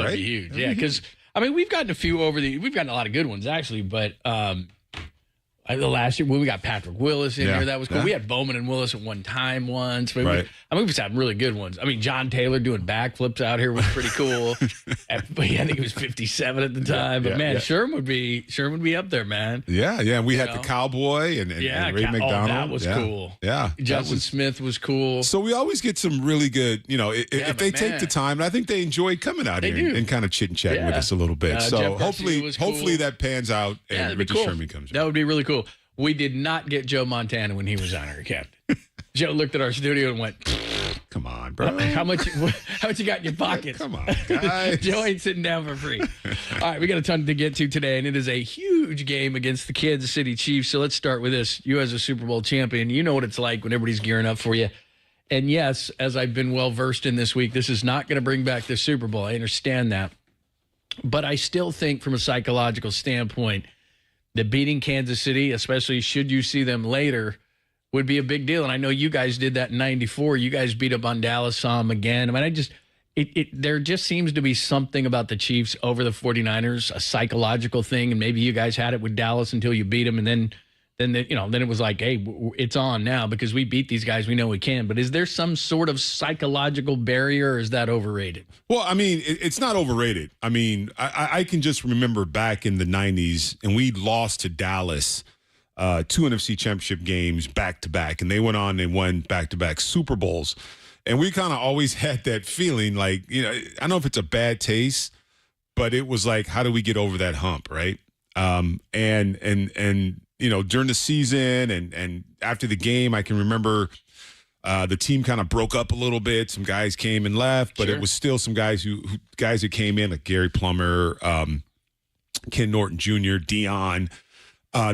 That would be huge. Yeah, because, I mean, we've gotten a lot of good ones, actually, but the last year, when we got Patrick Willis in here, that was cool. We had Bowman and Willis at one time once. We've had really good ones. I mean, John Taylor doing backflips out here was pretty cool. I think he was 57 at the time. But, Sherman would be up there, man. Yeah, yeah. And we had the Cowboy and Ray McDonald. That was cool. Yeah. Justin Smith was cool. So we always get some really good, if they take the time, and I think they enjoy coming out here and kind of chit-chatting with us a little bit. So hopefully that pans out and Richard Sherman comes in. That would be really cool. We did not get Joe Montana when he was on our captain. Joe looked at our studio and went, "Come on, bro. How much you got in your pockets? Come on, guys. Joe ain't sitting down for free." All right, we got a ton to get to today, and it is a huge game against the Kansas City Chiefs. So let's start with this. You as a Super Bowl champion, you know what it's like when everybody's gearing up for you. And yes, as I've been well-versed in this week, this is not going to bring back the Super Bowl. I understand that. But I still think from a psychological standpoint, that beating Kansas City, especially should you see them later, would be a big deal. And I know you guys did that in 94. You guys beat up on Dallas, saw them again. I mean, there just seems to be something about the Chiefs over the 49ers, a psychological thing. And maybe you guys had it with Dallas until you beat them. And then it was like, hey, it's on now because we beat these guys. We know we can. But is there some sort of psychological barrier, or is that overrated? Well, I mean, it's not overrated. I mean, I can just remember back in the 90s, and we lost to Dallas 2 NFC championship games back-to-back, and they went on and won back-to-back Super Bowls. And we kind of always had that feeling like, I don't know if it's a bad taste, but it was like, how do we get over that hump, right? During the season and after the game, I can remember the team kind of broke up a little bit. Some guys came and left, but it was still some guys who came in, like Gary Plummer, Ken Norton Jr., Dion.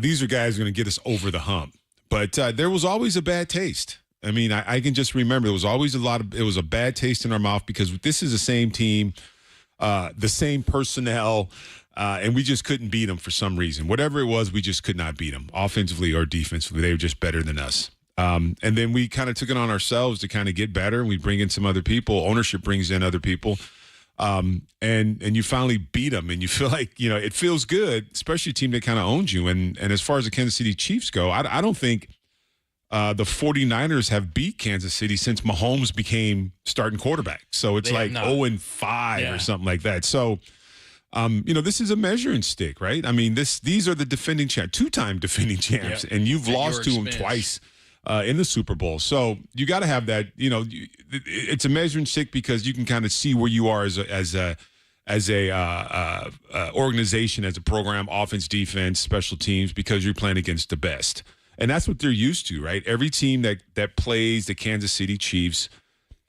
These are guys who are going to get us over the hump. But there was always a bad taste. I mean, I can just remember there was always it was a bad taste in our mouth because this is the same team, the same personnel. And we just couldn't beat them for some reason. Whatever it was, we just could not beat them, offensively or defensively. They were just better than us. And then we kind of took it on ourselves to kind of get better, and we bring in some other people. Ownership brings in other people. And you finally beat them, and you feel like, it feels good, especially a team that kind of owns you. And as far as the Kansas City Chiefs go, I don't think the 49ers have beat Kansas City since Mahomes became starting quarterback. So it's like 0-5 or something like that. So this is a measuring stick, right? I mean, these are the defending champs, 2-time defending champs, and you've lost to them twice in the Super Bowl. So you got to have that. It's a measuring stick because you can kind of see where you are as a organization, as a program, offense, defense, special teams, because you're playing against the best, and that's what they're used to, right? Every team that plays the Kansas City Chiefs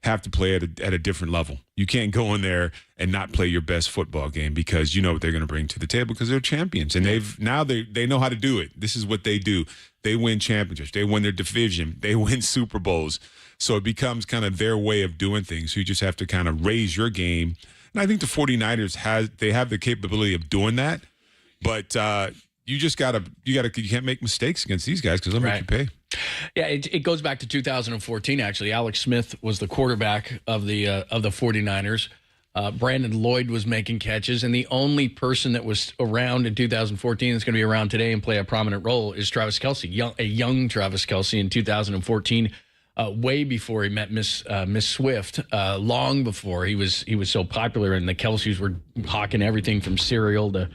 have to play at a different level. You can't go in there and not play your best football game because you know what they're going to bring to the table because they're champions. And they know how to do it. This is what they do. They win championships. They win their division. They win Super Bowls. So it becomes kind of their way of doing things. So you just have to kind of raise your game. And I think the 49ers have the capability of doing that. But you can't make mistakes against these guys because they'll make you pay. Yeah, it goes back to 2014, actually. Alex Smith was the quarterback of the 49ers. Brandon Lloyd was making catches, and the only person that was around in 2014 that's going to be around today and play a prominent role is Travis Kelce, a young Travis Kelce in 2014, way before he met Miss Swift, long before he was so popular, and the Kelces were hawking everything from cereal to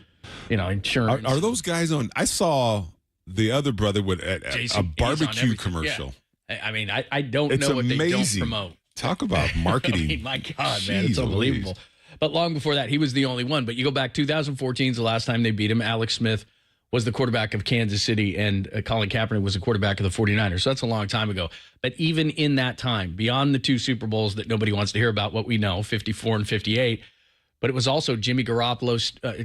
insurance. Are those guys on? I saw the other brother with a barbecue commercial. Yeah. I mean, I don't know what they don't promote. Talk about marketing. I mean, my God, man, it's unbelievable. But long before that, he was the only one. But you go back, 2014 is the last time they beat him. Alex Smith was the quarterback of Kansas City, and Colin Kaepernick was the quarterback of the 49ers. So that's a long time ago. But even in that time, beyond the 2 Super Bowls that nobody wants to hear about, what we know, 54 and 58, but it was also Jimmy Garoppolo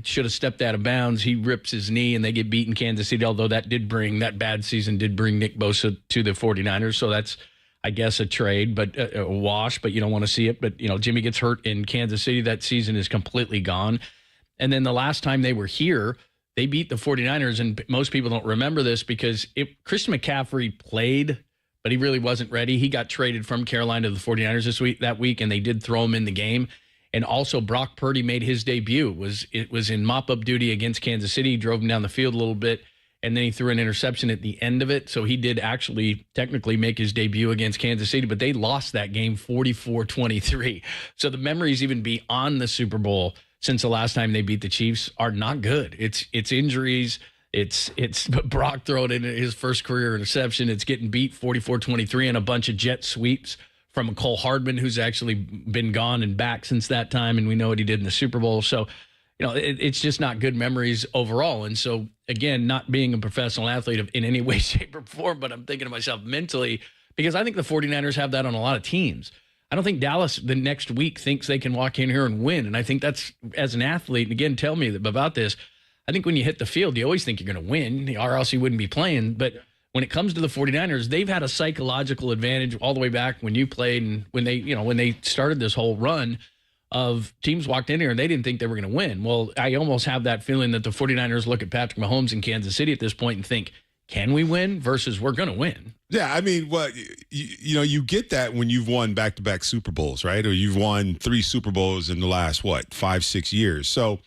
should have stepped out of bounds. He rips his knee, and they get beaten Kansas City, although that bad season did bring Nick Bosa to the 49ers. So that's, I guess, a trade, but a wash, but you don't want to see it. But, Jimmy gets hurt in Kansas City. That season is completely gone. And then the last time they were here, they beat the 49ers, and most people don't remember this because Christian McCaffrey played, but he really wasn't ready. He got traded from Carolina to the 49ers that week, and they did throw him in the game. And also Brock Purdy made his debut. It was in mop-up duty against Kansas City. He drove him down the field a little bit, and then he threw an interception at the end of it. So he did actually technically make his debut against Kansas City, but they lost that game 44-23. So the memories even beyond the Super Bowl since the last time they beat the Chiefs are not good. It's injuries. It's Brock throwing in his first career interception. It's getting beat 44-23 and a bunch of jet sweeps from Cole Hardman, who's actually been gone and back since that time, and we know what he did in the Super Bowl. So, it's just not good memories overall. And so, again, not being a professional athlete in any way, shape, or form, but I'm thinking to myself mentally, because I think the 49ers have that on a lot of teams. I don't think Dallas the next week thinks they can walk in here and win. And I think that's, as an athlete, and again, tell me about this, I think when you hit the field, you always think you're going to win, or else you wouldn't be playing. But when it comes to the 49ers, they've had a psychological advantage all the way back when you played and when they started this whole run of teams walked in here and they didn't think they were going to win. Well, I almost have that feeling that the 49ers look at Patrick Mahomes in Kansas City at this point and think, can we win versus we're going to win? Yeah, I mean, you get that when you've won back-to-back Super Bowls, right? Or you've won 3 Super Bowls in the last, 5-6 years. So,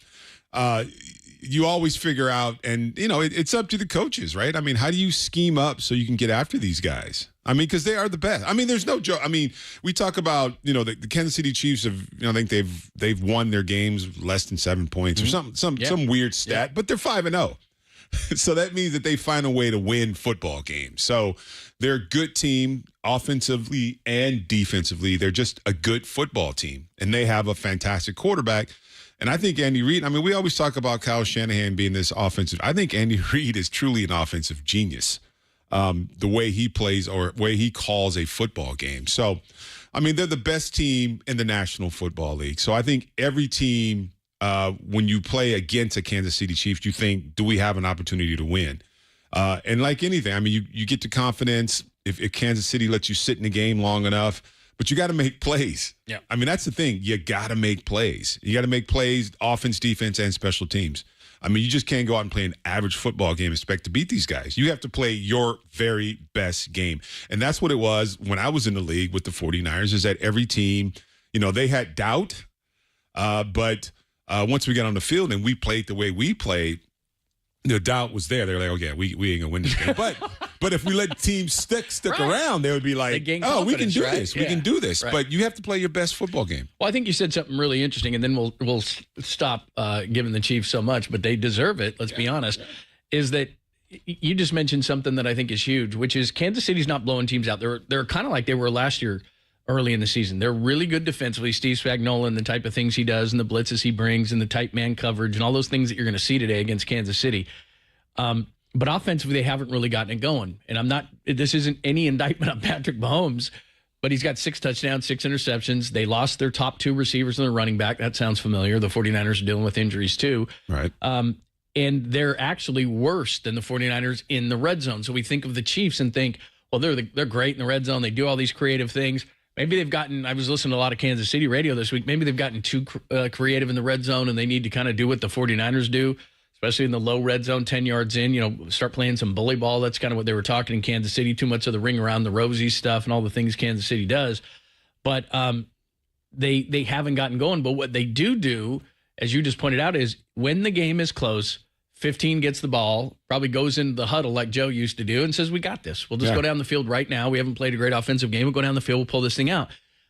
you always figure out, and, it's up to the coaches, right? I mean, how do you scheme up so you can get after these guys? I mean, because they are the best. I mean, there's no joke. I mean, we talk about, the Kansas City Chiefs have, I think they've won their games less than 7 points or some weird stat, but they're 5-0. So that means that they find a way to win football games. So they're a good team offensively and defensively. They're just a good football team, and they have a fantastic quarterback. And I think Andy Reid, I mean, we always talk about Kyle Shanahan being this offensive. I think Andy Reid is truly an offensive genius, the way he plays or way he calls a football game. So, I mean, they're the best team in the National Football League. So I think every team, when you play against a Kansas City Chiefs, you think, do we have an opportunity to win? And like anything, I mean, you get the confidence if Kansas City lets you sit in the game long enough. But you got to make plays. Yeah. I mean, that's the thing. You got to make plays. You got to make plays, offense, defense, and special teams. I mean, you just can't go out and play an average football game and expect to beat these guys. You have to play your very best game. And that's what it was when I was in the league with the 49ers, is that every team, they had doubt. But once we got on the field and we played the way we played, the doubt was there. They're like, okay, we ain't going to win this game. But if we let teams stick right. around, they would be like, oh, we can do this. Yeah. We can do this. Right. But you have to play your best football game. Well, I think you said something really interesting, and then we'll stop giving the Chiefs so much, but they deserve it, let's be honest, is that you just mentioned something that I think is huge, which is Kansas City's not blowing teams out. They're kind of like they were last year early in the season. They're really good defensively. Steve Spagnuolo and the type of things he does and the blitzes he brings and the tight man coverage and all those things that you're going to see today against Kansas City. But offensively, they haven't really gotten it going. And this isn't any indictment on Patrick Mahomes, but he's got 6 touchdowns, 6 interceptions. They lost their top 2 receivers and their running back. That sounds familiar. The 49ers are dealing with injuries too. Right. And they're actually worse than the 49ers in the red zone. So we think of the Chiefs and think, well, they're great in the red zone. They do all these creative things. Maybe they've gotten, I was listening to a lot of Kansas City radio this week, maybe they've gotten too creative in the red zone and they need to kind of do what the 49ers do, especially in the low red zone, 10 yards in, start playing some bully ball. That's kind of what they were talking in Kansas City, too much of the ring around the rosy stuff and all the things Kansas City does. But they haven't gotten going. But what they do, as you just pointed out, is when the game is close, 15 gets the ball, probably goes into the huddle like Joe used to do and says, we got this. We'll just go down the field right now. We haven't played a great offensive game. We'll go down the field. We'll pull this thing out.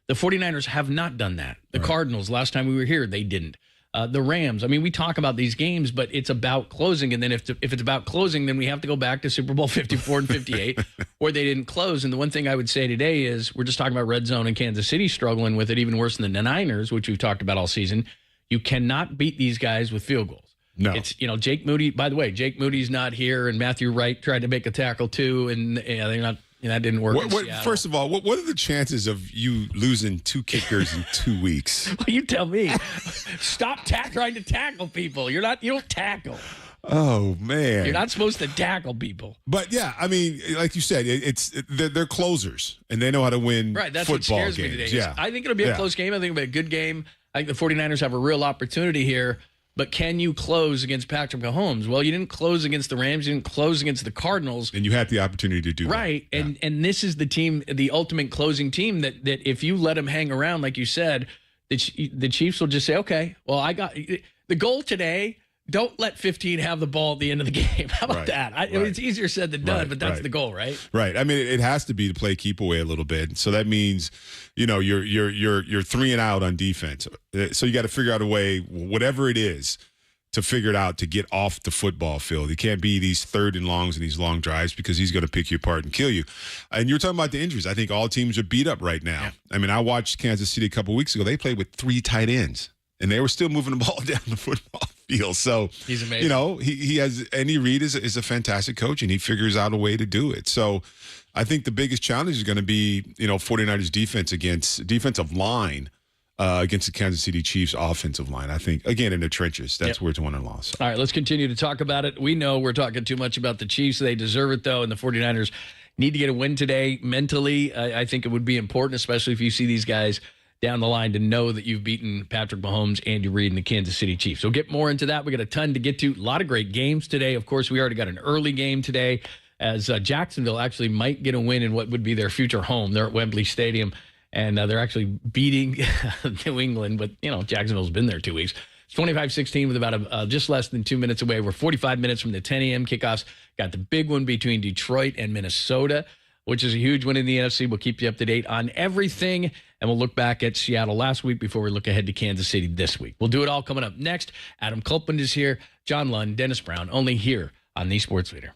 The 49ers have not done that. The Cardinals, last time we were here, they didn't. The Rams, I mean, we talk about these games, but it's about closing. And then if it's about closing, then we have to go back to Super Bowl 54 and 58, where they didn't close. And the one thing I would say today is we're just talking about red zone and Kansas City struggling with it even worse than the Niners, which we've talked about all season. You cannot beat these guys with field goals. No. It's, Jake Moody, by the way, Jake Moody's not here, and Matthew Wright tried to make a tackle too, and they're not. That didn't work. First of all, what are the chances of you losing 2 kickers in 2 weeks? Well, you tell me. Stop trying to tackle people. You don't tackle. Oh man, you're not supposed to tackle people. But yeah, I mean, like you said, they're closers and they know how to win. Right, that's football what scares games. me today. Yeah. I think it'll be a close game. I think it'll be a good game. I think the 49ers have a real opportunity here. But can you close against Patrick Mahomes? Well, you didn't close against the Rams. You didn't close against the Cardinals. And you had the opportunity to do that. Right. And this is the team, the ultimate closing team that if you let them hang around, like you said, the Chiefs will just say, okay, well, I got the goal today. Don't let 15 have the ball at the end of the game. How about that? I mean, it's easier said than done, but that's the goal, right? Right. I mean, it has to be to play keep away a little bit. So that means, you're 3 and out on defense. So you got to figure out a way, whatever it is, to figure it out to get off the football field. It can't be these 3rd and longs and these long drives because he's going to pick you apart and kill you. And you're talking about the injuries. I think all teams are beat up right now. Yeah. I mean, I watched Kansas City a couple of weeks ago. They played with 3 tight ends, and they were still moving the ball down the football field. So he's amazing. He has Andy Reid is a fantastic coach, and he figures out a way to do it. So I think the biggest challenge is going to be 49ers defensive line. Against the Kansas City Chiefs offensive line. I think, again, in the trenches, that's where it's won and lost. All right, let's continue to talk about it. We know we're talking too much about the Chiefs. They deserve it, though, and the 49ers need to get a win today mentally. I think it would be important, especially if you see these guys down the line, to know that you've beaten Patrick Mahomes, Andy Reid, and the Kansas City Chiefs. So we'll get more into that. We got a ton to get to. A lot of great games today. Of course, we already got an early game today as Jacksonville actually might get a win in what would be their future home. They're at Wembley Stadium. And they're actually beating New England, but, Jacksonville's been there 2 weeks. It's 25-16 with about just less than 2 minutes away. We're 45 minutes from the 10 a.m. kickoffs. Got the big one between Detroit and Minnesota, which is a huge one in the NFC. We'll keep you up to date on everything, and we'll look back at Seattle last week before we look ahead to Kansas City this week. We'll do it all coming up next. Adam Copeland is here, John Lund, Dennis Brown, only here on the Sports Leader.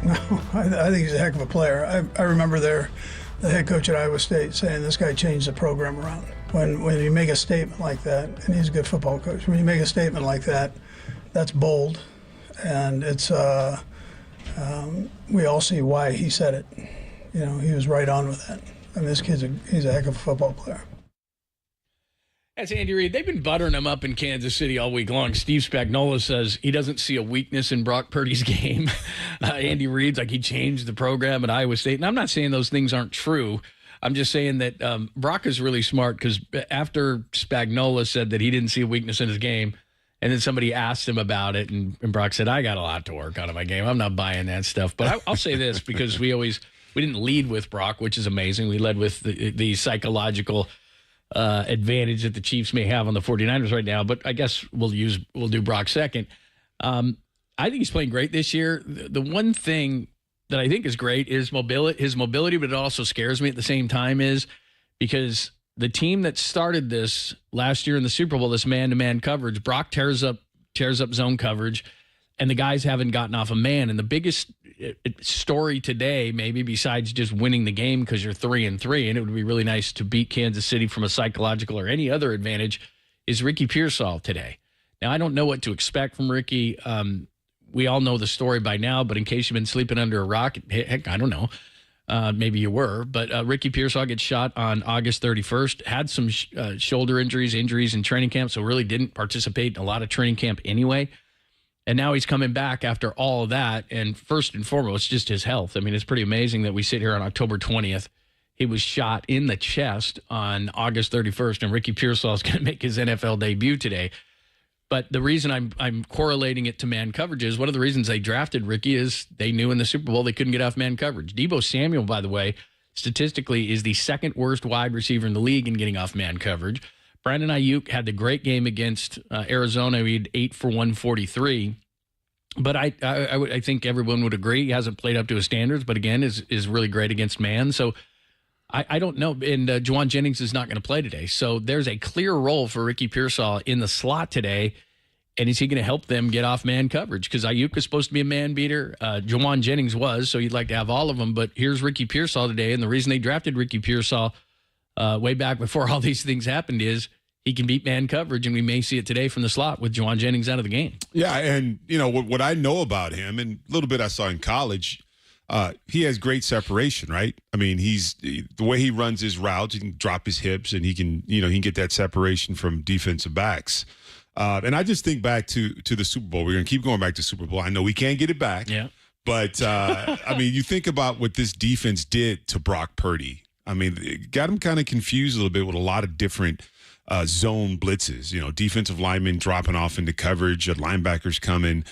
No, I think he's a heck of a player. I remember the head coach at Iowa State saying this guy changed the program around. When you make a statement like that, and he's a good football coach, when you make a statement like that, that's bold, and it's we all see why he said it. You know, he was right on with that. I mean, this he's a heck of a football player. That's Andy Reid. They've been buttering him up in Kansas City all week long. Steve Spagnuolo says he doesn't see a weakness in Brock Purdy's game. Andy Reid's like he changed the program at Iowa State. And I'm not saying those things aren't true. I'm just saying that Brock is really smart because after Spagnuolo said that he didn't see a weakness in his game, and then somebody asked him about it, and Brock said, I got a lot to work on in my game. I'm not buying that stuff. But I'll say this because we didn't lead with Brock, which is amazing. We led with the psychological advantage that the Chiefs may have on the 49ers right now, but I guess we'll do Brock second. I think he's playing great this year. The one thing that I think is great is his mobility, but it also scares me at the same time is because the team that started this last year in the Super Bowl, this man-to-man coverage, Brock tears up zone coverage, and the guys haven't gotten off a man. And the biggest story today, maybe besides just winning the game because you're 3-3, and it would be really nice to beat Kansas City from a psychological or any other advantage, is Ricky Pearsall today. Now, I don't know what to expect from Ricky. We all know the story by now, but in case you've been sleeping under a rock, heck, I don't know. Maybe you were, but Ricky Pearsall gets shot on August 31st, had some shoulder injuries in training camp, so really didn't participate in a lot of training camp anyway. And now he's coming back after all of that. And first and foremost, just his health. I mean, it's pretty amazing that we sit here on October 20th. He was shot in the chest on August 31st, and Ricky Pearsall is going to make his NFL debut today. But the reason I'm correlating it to man coverage is one of the reasons they drafted Ricky is they knew in the Super Bowl they couldn't get off man coverage. Debo Samuel, by the way, statistically is the second worst wide receiver in the league in getting off man coverage. Brandon Ayuk had the great game against Arizona. He had 8 for 143. But I think everyone would agree he hasn't played up to his standards, but again, is really great against man. So I don't know. And Juwan Jennings is not going to play today. So there's a clear role for Ricky Pearsall in the slot today. And is he going to help them get off man coverage? Because Ayuk is supposed to be a man beater. Juwan Jennings was, so you'd like to have all of them. But here's Ricky Pearsall today. And the reason they drafted Ricky Pearsall way back before all these things happened is he can beat man coverage, and we may see it today from the slot with Juwan Jennings out of the game. Yeah, and, you know, what I know about him, and a little bit I saw in college, he has great separation, right? I mean, the way he runs his routes, he can drop his hips, and he can get that separation from defensive backs. And I just think back to the Super Bowl. We're going to keep going back to Super Bowl. I know we can't get it back. Yeah. But, I mean, you think about what this defense did to Brock Purdy. I mean, it got him kind of confused a little bit with a lot of different zone blitzes, defensive linemen dropping off into coverage, linebackers coming,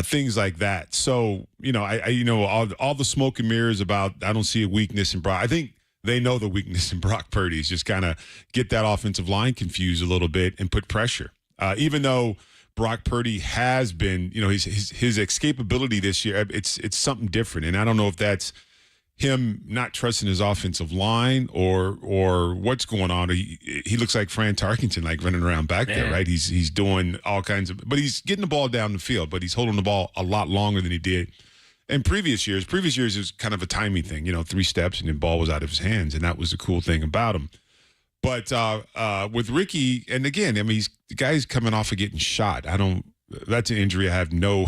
things like that. So, all the smoke and mirrors about I don't see a weakness in Brock. I think they know the weakness in Brock Purdy is just kind of get that offensive line confused a little bit and put pressure. Even though Brock Purdy has been, his escapability this year, it's something different. And I don't know if that's him not trusting his offensive line or what's going on. He looks like Fran Tarkenton, like running around back there, right? He's doing all kinds of, but he's getting the ball down the field, but he's holding the ball a lot longer than he did in previous years. Previous years, it was kind of a timing thing, 3 steps and the ball was out of his hands. And that was the cool thing about him. But with Ricky, and again, I mean, the guy's coming off of getting shot. That's an injury I have no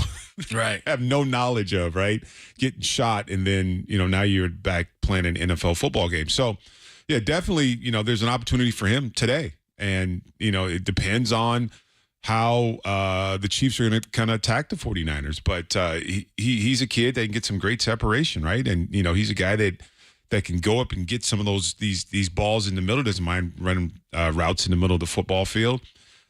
knowledge of, right? Getting shot, and then, now you're back playing an NFL football game. So, yeah, definitely, there's an opportunity for him today. And, it depends on how the Chiefs are going to kind of attack the 49ers. But he's a kid that can get some great separation, right? And, he's a guy that can go up and get some of these balls in the middle, doesn't mind running routes in the middle of the football field.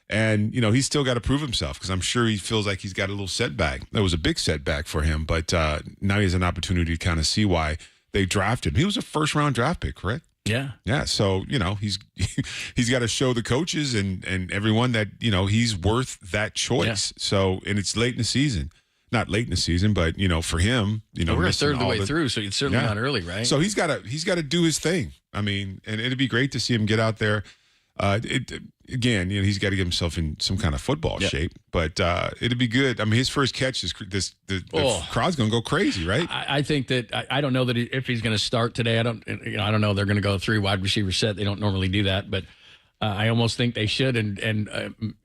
And, he's still got to prove himself because I'm sure he feels like he's got a little setback. That was a big setback for him, but now he has an opportunity to kind of see why they drafted him. He was a first-round draft pick, correct? Yeah. Yeah, so, he's got to show the coaches and everyone that, he's worth that choice. Yeah. So, and it's late in the season. Not late in the season, but, for him, we're a third of the way through, so it's certainly not early, right? So he's got to do his thing. I mean, and it'd be great to see him get out there. again, he's got to get himself in some kind of football shape. But it'd be good. I mean, his first catch is the crowd's going to go crazy, right? I think that I don't know that if he's going to start today. I don't know. They're going to go 3 wide receiver set. They don't normally do that, but I almost think they should and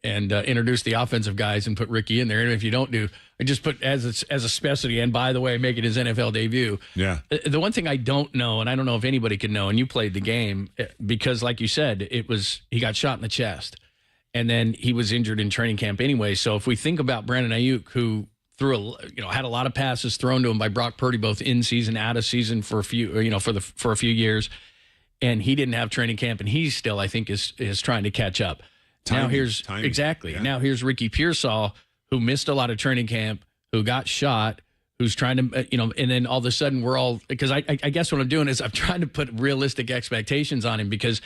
introduce the offensive guys and put Ricky in there. And if you don't do, just put as a specialty. And by the way, make it his NFL debut. Yeah. The one thing I don't know, and I don't know if anybody can know, and you played the game because, like you said, he got shot in the chest, and then he was injured in training camp anyway. So if we think about Brandon Ayuk, who had a lot of passes thrown to him by Brock Purdy, both in season, out of season for a few years. And he didn't have training camp, and he still, I think, is trying to catch up. Timing. Now here's Ricky Pearsall, who missed a lot of training camp, who got shot, who's trying to, and then all of a sudden we're all, because I guess what I'm doing is I'm trying to put realistic expectations on him because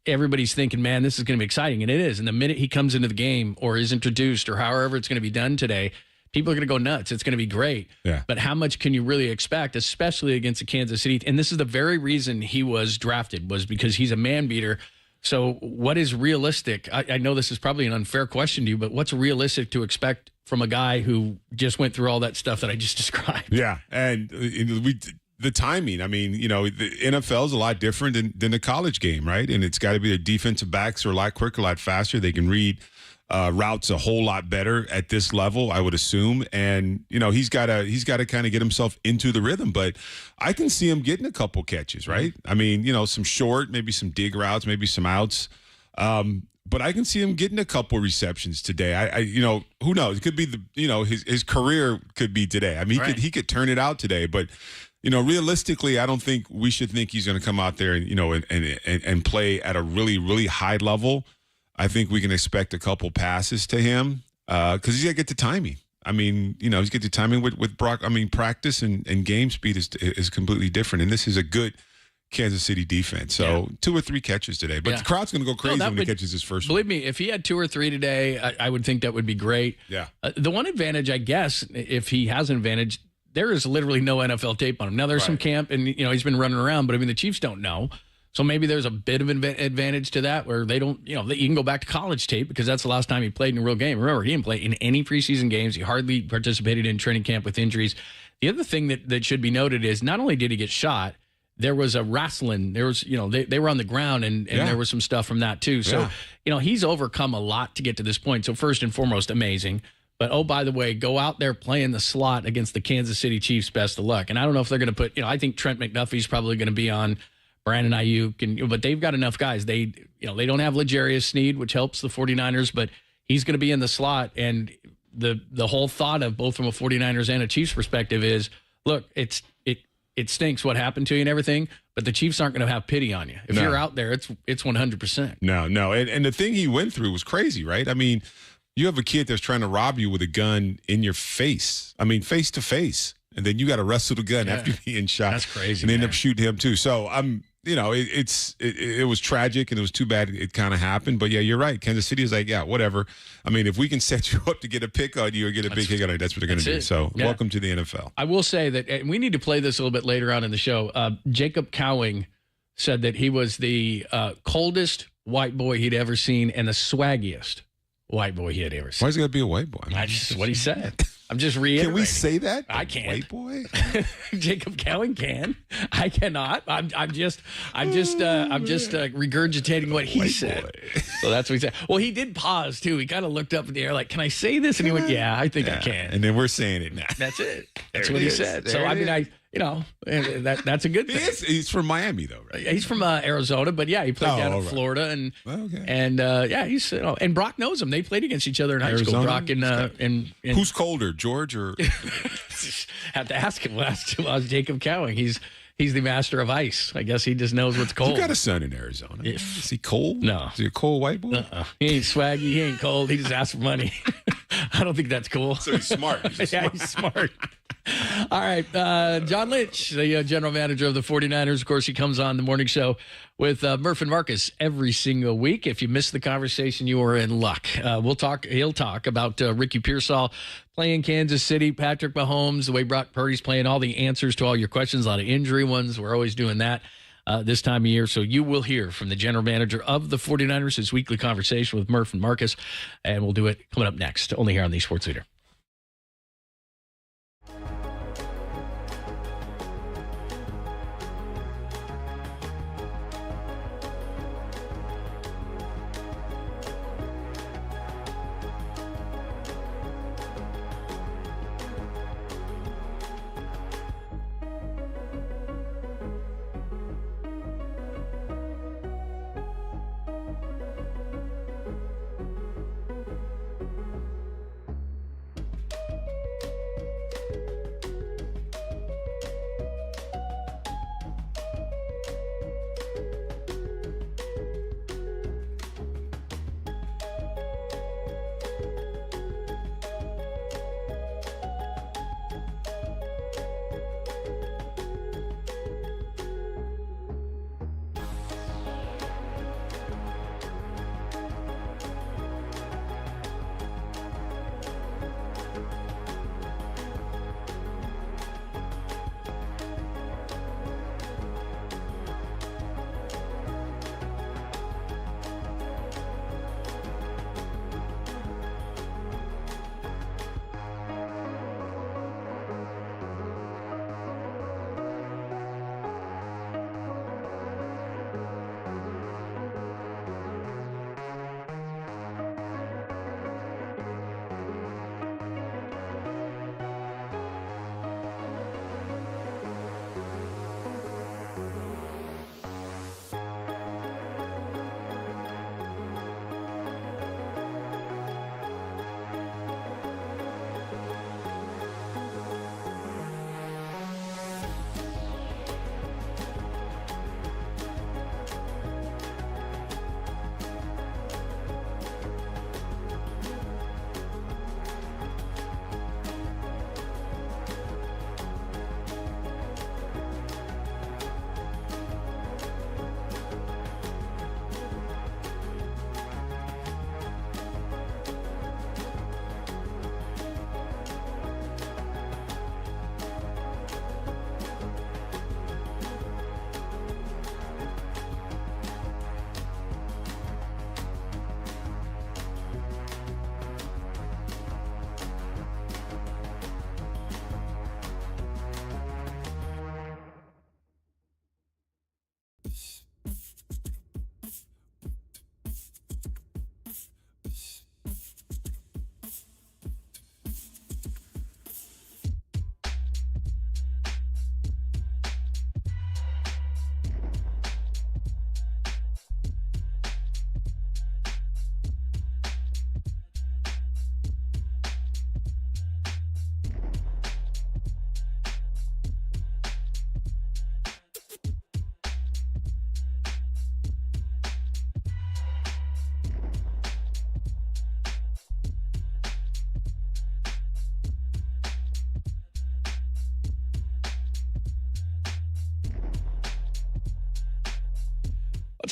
everybody's thinking, man, this is going to be exciting, and it is. And the minute he comes into the game or is introduced or however it's going to be done today, people are going to go nuts. It's going to be great. Yeah. But how much can you really expect, especially against the Kansas City? And this is the very reason he was drafted, was because he's a man beater. So what is realistic? I know this is probably an unfair question to you, but what's realistic to expect from a guy who just went through all that stuff that I just described? Yeah. And the timing, I mean, the NFL is a lot different than the college game, right? And it's got to be the defensive backs are a lot quicker, a lot faster. They can read routes a whole lot better at this level, I would assume. And, he's got to kind of get himself into the rhythm. But I can see him getting a couple catches, right? I mean, some short, maybe some dig routes, maybe some outs. But I can see him getting a couple receptions today. Who knows? It could be his career could be today. I mean, he could turn it out today. But, realistically, I don't think we should think he's going to come out there and play at a really, really high level. I think we can expect a couple passes to him because he's got to get the timing. I mean, he's got the timing with Brock. I mean, practice and game speed is completely different. And this is a good Kansas City defense. So 2 or 3 catches today. But the crowd's going to go crazy when he catches his first one. Believe me, if he had 2 or 3 today, I would think that would be great. Yeah. The one advantage, I guess, if he has an advantage, there is literally no NFL tape on him. Now, there's some camp, and, he's been running around. But, I mean, the Chiefs don't know. So maybe there's a bit of an advantage to that where they don't, you can go back to college tape because that's the last time he played in a real game. Remember, he didn't play in any preseason games. He hardly participated in training camp with injuries. The other thing that should be noted is not only did he get shot, there was a wrestling. There was, they were on the ground and there was some stuff from that too. So, he's overcome a lot to get to this point. So first and foremost, amazing. But, oh, by the way, go out there playing the slot against the Kansas City Chiefs. Best of luck. And I don't know if they're going to put, I think Trent McDuffie's probably going to be on Brandon Ayuk, but they've got enough guys. They don't have L'Jarius Sneed, which helps the 49ers, but he's going to be in the slot. And the whole thought of both from a 49ers and a Chiefs perspective is, look, it stinks what happened to you and everything, but the Chiefs aren't going to have pity on you. If you're out there, it's 100%. No. And the thing he went through was crazy, right? I mean, you have a kid that's trying to rob you with a gun in your face. I mean, face to face. And then you got to wrestle the gun after being shot. That's crazy. And they end up shooting him too. So it was tragic and it was too bad it kind of happened. But yeah, you're right. Kansas City is like, yeah, whatever. I mean, if we can set you up to get a pick on you or get a big kick on you, that's what they're going to do. So welcome to the NFL. I will say that, and we need to play this a little bit later on in the show. Jacob Cowing said that he was the coldest white boy he'd ever seen and the swaggiest white boy he had ever seen. Why is it got to be a white boy? That's what he said. I'm just reiterating. Can we say that? I can't. White boy? Jacob Cowing can. I cannot. I'm just regurgitating what he said. So that's what he said. Well, he did pause too. He kind of looked up in the air like, "Can I say this?" And he went, "Yeah, I think I can." And then we're saying it now. That's it. That's what he said. So I mean, that's a good thing. He's from Miami though, right? He's from Arizona, but yeah, he played down in Florida, and he's and Brock knows him. They played against each other in high school. Brock and who's colder, George or? Have to ask him. Last Jacob Cowing. He's the master of ice. I guess he just knows what's cold. You got a son in Arizona. Is he cold? No. Is he a cold white boy? He ain't swaggy. He ain't cold. He just asks for money. I don't think that's cool. So he's smart. He's smart. All right. John Lynch, the general manager of the 49ers. Of course, he comes on the morning show with Murph and Marcus every single week. If you missed the conversation, you are in luck. He'll talk about Ricky Pearsall playing Kansas City, Patrick Mahomes, the way Brock Purdy's playing, all the answers to all your questions, a lot of injury ones. We're always doing that. this time of year. So you will hear from the general manager of the 49ers, his weekly conversation with Murph and Marcus, and we'll do it coming up next, only here on the Sports Leader.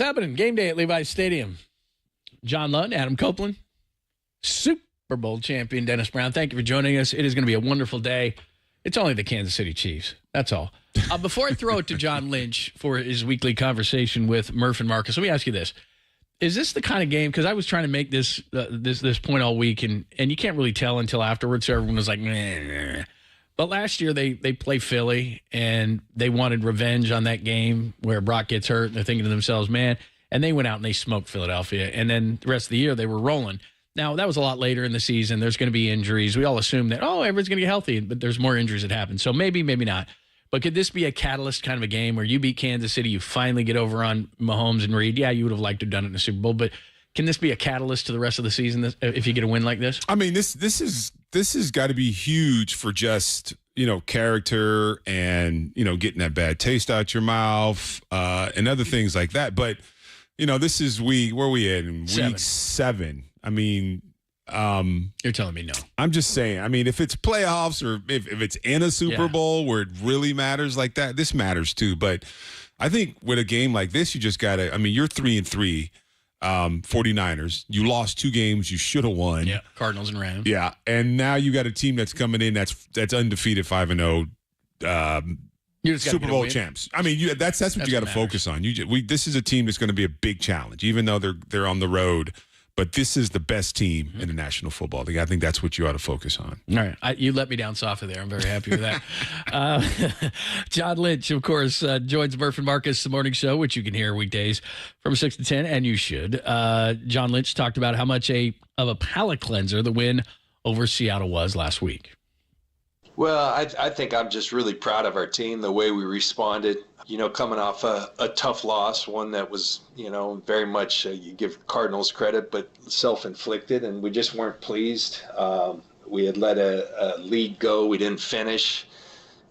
What's happening? Game day at Levi's Stadium. John Lund, Adam Copeland, Super Bowl champion Dennis Brown. Thank you for joining us. It is going to be a wonderful day. It's only the Kansas City Chiefs. That's all. Before I throw it to John Lynch for his weekly conversation with Murph and Marcus, let me ask you this. Is this the kind of game, because I was trying to make this this point all week, and you can't really tell until afterwards, so everyone was like, nah. But last year they play Philly, and they wanted revenge on that game where Brock gets hurt, and they're thinking to themselves, man, and they went out and they smoked Philadelphia, and then the rest of the year they were rolling. Now, that was a lot later in the season. There's going to be injuries. We all assume that, everyone's going to get healthy, but there's more injuries that happen. So maybe, maybe not. But could this be a catalyst kind of a game where you beat Kansas City, you finally get over on Mahomes and Reed? Yeah, you would have liked to have done it in the Super Bowl, but can this be a catalyst to the rest of the season if you get a win like this? I mean, this has got to be huge for just, character and, getting that bad taste out your mouth and other things like that. But, this is where we at in week 7. I mean, you're telling me no. I'm just saying. I mean, if it's playoffs or if it's in a Super Bowl where it really matters like that, this matters too. But I think with a game like this, you just got to, you're 3-3, 49ers. You lost 2 games you should have won. Yeah, Cardinals and Rams. Yeah, and now you got a team that's coming in that's undefeated 5-0. You just gotta Super get a Bowl win. champs. I mean, that's what you got to focus on. This is a team that's going to be a big challenge, even though they're on the road. But this is the best team in the National Football League. I think that's what you ought to focus on. All right. You let me down soft there. I'm very happy with that. John Lynch, of course, joins Murph and Marcus, the morning show, which you can hear weekdays from 6 to 10, and you should. John Lynch talked about how much of a palate cleanser the win over Seattle was last week. Well, I think I'm just really proud of our team, the way we responded, coming off a tough loss, one that was, very much, you give Cardinals credit, but self-inflicted, and we just weren't pleased. We had let a lead go. We didn't finish.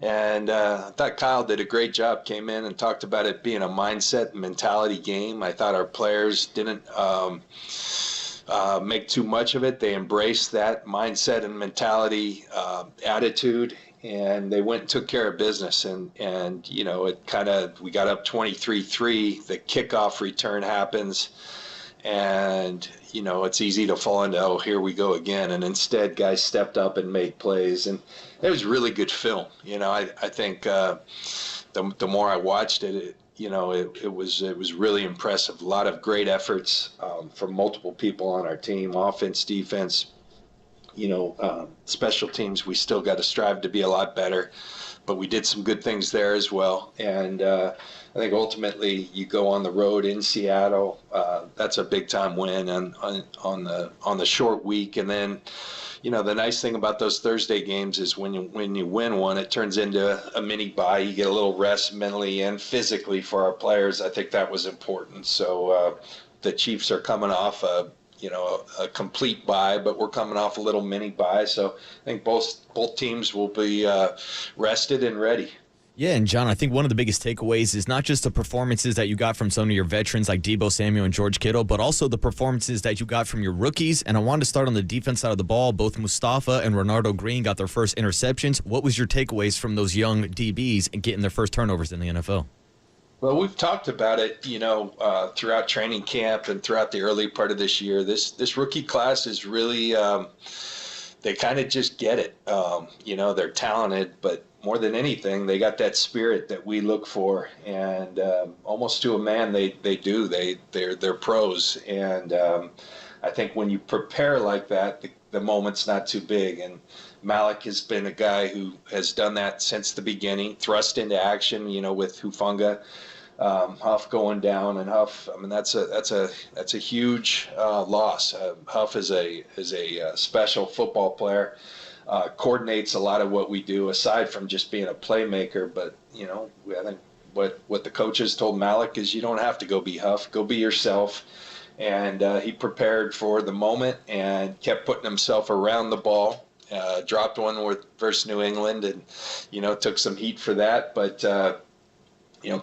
And I thought Kyle did a great job, came in and talked about it being a mindset and mentality game. I thought our players didn't make too much of it. They embraced that mindset and mentality, attitude, and they went and took care of business. And it we got up 23-3. The kickoff return happens, and it's easy to fall into, oh, here we go again. And instead, guys stepped up and made plays, and it was really good film. I think the more I watched it, it was really impressive. A lot of great efforts from multiple people on our team, offense, defense, special teams. We still got to strive to be a lot better, but we did some good things there as well. And I think ultimately you go on the road in Seattle. That's a big time win on the short week. And then, the nice thing about those Thursday games is when you win one, it turns into a mini bye. You get a little rest mentally and physically for our players. I think that was important. So the Chiefs are coming off a complete bye, but we're coming off a little mini bye. So I think both teams will be rested and ready. Yeah, and John, I think one of the biggest takeaways is not just the performances that you got from some of your veterans like Debo Samuel and George Kittle, but also the performances that you got from your rookies. And I wanted to start on the defense side of the ball. Both Mustafa and Renardo Green got their first interceptions. What was your takeaways from those young DBs and getting their first turnovers in the NFL? Well, we've talked about it, throughout training camp and throughout the early part of this year. This rookie class is really, they kind of just get it. They're talented, but more than anything, they got that spirit that we look for, and almost to a man, they do. They're pros, and I think when you prepare like that, the moment's not too big. And Malik has been a guy who has done that since the beginning, thrust into action. With Hufanga, Huff going down, and Huff. I mean, that's a huge loss. Huff is a special football player. Coordinates a lot of what we do aside from just being a playmaker. But I think what the coaches told Malik is you don't have to go be Huff, go be yourself. And he prepared for the moment and kept putting himself around the ball. Dropped one versus New England, and took some heat for that, but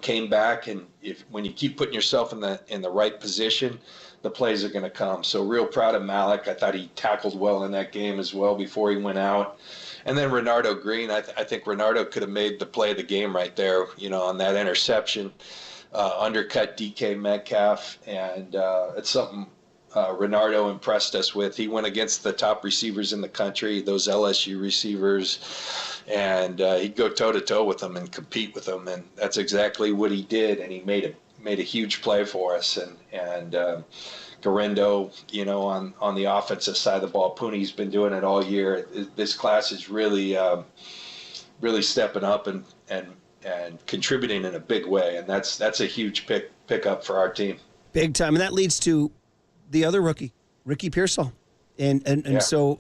came back. And when you keep putting yourself in the right position, the plays are going to come. So real proud of Malik. I thought he tackled well in that game as well before he went out. And then Renardo Green, I think Renardo could have made the play of the game right there, on that interception, undercut DK Metcalf, and it's something Renardo impressed us with. He went against the top receivers in the country, those LSU receivers, and he'd go toe-to-toe with them and compete with them, and that's exactly what he did, and he made a huge play for us. And Garendo, on the offensive side of the ball, Pooney's been doing it all year. This class is really stepping up and contributing in a big way, and that's a huge pickup for our team. Big time, and that leads to the other rookie, Ricky Pearsall. And so,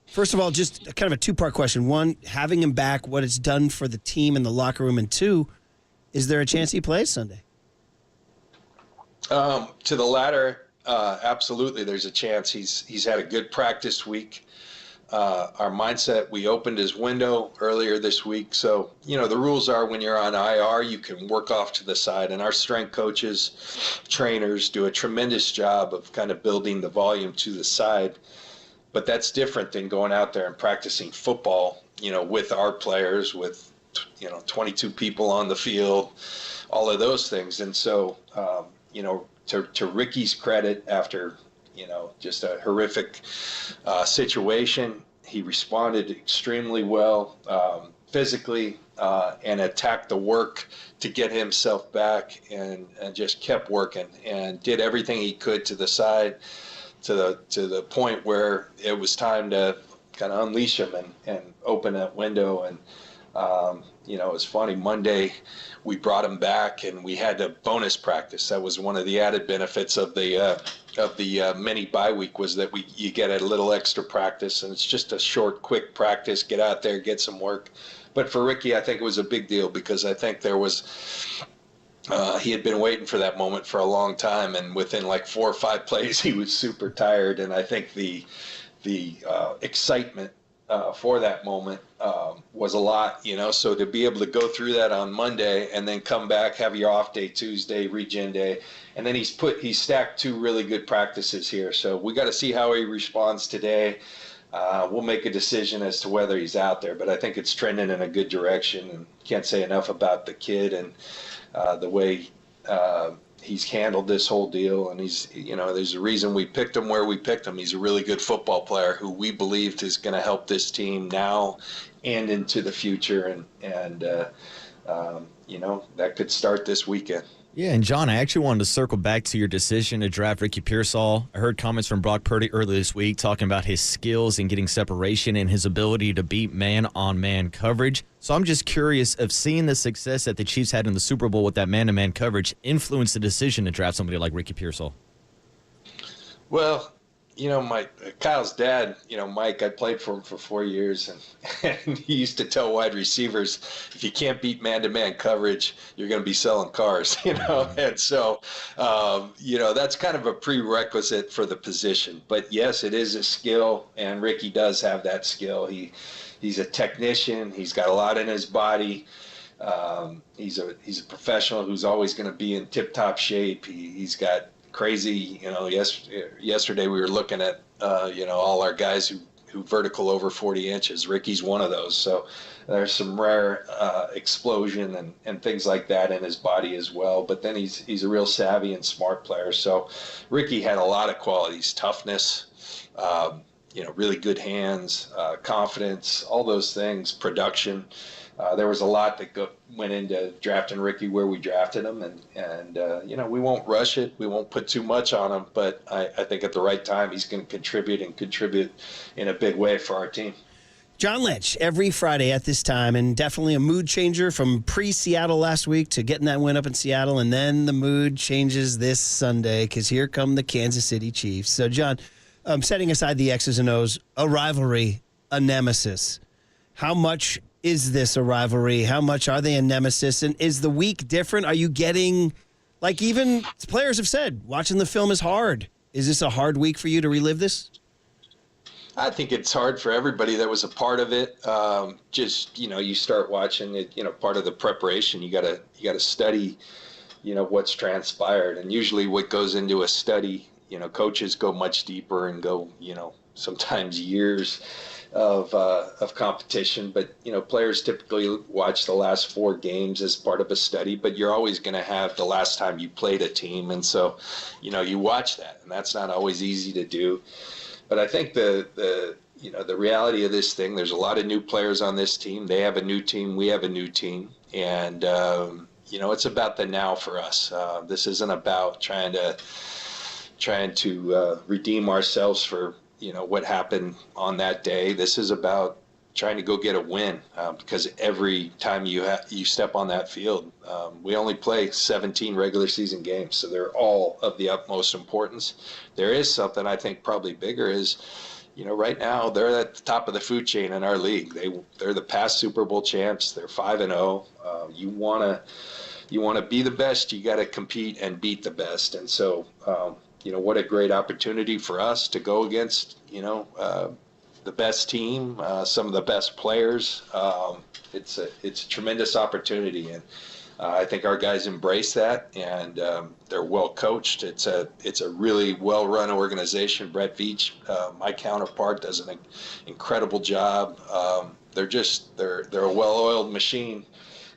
first of all, just kind of a two-part question. One, having him back, what it's done for the team and the locker room, and two, is there a chance he plays Sunday? To the latter, absolutely there's a chance. He's had a good practice week. Our mindset, we opened his window earlier this week. So, the rules are when you're on IR, you can work off to the side. And our strength coaches, trainers do a tremendous job of kind of building the volume to the side. But that's different than going out there and practicing football, with our players, with, 22 people on the field, all of those things. And so, to Ricky's credit, after just a horrific situation, he responded extremely well, physically, and attacked the work to get himself back, and just kept working and did everything he could to the side, to the point where it was time to kind of unleash him and open that window. And it was funny. Monday, we brought him back, and we had a bonus practice. That was one of the added benefits of the mini bye week, was that you get a little extra practice, and it's just a short, quick practice. Get out there, get some work. But for Ricky, I think it was a big deal, because I think there was he had been waiting for that moment for a long time, and within like 4 or 5 plays, he was super tired. And I think the excitement for that moment was a lot, so to be able to go through that on Monday and then come back, have your off day Tuesday, regen day, and then he's stacked 2 really good practices here. So we got to see how he responds today. We'll make a decision as to whether he's out there, but I think it's trending in a good direction, and can't say enough about the kid and the way he's handled this whole deal. And there's a reason we picked him where we picked him. He's a really good football player who we believed is going to help this team now and into the future. And that could start this weekend. Yeah, and John, I actually wanted to circle back to your decision to draft Ricky Pearsall. I heard comments from Brock Purdy earlier this week talking about his skills in getting separation and his ability to beat man-on-man coverage. So I'm just curious if seeing the success that the Chiefs had in the Super Bowl with that man-to-man coverage influenced the decision to draft somebody like Ricky Pearsall. Well, Kyle's dad, Mike, I played for him for 4 years, and he used to tell wide receivers, if you can't beat man-to-man coverage, you're going to be selling cars, And so, that's kind of a prerequisite for the position. But yes, it is a skill, and Ricky does have that skill. He's a technician. He's got a lot in his body. He's a professional who's always going to be in tip-top shape. He's got crazy, yesterday we were looking at, all our guys who vertical over 40 inches. Ricky's one of those. So there's some rare explosion and things like that in his body as well. But then he's a real savvy and smart player. So Ricky had a lot of qualities: toughness, really good hands, confidence, all those things, production. There was a lot that went into drafting Ricky where we drafted him, and we won't rush it. We won't put too much on him, but I think at the right time he's going to contribute in a big way for our team. John Lynch, every Friday at this time, and definitely a mood changer from pre-Seattle last week to getting that win up in Seattle, and then the mood changes this Sunday because here come the Kansas City Chiefs. So, John, setting aside the X's and O's, a rivalry, a nemesis. How much is this a rivalry? How much are they a nemesis? And is the week different? Are you getting, like even players have said, watching the film is hard. Is this a hard week for you to relive this? I think it's hard for everybody that was a part of it. You start watching it, part of the preparation, you gotta study, what's transpired. And usually what goes into a study, coaches go much deeper and go, sometimes years of competition, but players typically watch the last 4 games as part of a study, but you're always going to have the last time you played a team, and so you watch that, and that's not always easy to do. But I think the reality of this thing, there's a lot of new players on this team. They have a new team, we have a new team, and it's about the now for us. This isn't about trying to redeem ourselves for what happened on that day. This is about trying to go get a win, because every time you step on that field, we only play 17 regular season games, so they're all of the utmost importance. There is something I think probably bigger is, right now they're at the top of the food chain in our league. They're the past Super Bowl champs. They're 5-0. You want to be the best. You got to compete and beat the best, and so. What a great opportunity for us to go against, the best team, some of the best players. It's a tremendous opportunity, and I think our guys embrace that, and they're well coached. It's a really well-run organization. Brett Veach, my counterpart, does an incredible job. They're a well-oiled machine,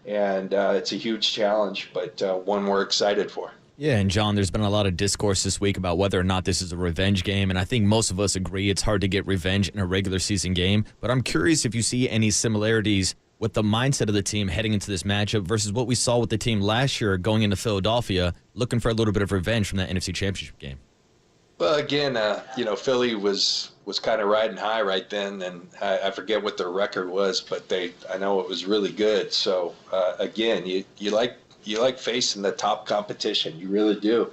and it's a huge challenge, but one we're excited for. Yeah, and John, there's been a lot of discourse this week about whether or not this is a revenge game, and I think most of us agree it's hard to get revenge in a regular season game, but I'm curious if you see any similarities with the mindset of the team heading into this matchup versus what we saw with the team last year going into Philadelphia, looking for a little bit of revenge from that NFC Championship game? Well, again, Philly was kind of riding high right then, and I forget what their record was, but I know it was really good. So again, you like facing the top competition, you really do.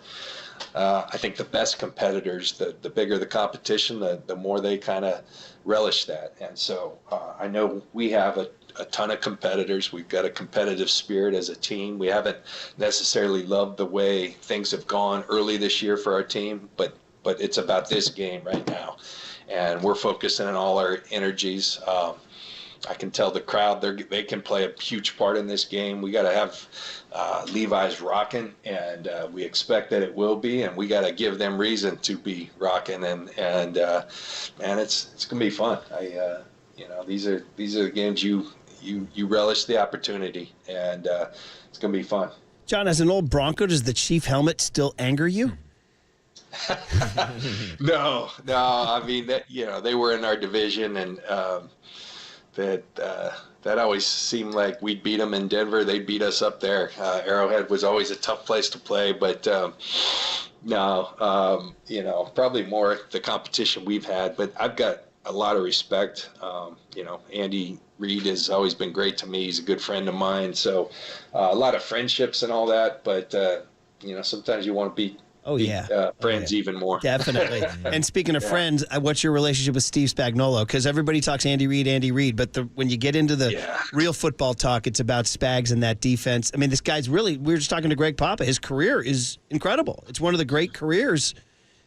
I think the best competitors, the bigger the competition, the more they kind of relish that. And so I know we have a ton of competitors. We've got a competitive spirit as a team. We haven't necessarily loved the way things have gone early this year for our team, but it's about this game right now. And we're focusing on all our energies. I can tell the crowd they can play a huge part in this game. We got to have Levi's rocking, and we expect that it will be, and we got to give them reason to be rocking, and man, it's gonna be fun. These are the games you relish the opportunity, and it's gonna be fun. John, as an old Bronco, does the Chief helmet still anger you? No. I mean, they were in our division, and that always seemed like we'd beat them in Denver. They'd beat us up there. Arrowhead was always a tough place to play, but probably more the competition we've had. But I've got a lot of respect. Andy Reid has always been great to me. He's a good friend of mine. So a lot of friendships and all that. But, sometimes you want to be friends even more. Definitely. And speaking of friends, what's your relationship with Steve Spagnuolo? Because everybody talks Andy Reid, but when you get into the real football talk, it's about Spags and that defense. I mean, this guy's we were just talking to Greg Papa. His career is incredible. It's one of the great careers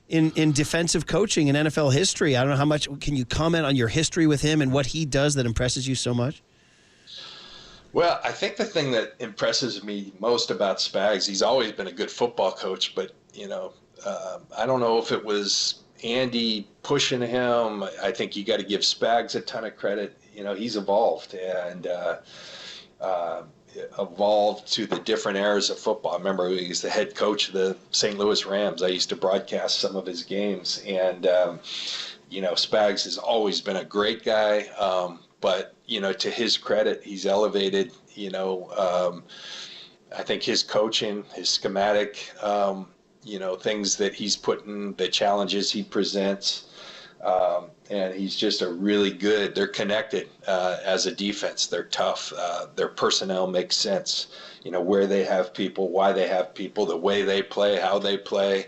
in defensive coaching in NFL history. I don't know how much, can you comment on your history with him and what he does that impresses you so much? Well, I think the thing that impresses me most about Spags, he's always been a good football coach, but I don't know if it was Andy pushing him. I think you got to give Spags a ton of credit. He's evolved and evolved to the different eras of football. I remember he was the head coach of the St. Louis Rams. I used to broadcast some of his games, and Spags has always been a great guy. But to his credit, he's elevated. I think his coaching, his schematic. Things that he's putting, the challenges he presents, and he's just they're connected as a defense. They're tough. Their personnel makes sense, where they have people, why they have people, the way they play, how they play.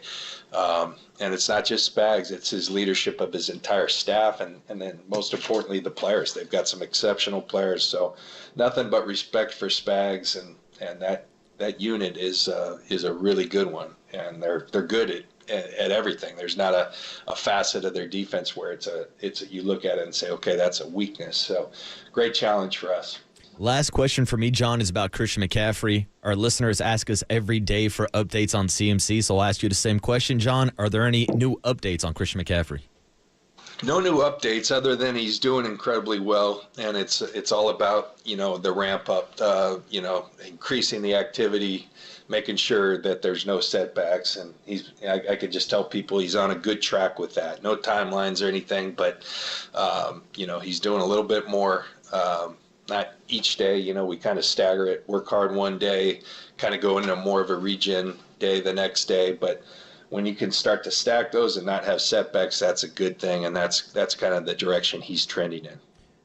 And it's not just Spags, it's his leadership of his entire staff, and then most importantly, the players. They've got some exceptional players. So nothing but respect for Spags, and that unit is a really good one. And they're good at everything. There's not a facet of their defense where you look at it and say, okay, that's a weakness. So great challenge for us. Last question for me, John, is about Christian McCaffrey. Our listeners ask us every day for updates on CMC, so I'll ask you the same question, John. Are there any new updates on Christian McCaffrey? No new updates other than he's doing incredibly well, and it's all about the ramp up, increasing the activity, making sure that there's no setbacks, and I could just tell people he's on a good track with that. No timelines or anything, but he's doing a little bit more. Not each day, we kind of stagger it, work hard one day, kind of go into more of a regen day the next day, but when you can start to stack those and not have setbacks, that's a good thing, and that's kind of the direction he's trending in.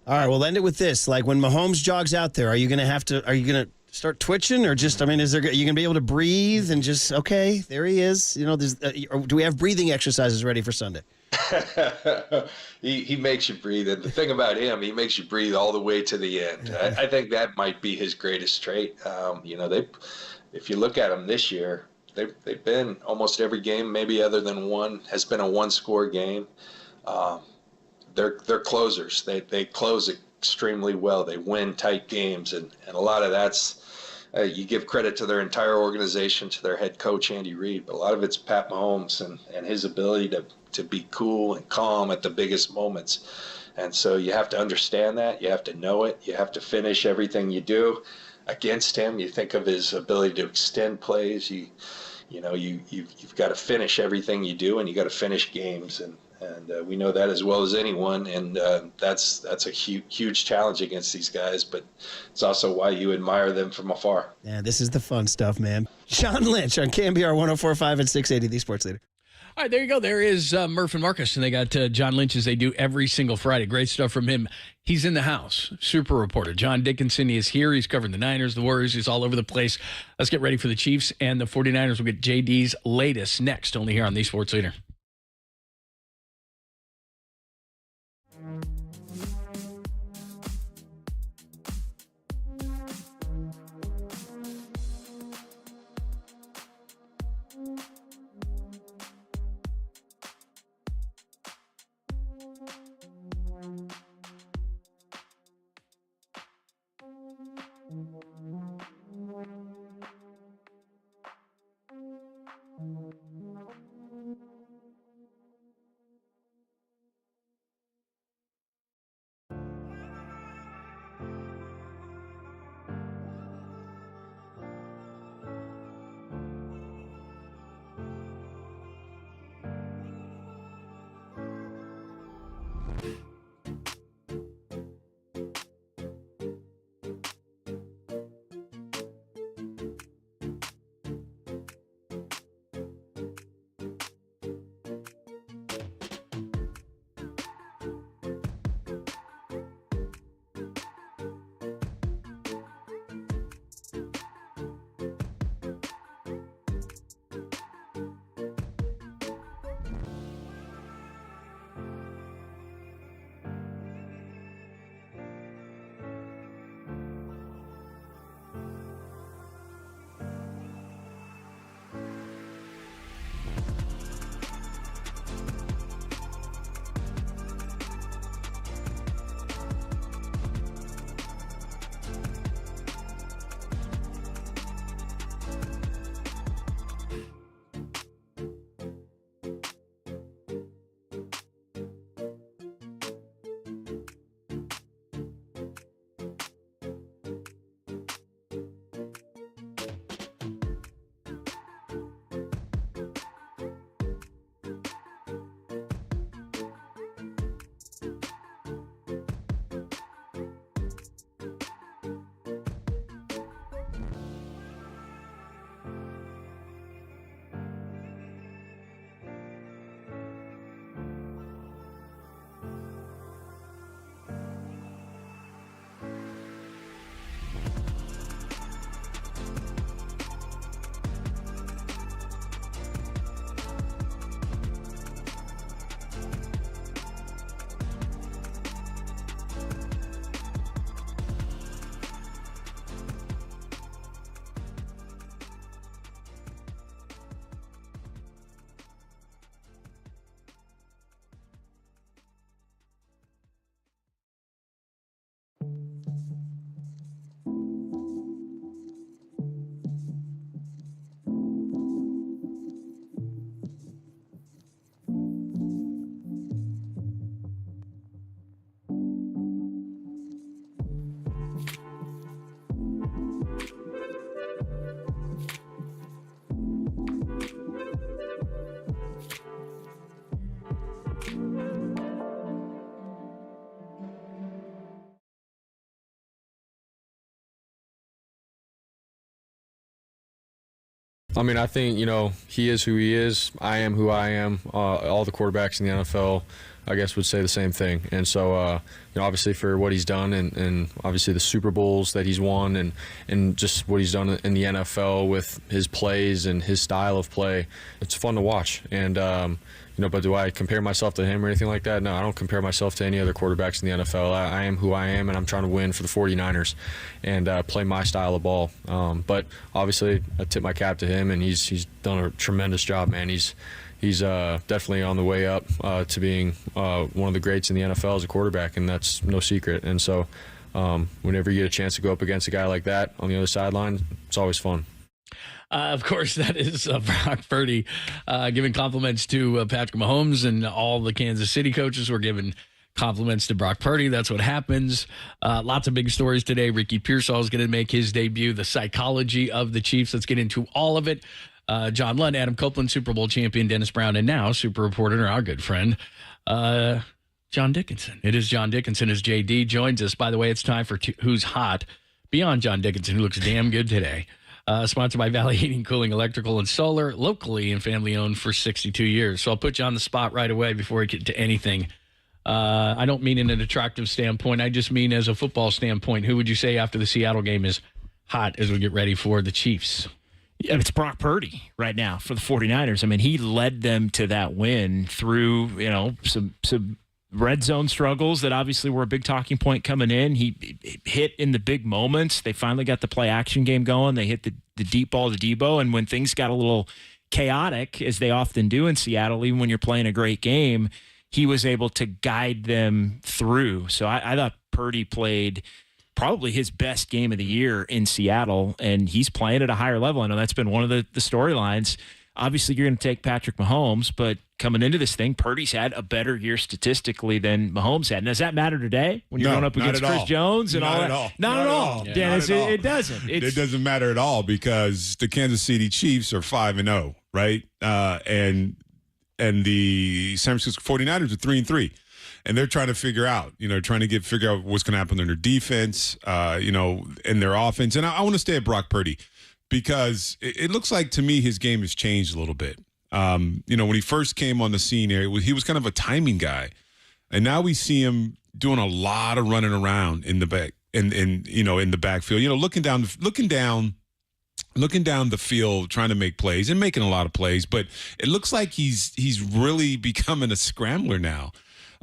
All right, we'll end it with this. Like when Mahomes jogs out there, are you going to start twitching, or just, are you going to be able to breathe and just, okay, there he is? Do we have breathing exercises ready for Sunday? He makes you breathe, and the thing about him, he makes you breathe all the way to the end. I think that might be his greatest trait. If you look at him this year, they've been almost every game, maybe other than one, has been a one-score game. They're closers. They close extremely well. They win tight games, and a lot of that's you give credit to their entire organization, to their head coach Andy Reid, but a lot of it's Pat Mahomes and his ability to be cool and calm at the biggest moments. And so you have to understand that. You have to know it. You have to finish everything you do. Against him, you think of his ability to extend plays. You've got to finish everything you do, and you got to finish games. And and we know that as well as anyone. And that's a huge challenge against these guys, but it's also why you admire them from afar. Yeah, this is the fun stuff, man. John Lynch on KNBR 104.5 and 680, the Sports Leader. All right, there you go. There is Murph and Marcus, and they got John Lynch as they do every single Friday. Great stuff from him. He's in the house. Super reporter. John Dickinson is here. He's covering the Niners, the Warriors. He's all over the place. Let's get ready for the Chiefs and the 49ers. We'll get JD's latest next, only here on the Sports Leader. I mean, I think, he is who he is. I am who I am. All the quarterbacks in the NFL, I guess, would say the same thing. And so, obviously for what he's done and obviously the Super Bowls that he's won and just what he's done in the NFL with his plays and his style of play, it's fun to watch. And, but do I compare myself to him or anything like that? No, I don't compare myself to any other quarterbacks in the NFL. I am who I am, and I'm trying to win for the 49ers and play my style of ball. But obviously, I tip my cap to him, and he's done a tremendous job, man. He's definitely on the way up to being one of the greats in the NFL as a quarterback, and that's no secret. And so whenever you get a chance to go up against a guy like that on the other sideline, it's always fun. Of course, that is Brock Purdy giving compliments to Patrick Mahomes, and all the Kansas City coaches were giving compliments to Brock Purdy. That's what happens. Lots of big stories today. Ricky Pearsall is going to make his debut. The psychology of the Chiefs. Let's get into all of it. John Lund, Adam Copeland, Super Bowl champion Dennis Brown, and now super reporter, our good friend John Dickinson. It is John Dickinson as JD joins us. By the way, it's time for Who's Hot. Beyond John Dickinson, who looks damn good today. Sponsored by Valley Heating, Cooling, Electrical, and Solar, locally and family-owned for 62 years. So I'll put you on the spot right away before we get to anything. I don't mean in an attractive standpoint. I just mean as a football standpoint. Who would you say after the Seattle game is hot as we get ready for the Chiefs? Yeah, it's Brock Purdy right now for the 49ers. I mean, he led them to that win through, some red zone struggles that obviously were a big talking point coming in. He hit in the big moments. They finally got the play action game going. They hit the deep ball to Debo. And when things got a little chaotic, as they often do in Seattle, even when you're playing a great game, he was able to guide them through. So I thought Purdy played probably his best game of the year in Seattle, and he's playing at a higher level. I know that's been one of the storylines. Obviously, you're going to take Patrick Mahomes, but coming into this thing, Purdy's had a better year statistically than Mahomes had. And does that matter today when you're going up against Chris Jones and not all at that? all. Not at all. Yeah. Dennis, Not at all. it doesn't. It doesn't matter at all because the Kansas City Chiefs are 5-0, right? And the San Francisco 49ers are 3-3. And they're trying to figure out what's going to happen in their defense, and their offense. And I want to stay at Brock Purdy because it looks like to me his game has changed a little bit. When he first came on the scene here, he was kind of a timing guy. And now we see him doing a lot of running around in the back in the backfield, looking down the field, trying to make plays and making a lot of plays. But it looks like he's really becoming a scrambler now.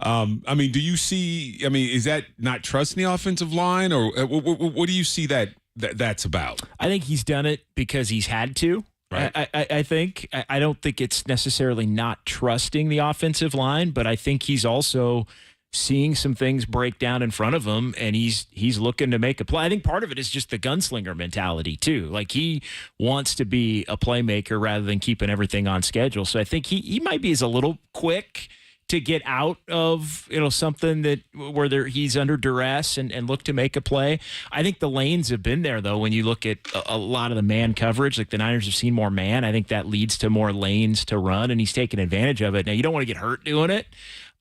Do you see? Is that not trusting the offensive line, or what do you see that's about? I think he's done it because he's had to. Right. I don't think it's necessarily not trusting the offensive line, but I think he's also seeing some things break down in front of him, and he's looking to make a play. I think part of it is just the gunslinger mentality too. Like he wants to be a playmaker rather than keeping everything on schedule. So I think he might be a little quick to get out of something where he's under duress and look to make a play. I think the lanes have been there though. When you look at a lot of the man coverage, like the Niners have seen more man. I think that leads to more lanes to run, and he's taking advantage of it. Now you don't want to get hurt doing it.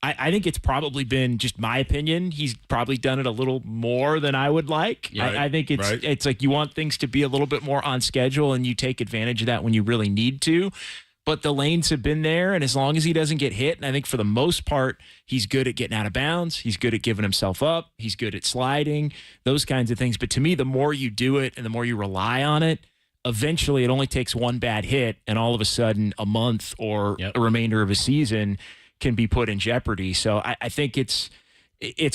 I think it's probably been just my opinion. He's probably done it a little more than I would like. Right. I think it's like you want things to be a little bit more on schedule, and you take advantage of that when you really need to. But the lanes have been there, and as long as he doesn't get hit, and I think for the most part, he's good at getting out of bounds. He's good at giving himself up. He's good at sliding, those kinds of things. But to me, the more you do it and the more you rely on it, eventually it only takes one bad hit, and all of a sudden a month or a remainder of a season can be put in jeopardy. So I think it's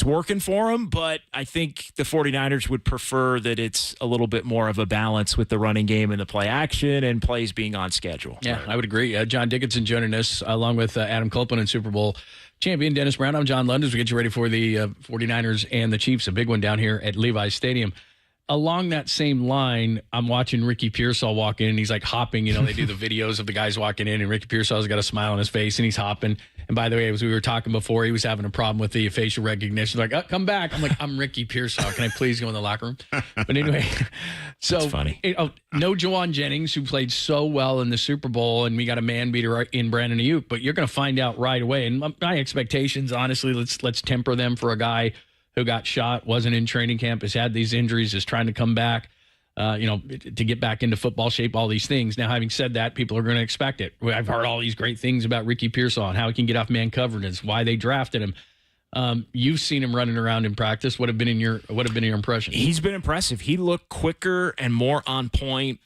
working for him, but I think the 49ers would prefer that it's a little bit more of a balance with the running game and the play action and plays being on schedule. Yeah, I would agree. John Dickinson joining us along with Adam Copeland and Super Bowl champion Dennis Brown. I'm John Lund as we get you ready for the 49ers and the Chiefs, a big one down here at Levi's Stadium. Along that same line, I'm watching Ricky Pearsall walk in, and he's like hopping. They do the videos of the guys walking in, and Ricky Pearsall's got a smile on his face, and he's hopping. And by the way, as we were talking before, he was having a problem with the facial recognition. Like, oh, come back. I'm like, I'm Ricky Pearsall. Can I please go in the locker room? But anyway, so that's funny. No Jawan Jennings, who played so well in the Super Bowl, and we got a man beater in Brandon Ayuk. But you're going to find out right away. And my expectations, honestly, let's temper them for a guy who got shot, wasn't in training camp, has had these injuries, is trying to come back, to get back into football shape, all these things. Now, having said that, people are going to expect it. I've heard all these great things about Ricky Pearsall and how he can get off man coverage, why they drafted him. You've seen him running around in practice. What have been your impression? He's been impressive. He looked quicker and more on point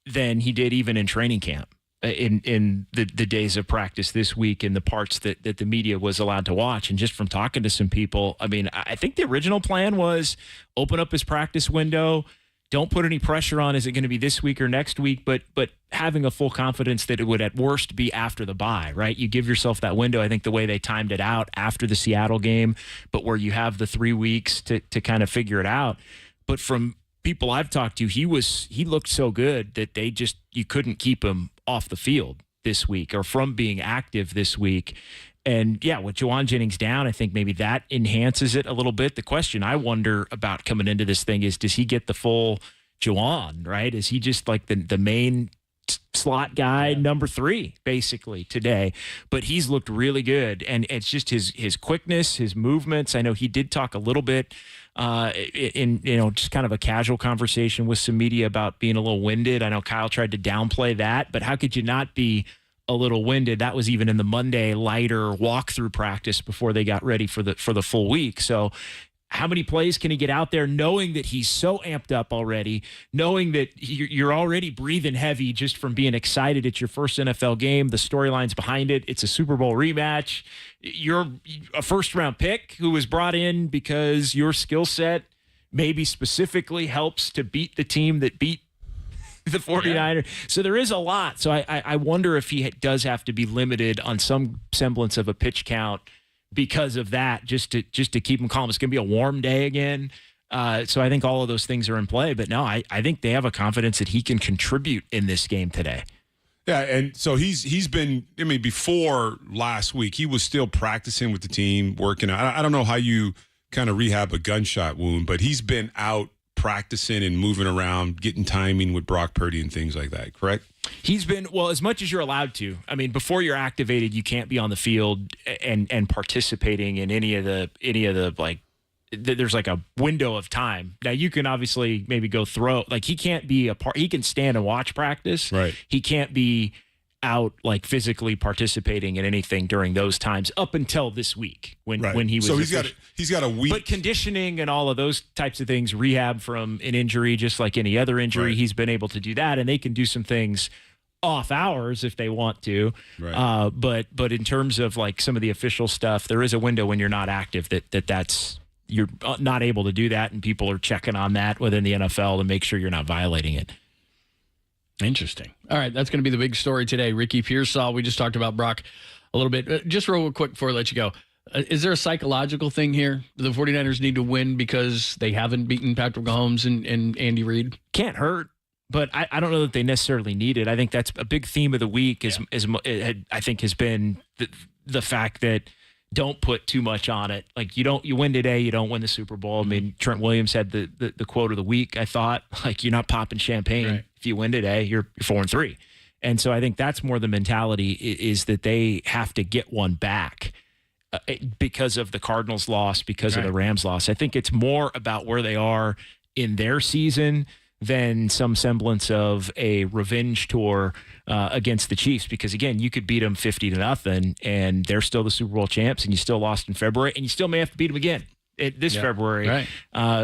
than he did even in training camp. In the days of practice this week and the parts that the media was allowed to watch. And just from talking to some people, I think the original plan was open up his practice window, don't put any pressure on, is it going to be this week or next week, but having a full confidence that it would at worst be after the bye, right? You give yourself that window. I think the way they timed it out after the Seattle game, but where you have the 3 weeks to kind of figure it out. But from people I've talked to, he looked so good that you couldn't keep him off the field this week or from being active this week. And yeah, with Jawan Jennings down, I think maybe that enhances it a little bit. The question I wonder about coming into this thing is, does he get the full Jawan, right? Is he just like the main slot guy number 3 basically today, but he's looked really good, and it's just his quickness, his movements. I know he did talk a little bit in just kind of a casual conversation with some media about being a little winded. I know Kyle tried to downplay that, but how could you not be a little winded? That was even in the Monday lighter walkthrough practice before they got ready for the full week. So how many plays can he get out there knowing that he's so amped up already, knowing that you're already breathing heavy just from being excited? It's your first NFL game. The storyline's behind it. It's a Super Bowl rematch. You're a first-round pick who was brought in because your skill set maybe specifically helps to beat the team that beat the 49ers. Yeah. So there is a lot. So I wonder if he does have to be limited on some semblance of a pitch count because of that, just to keep him calm. It's going to be a warm day again. So I think all of those things are in play. But no, I think they have a confidence that he can contribute in this game today. Yeah, and so he's been, I mean, before last week, he was still practicing with the team, working out. I don't know how you kind of rehab a gunshot wound, but he's been out practicing and moving around, getting timing with Brock Purdy and things like that, correct? He's been, well, as much as you're allowed to. I mean, before you're activated, you can't be on the field and participating in any of the like, there's like a window of time. Now you can obviously maybe go throw, like he can't be a part, he can stand and watch practice. Right. He can't be out like physically participating in anything during those times up until this week when he was. So he's got a week. But conditioning and all of those types of things, rehab from an injury, just like any other injury, right. He's been able to do that, and they can do some things off hours if they want to. Right. But in terms of like some of the official stuff, there is a window when you're not active that's you're not able to do that, and people are checking on that within the NFL to make sure you're not violating it. Interesting. All right, that's going to be the big story today. Ricky Pearsall, we just talked about Brock a little bit. Just real quick before I let you go, is there a psychological thing here? Do the 49ers need to win because they haven't beaten Patrick Mahomes and Andy Reid? Can't hurt, but I don't know that they necessarily need it. I think that's a big theme of the week I think has been the fact that don't put too much on it. Like you win today, you don't win the Super Bowl. I mean, Trent Williams had the quote of the week, I thought, like you're not popping champagne. Right. If you win today, you're 4-3. And so I think that's more the mentality is that they have to get one back because of the Cardinals loss, because of the Rams loss. I think it's more about where they are in their season than some semblance of a revenge tour against the Chiefs. Because again, you could beat them 50-0 and they're still the Super Bowl champs, and you still lost in February, and you still may have to beat them again February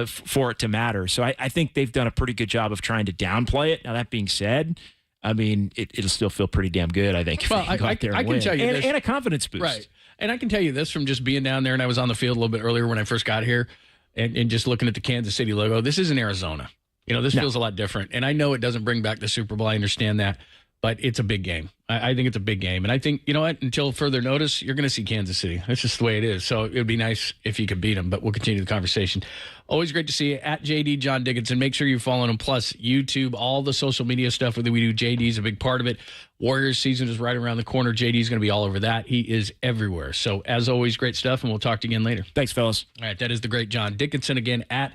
for it to matter. So I think they've done a pretty good job of trying to downplay it. Now, that being said, I mean, it'll still feel pretty damn good, I think, if they can go out there and win. Can tell you this. And a confidence boost. Right. And I can tell you this from just being down there, and I was on the field a little bit earlier when I first got here, and just looking at the Kansas City logo. This isn't Arizona. This feels a lot different. And I know it doesn't bring back the Super Bowl. I understand that. But it's a big game. I think it's a big game. And I think, you know what, until further notice, you're going to see Kansas City. That's just the way it is. So it would be nice if you could beat them, but we'll continue the conversation. Always great to see you at JD John Dickinson. Make sure you're following him. Plus, YouTube, all the social media stuff that we do. JD's a big part of it. Warriors season is right around the corner. JD's going to be all over that. He is everywhere. So as always, great stuff, and we'll talk to you again later. Thanks, fellas. All right, that is the great John Dickinson again at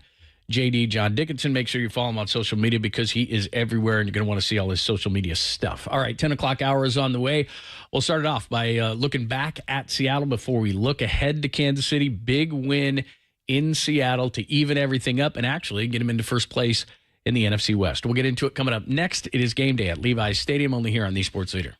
JD John Dickinson. Make sure you follow him on social media because he is everywhere, and you're going to want to see all his social media stuff. All right, 10 o'clock hour is on the way. We'll start it off by looking back at Seattle before we look ahead to Kansas City. Big win in Seattle to even everything up and actually get him into first place in the NFC West. We'll get into it coming up next. It is game day at Levi's Stadium, only here on the Sports Leader.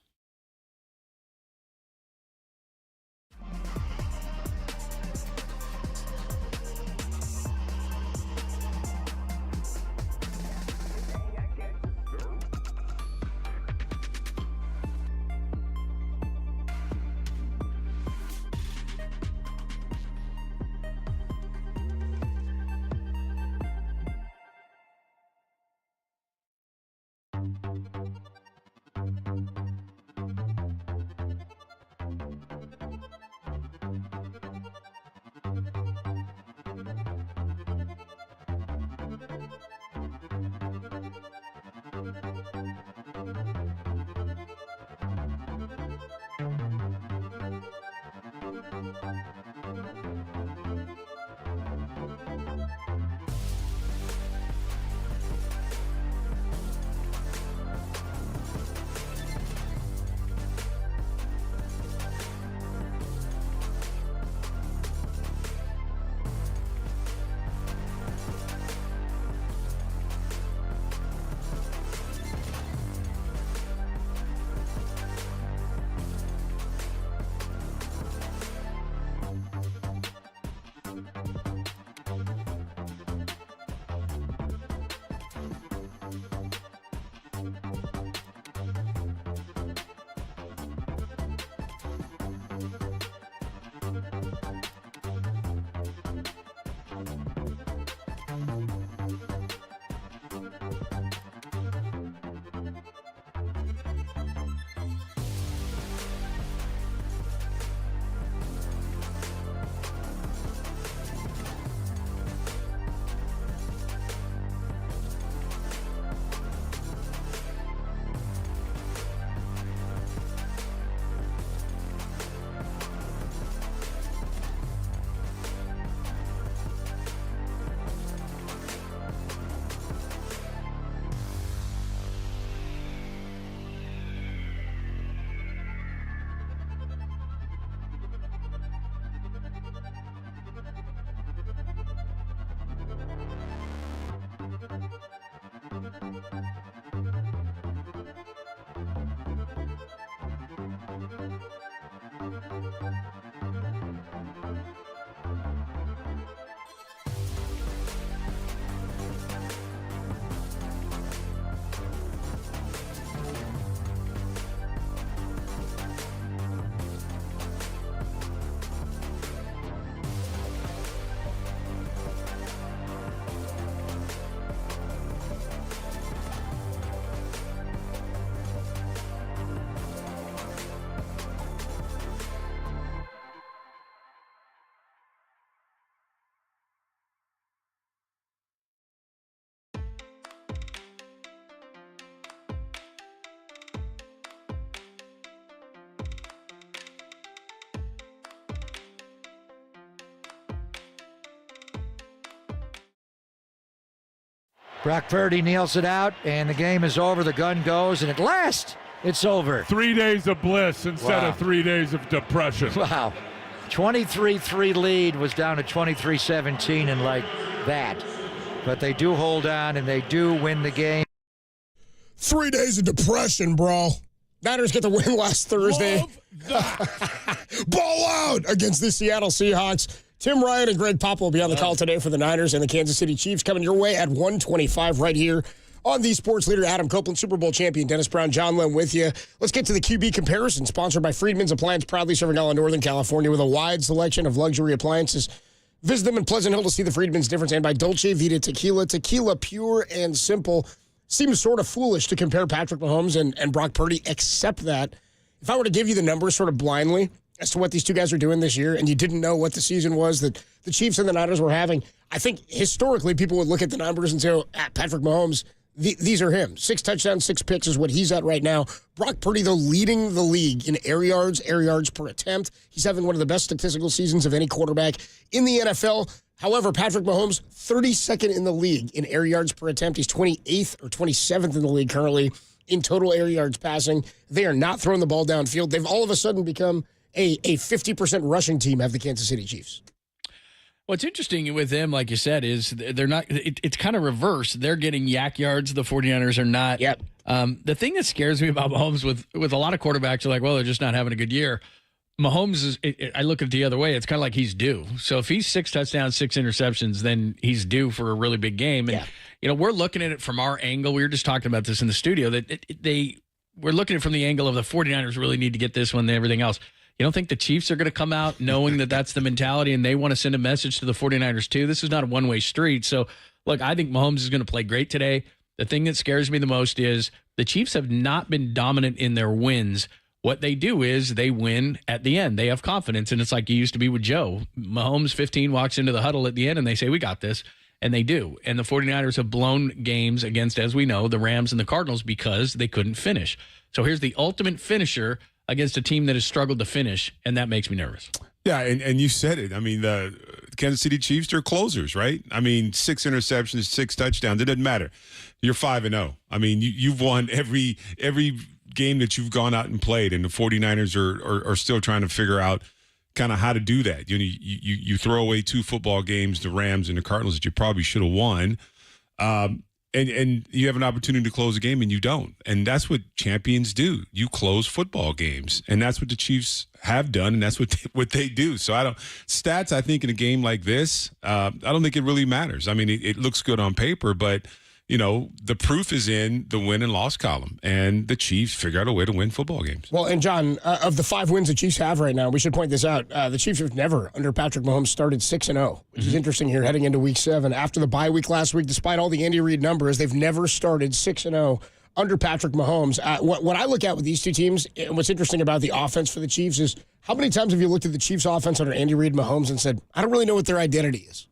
Brock Purdy kneels it out, and the game is over. The gun goes, and at last, it's over. 3 days of bliss instead of 3 days of depression. Wow. 23-3 lead was down to 23-17, and like that. But they do hold on, and they do win the game. 3 days of depression, bro. Niners get the win last Thursday. Ball out against the Seattle Seahawks. Tim Ryan and Greg Papa will be on the call today for the Niners and the Kansas City Chiefs, coming your way at 1:25 right here on the Sports Leader. Adam Copeland, Super Bowl champion Dennis Brown, John Lynn with you. Let's get to the QB comparison, sponsored by Friedman's Appliance, proudly serving all of Northern California with a wide selection of luxury appliances. Visit them in Pleasant Hill to see the Friedman's difference, and by Dolce Vita Tequila. Tequila, pure and simple. Seems sort of foolish to compare Patrick Mahomes and Brock Purdy, except that if I were to give you the numbers sort of blindly as to what these two guys are doing this year, and you didn't know what the season was that the Chiefs and the Niners were having, I think historically people would look at the numbers and say, oh, Patrick Mahomes, these are him. 6 touchdowns, 6 picks is what he's at right now. Brock Purdy, though, leading the league in air yards per attempt. He's having one of the best statistical seasons of any quarterback in the NFL. However, Patrick Mahomes, 32nd in the league in air yards per attempt. He's 28th or 27th in the league currently in total air yards passing. They are not throwing the ball downfield. They've all of a sudden become a 50% rushing team, have the Kansas City Chiefs. What's interesting with them, like you said, is they're not. It's kind of reverse. They're getting yak yards. The 49ers are not. Yep. The thing that scares me about Mahomes with a lot of quarterbacks are like, well, they're just not having a good year. Mahomes is. I look at it the other way. It's kind of like he's due. So if he's 6 touchdowns, 6 interceptions, then he's due for a really big game. And we're looking at it from our angle. We were just talking about this in the studio that we're looking at it from the angle of the 49ers really need to get this one and everything else. You don't think the Chiefs are going to come out knowing that that's the mentality and they want to send a message to the 49ers too? This is not a one-way street. So, look, I think Mahomes is going to play great today. The thing that scares me the most is the Chiefs have not been dominant in their wins. What they do is they win at the end. They have confidence, and it's like you used to be with Joe. Mahomes, 15, walks into the huddle at the end, and they say, we got this, and they do. And the 49ers have blown games against, as we know, the Rams and the Cardinals because they couldn't finish. So here's the ultimate finisher against a team that has struggled to finish, and that makes me nervous. Yeah, and you said it. I mean, the Kansas City Chiefs, they're closers, right? I mean, 6 interceptions, 6 touchdowns. It doesn't matter. You're 5-0. I mean, you've won every game that you've gone out and played, and the 49ers are still trying to figure out kind of how to do that. You throw away 2 football games, the Rams and the Cardinals, that you probably should have won. And you have an opportunity to close a game, and you don't. And that's what champions do. You close football games, and that's what the Chiefs have done, and that's what they do. So stats, I think, in a game like this, I don't think it really matters. I mean, it looks good on paper, but the proof is in the win and loss column, and the Chiefs figure out a way to win football games. Well, and John, of the 5 wins the Chiefs have right now, we should point this out. The Chiefs have never, under Patrick Mahomes, started 6-0, which is interesting here heading into Week 7. After the bye week last week, despite all the Andy Reid numbers, they've never started 6-0 under Patrick Mahomes. What I look at with these two teams, and what's interesting about the offense for the Chiefs is how many times have you looked at the Chiefs' offense under Andy Reid and Mahomes and said, I don't really know what their identity is?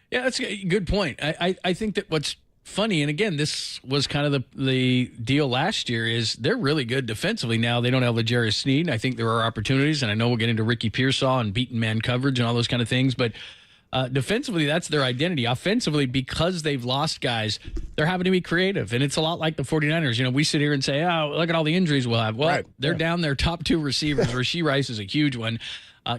Yeah, that's a good point. I think that what's funny, and again, this was kind of the deal last year, is they're really good defensively now. They don't have L'Jarius Sneed. I think there are opportunities, and I know we'll get into Ricky Pearsall and beaten man coverage and all those kind of things, but defensively, that's their identity. Offensively, because they've lost guys, they're having to be creative, and it's a lot like the 49ers. We sit here and say, oh, look at all the injuries we'll have. Well, they're down their top 2 receivers. Rashee Rice is a huge one.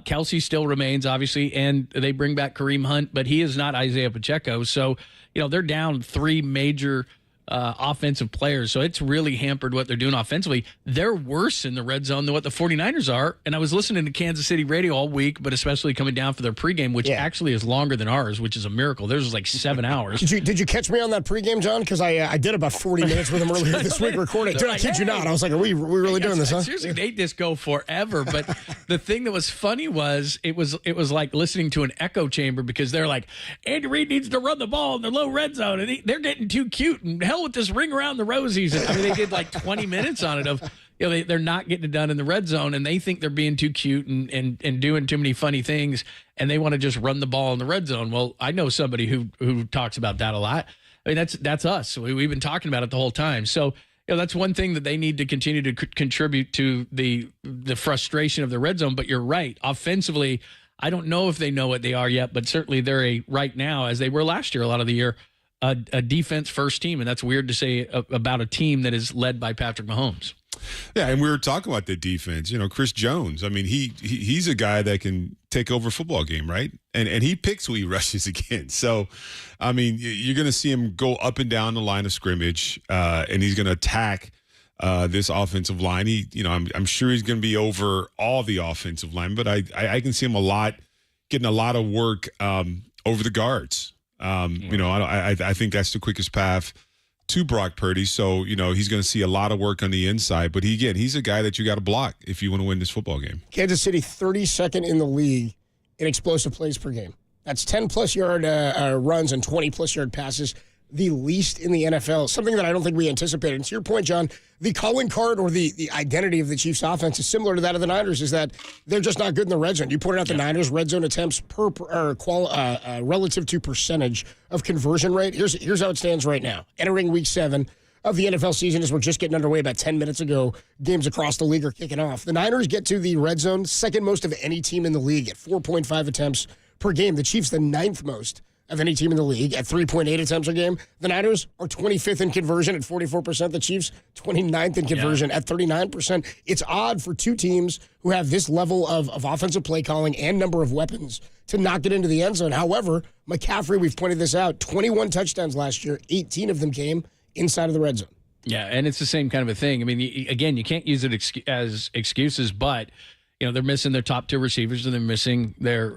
Kelsey still remains, obviously, and they bring back Kareem Hunt, but he is not Isaiah Pacheco. So, they're down 3 major offensive players. So it's really hampered what they're doing offensively. They're worse in the red zone than what the 49ers are. And I was listening to Kansas City radio all week, but especially coming down for their pregame, which actually is longer than ours, which is a miracle. Theirs was like 7 hours. Did you catch me on that pregame, John? Because I did about 40 minutes with him earlier this week recording. Dude, I kid you not. I was like, are we really doing this, huh? Seriously, they just go forever. But the thing that was funny was it was like listening to an echo chamber, because they're like, Andy Reid needs to run the ball in the low red zone, and they're getting too cute, and hell with this ring around the rosies. And, I mean, they did like 20 minutes on it of, they're not getting it done in the red zone, and they think they're being too cute and doing too many funny things, and they want to just run the ball in the red zone. Well, I know somebody who talks about that a lot. I mean, that's us. We've been talking about it the whole time. So, that's one thing that they need to continue to contribute to the frustration of the red zone. But you're right. Offensively, I don't know if they know what they are yet, but certainly they're right now, as they were last year, a lot of the year, a defense first team. And that's weird to say about a team that is led by Patrick Mahomes. Yeah, and we were talking about the defense. Chris Jones. I mean, he's a guy that can take over a football game, right? And he picks who he rushes against. So, I mean, you're going to see him go up and down the line of scrimmage, and he's going to attack this offensive line. I'm sure he's going to be over all the offensive line, but I can see him getting a lot of work over the guards. I think that's the quickest path to Brock Purdy. So, he's going to see a lot of work on the inside. But he's a guy that you got to block if you want to win this football game. Kansas City, 32nd in the league in explosive plays per game. That's 10-plus yard runs and 20-plus yard passes, the least in the NFL, something that I don't think we anticipated. And to your point, John, the calling card or the identity of the Chiefs' offense is similar to that of the Niners, is that they're just not good in the red zone. You pointed out the Niners' red zone attempts relative to percentage of conversion rate. Here's how it stands right now. Entering Week 7 of the NFL season, as we're just getting underway about 10 minutes ago, games across the league are kicking off. The Niners get to the red zone second most of any team in the league at 4.5 attempts per game. The Chiefs, the ninth most of any team in the league at 3.8 attempts a game. The Niners are 25th in conversion at 44%. The Chiefs, 29th in conversion at 39%. It's odd for two teams who have this level of offensive play calling and number of weapons to not get into the end zone. However, McCaffrey, we've pointed this out, 21 touchdowns last year, 18 of them came inside of the red zone. Yeah, and it's the same kind of a thing. I mean, again, you can't use it as excuses, but they're missing their top two receivers, and they're missing their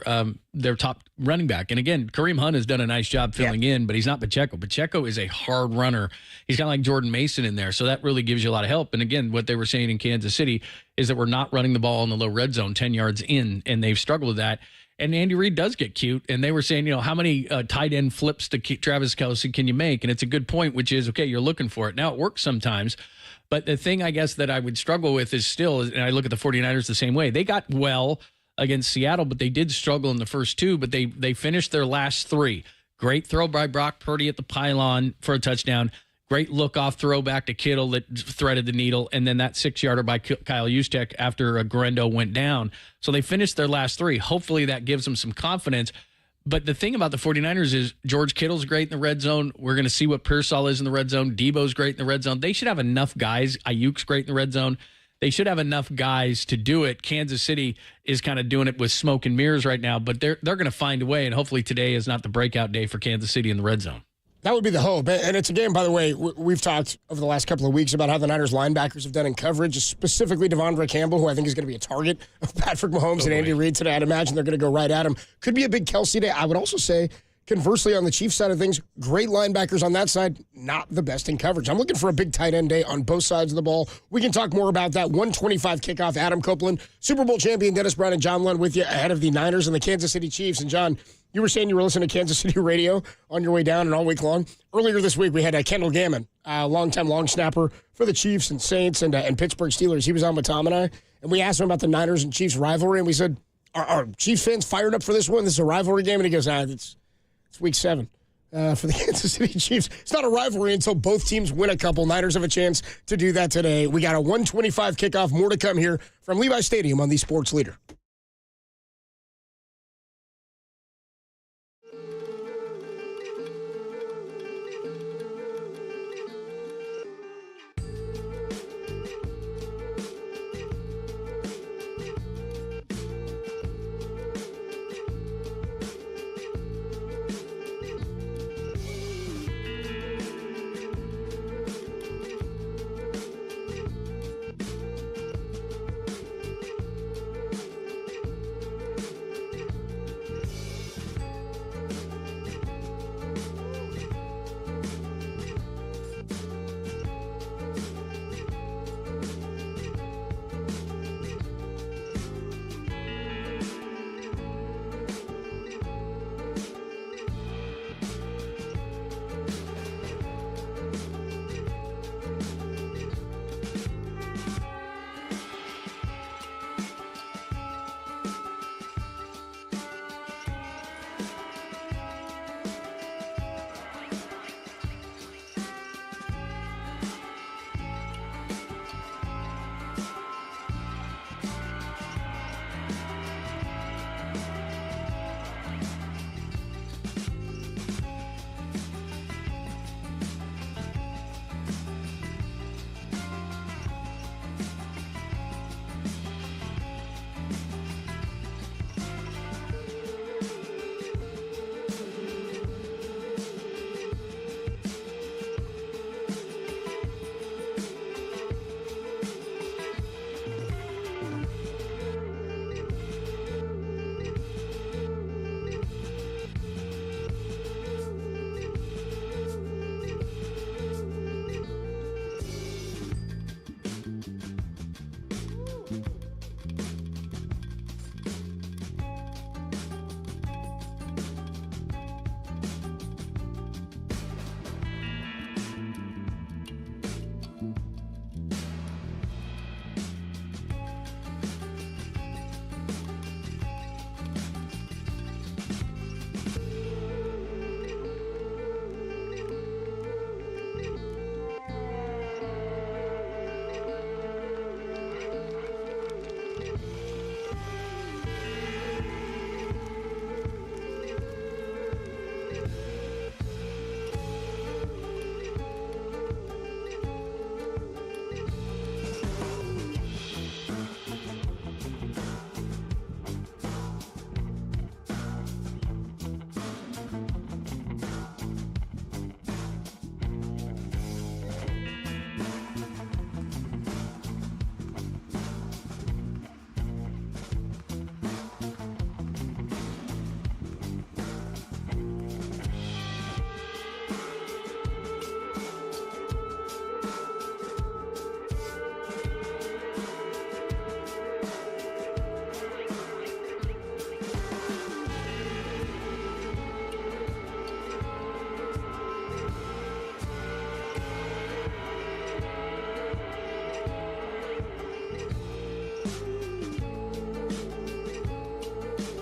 top running back. And again, Kareem Hunt has done a nice job filling in, but he's not Pacheco. Pacheco is a hard runner. He's kind of like Jordan Mason in there, so that really gives you a lot of help. And again, what they were saying in Kansas City is that we're not running the ball in the low red zone 10 yards in, and they've struggled with that. And Andy Reid does get cute, and they were saying, how many tight end flips to Travis Kelce can you make? And it's a good point, which is, okay, you're looking for it. Now, it works sometimes. But the thing, I guess, that I would struggle with is still, and I look at the 49ers the same way. They got well against Seattle, but they did struggle in the first two, but they finished their last three. Great throw by Brock Purdy at the pylon for a touchdown. Great look-off throw back to Kittle that threaded the needle, and then that 6-yarder by Kyle Juszczyk after Guerrero went down. So they finished their last three. Hopefully that gives them some confidence. But the thing about the 49ers is George Kittle's great in the red zone. We're going to see what Pearsall is in the red zone. Debo's great in the red zone. They should have enough guys. Ayuk's great in the red zone. They should have enough guys to do it. Kansas City is kind of doing it with smoke and mirrors right now, but they're going to find a way, and hopefully today is not the breakout day for Kansas City in the red zone. That would be the hope. And it's a game, by the way, we've talked over the last couple of weeks about how the Niners linebackers have done in coverage, specifically Devondre Campbell, who I think is going to be a target of Patrick Mahomes and Andy Reid today. I'd imagine they're going to go right at him. Could be a big Kelce day. I would also say, conversely, on the Chiefs side of things, great linebackers on that side, not the best in coverage. I'm looking for a big tight end day on both sides of the ball. We can talk more about that. 125 kickoff, Adam Copeland, Super Bowl champion Dennis Brown and John Lund with you ahead of the Niners and the Kansas City Chiefs. And John, you were saying you were listening to Kansas City radio on your way down and all week long. Earlier this week, we had Kendall Gammon, longtime long snapper for the Chiefs and Saints and Pittsburgh Steelers. He was on with Tom and I, and we asked him about the Niners and Chiefs rivalry, and we said, are Chiefs fans fired up for this one? This is a rivalry game? And he goes, it's Week 7 for the Kansas City Chiefs. It's not a rivalry until both teams win a couple. Niners have a chance to do that today. We got a 125 kickoff. More to come here from Levi Stadium on the Sports Leader.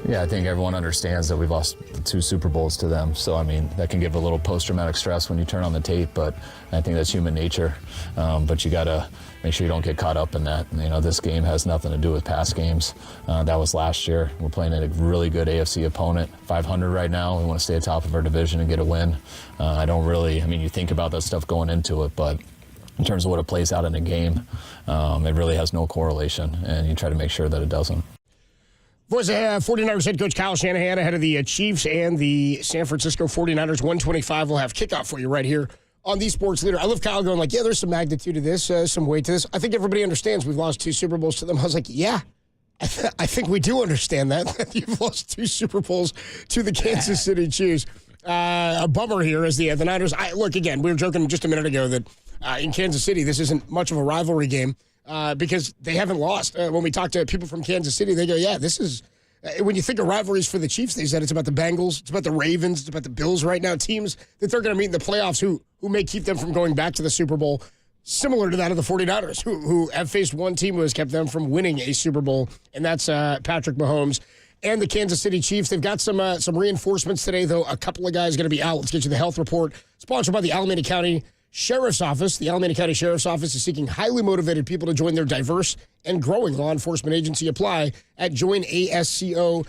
Yeah, I think everyone understands that we've lost the 2 Super Bowls to them. So, I mean, that can give a little post-traumatic stress when you turn on the tape, but I think that's human nature. But you got to make sure you don't get caught up in that. You know, this game has nothing to do with past games. That was last year. We're playing a really good AFC opponent, 500 right now. We want to stay atop of our division and get a win. You think about that stuff going into it, but in terms of what it plays out in a game, it really has no correlation, and you try to make sure that it doesn't. Voice of 49ers head coach Kyle Shanahan ahead of the Chiefs and the San Francisco 49ers. 125 will have kickoff for you right here on the Sports Leader. I love Kyle going like, yeah, there's some magnitude to this, some weight to this. I think everybody understands we've lost 2 Super Bowls to them. I was like, yeah, I think we do understand that you've lost 2 Super Bowls to the Kansas City Chiefs. A bummer here as the Niners. Look, again, we were joking just a minute ago that in Kansas City, this isn't much of a rivalry game. Because they haven't lost. When we talk to people from Kansas City, they go, yeah, this is, when you think of rivalries for the Chiefs, they said it's about the Bengals, it's about the Ravens, it's about the Bills right now, teams that they're going to meet in the playoffs who may keep them from going back to the Super Bowl, similar to that of the 49ers, who have faced one team who has kept them from winning a Super Bowl, and that's Patrick Mahomes. And the Kansas City Chiefs, they've got some reinforcements today, though. A couple of guys going to be out. Let's get you the health report. Sponsored by the Alameda County Sheriff's Office. The Alameda County Sheriff's Office is seeking highly motivated people to join their diverse and growing law enforcement agency. Apply at joinasco.com.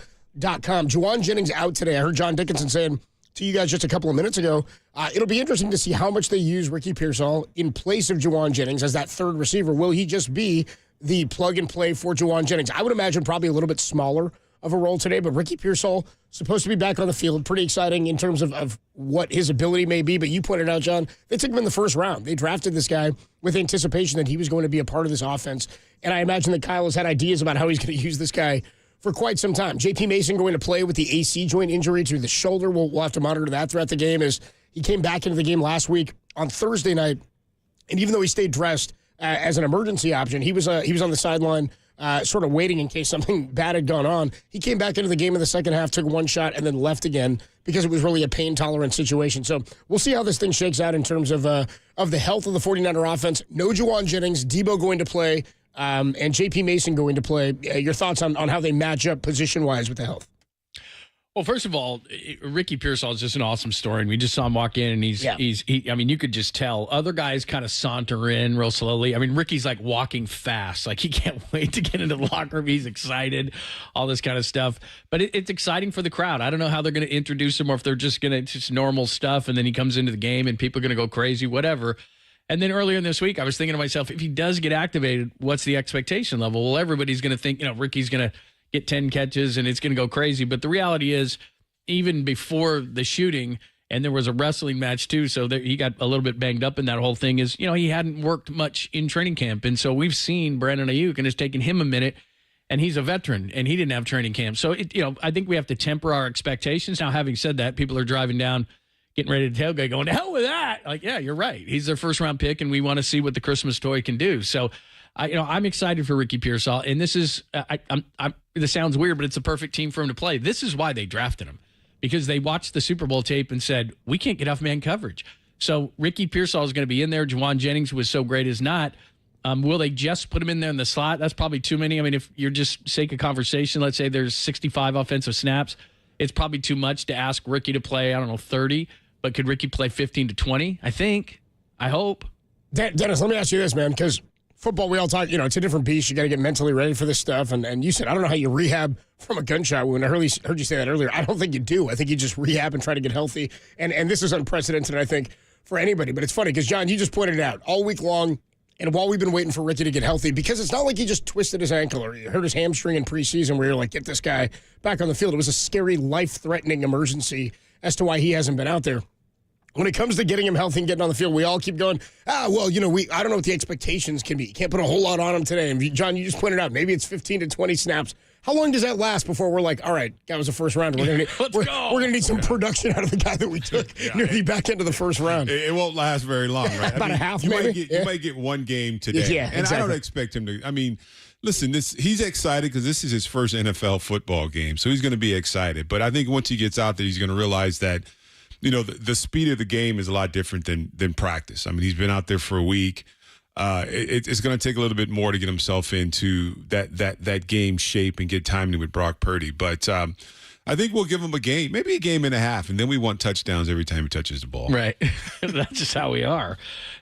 Juwan Jennings out today. I heard John Dickinson saying to you guys just a couple of minutes ago, it'll be interesting to see how much they use Ricky Pearsall in place of Juwan Jennings as that third receiver. Will he just be the plug and play for Juwan Jennings? I would imagine probably a little bit smaller of a role today, but Ricky Pearsall supposed to be back on the field. Pretty exciting in terms of what his ability may be. But you pointed out, John, they took him in the first round. They drafted this guy with anticipation that he was going to be a part of this offense. And I imagine that Kyle has had ideas about how he's going to use this guy for quite some time. J.P. Mason going to play with the AC joint injury to the shoulder. We'll have to monitor that throughout the game as he came back into the game last week on Thursday night. And even though he stayed dressed as an emergency option, he was on the sideline sort of waiting in case something bad had gone on. He came back into the game in the second half, took one shot, and then left again because it was really a pain-tolerant situation. So we'll see how this thing shakes out in terms of the health of the 49er offense. No Juwan Jennings, Debo going to play, and J.P. Mason going to play. Your thoughts on how they match up position-wise with the health? Well, first of all, Ricky Pearsall is just an awesome story, and we just saw him walk in, and you could just tell. Other guys kind of saunter in real slowly. I mean, Ricky's like walking fast, like he can't wait to get into the locker room. He's excited, all this kind of stuff. But it's exciting for the crowd. I don't know how they're going to introduce him, or if they're just going to just normal stuff, and then he comes into the game, and people are going to go crazy, whatever. And then earlier in this week, I was thinking to myself, if he does get activated, what's the expectation level? Well, everybody's going to think, Ricky's going to get 10 catches and it's going to go crazy. But the reality is, even before the shooting, and there was a wrestling match too, so he got a little bit banged up in that whole thing, is, he hadn't worked much in training camp. And so we've seen Brandon Ayuk, and it's taken him a minute, and he's a veteran, and he didn't have training camp. So, I think we have to temper our expectations. Now, having said that, people are driving down, getting ready to tailgate, going, to hell with that. Like, yeah, you're right. He's their first-round pick, and we want to see what the Christmas toy can do. So, I'm excited for Ricky Pearsall, and this is this sounds weird, but it's a perfect team for him to play. This is why they drafted him, because they watched the Super Bowl tape and said, we can't get off man coverage. So Ricky Pearsall is going to be in there. Juwan Jennings was so great as not. Will they just put him in there in the slot? That's probably too many. I mean, if you're just sake of conversation, let's say there's 65 offensive snaps, it's probably too much to ask Ricky to play, 30, but could Ricky play 15 to 20? I hope. Dennis, let me ask you this, man, because football, we all talk, it's a different beast. You got to get mentally ready for this stuff. And you said, I don't know how you rehab from a gunshot wound. I heard you say that earlier. I don't think you do. I think you just rehab and try to get healthy. And this is unprecedented, I think, for anybody. But it's funny because, John, you just pointed it out all week long. And while we've been waiting for Ricky to get healthy, because it's not like he just twisted his ankle or he hurt his hamstring in preseason where you're like, get this guy back on the field. It was a scary, life-threatening emergency as to why he hasn't been out there. When it comes to getting him healthy and getting on the field, we all keep going, I don't know what the expectations can be. You can't put a whole lot on him today. And John, you just pointed out, maybe it's 15 to 20 snaps. How long does that last before we're like, all right, guy was a first rounder. We're going to need some production out of the guy that we took near the back end of the first round. It won't last very long, right? About a half, maybe. You might get one game today. Yeah, and I don't expect him to. Listen, he's excited because this is his first NFL football game. So he's going to be excited. But I think once he gets out there, he's going to realize that, the speed of the game is a lot different than practice. He's been out there for a week. it's going to take a little bit more to get himself into that game shape and get timing with Brock Purdy. But I think we'll give him a game, maybe a game and a half, and then we want touchdowns every time he touches the ball. Right. That's just how we are.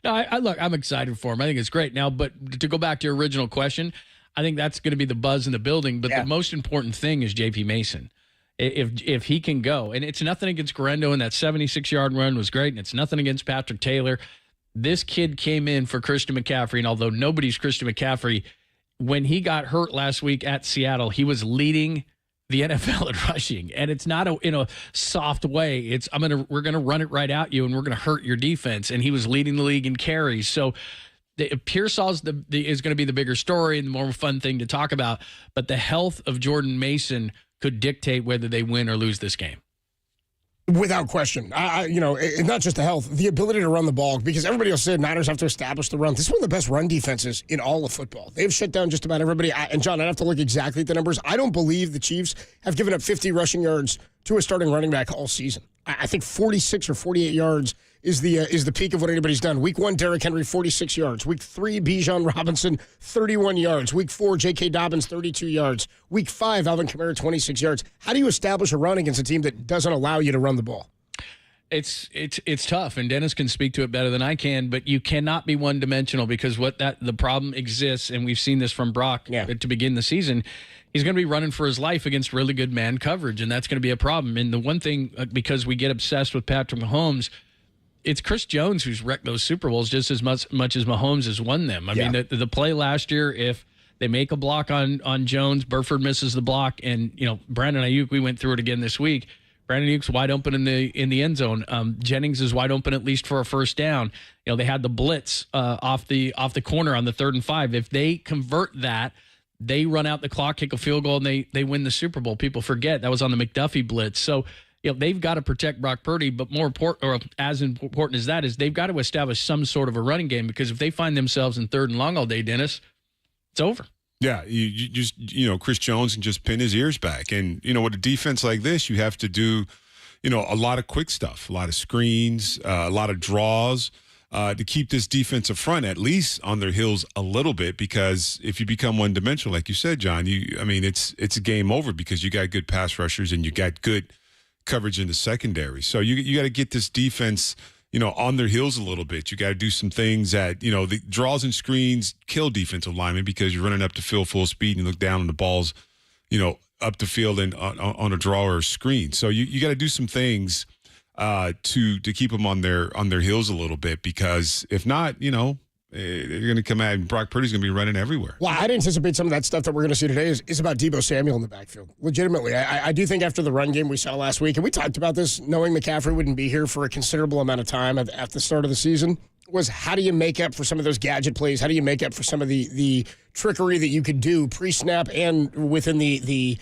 No, look, I'm excited for him. I think it's great. Now, but to go back to your original question, I think that's going to be the buzz in the building. But the most important thing is J.P. Mason. If he can go, and it's nothing against Guerrero, and that 76-yard run was great, and it's nothing against Patrick Taylor. This kid came in for Christian McCaffrey, and although nobody's Christian McCaffrey, when he got hurt last week at Seattle, he was leading the NFL at rushing, and it's not in a soft way. It's we're gonna run it right at you, and we're gonna hurt your defense. And he was leading the league in carries. So Pearsall's is going to be the bigger story and the more fun thing to talk about. But the health of Jordan Mason could dictate whether they win or lose this game. Without question. Not just the health, the ability to run the ball, because everybody else said Niners have to establish the run. This is one of the best run defenses in all of football. They've shut down just about everybody. And, John, I'd have to look exactly at the numbers. I don't believe the Chiefs have given up 50 rushing yards to a starting running back all season. I think 46 or 48 yards is the peak of what anybody's done. Week 1, Derrick Henry, 46 yards. Week 3, Bijan Robinson, 31 yards. Week 4, J.K. Dobbins, 32 yards. Week 5, Alvin Kamara, 26 yards. How do you establish a run against a team that doesn't allow you to run the ball? It's tough, and Dennis can speak to it better than I can, but you cannot be one-dimensional, because the problem exists, and we've seen this from Brock to begin the season. He's going to be running for his life against really good man coverage, and that's going to be a problem. And the one thing, because we get obsessed with Patrick Mahomes, it's Chris Jones who's wrecked those Super Bowls just as much as Mahomes has won them. I mean, the play last year, if they make a block on Jones, Burford misses the block, and Brandon Ayuk, we went through it again this week. Brandon Ayuk's wide open in the end zone. Jennings is wide open at least for a first down. They had the blitz off the corner on the 3rd and 5. If they convert that, they run out the clock, kick a field goal, and they win the Super Bowl. People forget that was on the McDuffie blitz. So they've got to protect Brock Purdy, but more important, or as important as that, is they've got to establish some sort of a running game, because if they find themselves in 3rd and long all day, Dennis, it's over. Yeah, you just, Chris Jones can just pin his ears back. And, with a defense like this, you have to do, a lot of quick stuff, a lot of screens, a lot of draws to keep this defensive front at least on their heels a little bit, because if you become one-dimensional, like you said, John, it's a game over, because you got good pass rushers and you got good coverage in the secondary. So you got to get this defense on their heels a little bit. You got to do some things that, the draws and screens kill defensive linemen, because you're running up the field full speed and you look down on the balls, up the field and on a draw or a screen. So you got to do some things to keep them on their heels a little bit, because if not, they're going to come out and Brock Purdy's going to be running everywhere. Well, I'd anticipate some of that stuff that we're going to see today is about Debo Samuel in the backfield. Legitimately, I do think after the run game we saw last week, and we talked about this, knowing McCaffrey wouldn't be here for a considerable amount of time at the start of the season, was how do you make up for some of those gadget plays? How do you make up for some of the trickery that you could do pre-snap and within the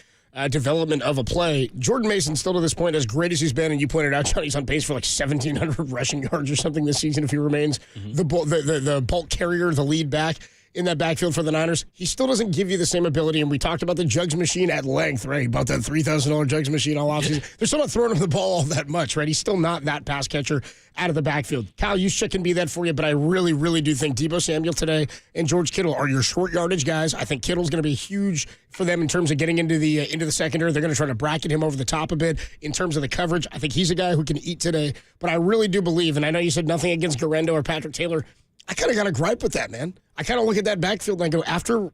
development of a play? Jordan Mason, still to this point, as great as he's been, and you pointed out, John, he's on pace for like 1,700 rushing yards or something this season if he remains the bulk carrier, the lead back in that backfield for the Niners. He still doesn't give you the same ability, and we talked about the jugs machine at length, right? About that $3,000 jugs machine all offseason. They're still not throwing him the ball all that much, right? He's still not that pass catcher out of the backfield. Kyle Juszczyk can be that for you, but I really, really do think Debo Samuel today and George Kittle are your short yardage guys. I think Kittle's going to be huge for them in terms of getting into the secondary. They're going to try to bracket him over the top a bit in terms of the coverage. I think he's a guy who can eat today, but I really do believe, and I know you said nothing against Guerrero or Patrick Taylor, I kind of got a gripe with that, man. I kind of look at that backfield and I go, after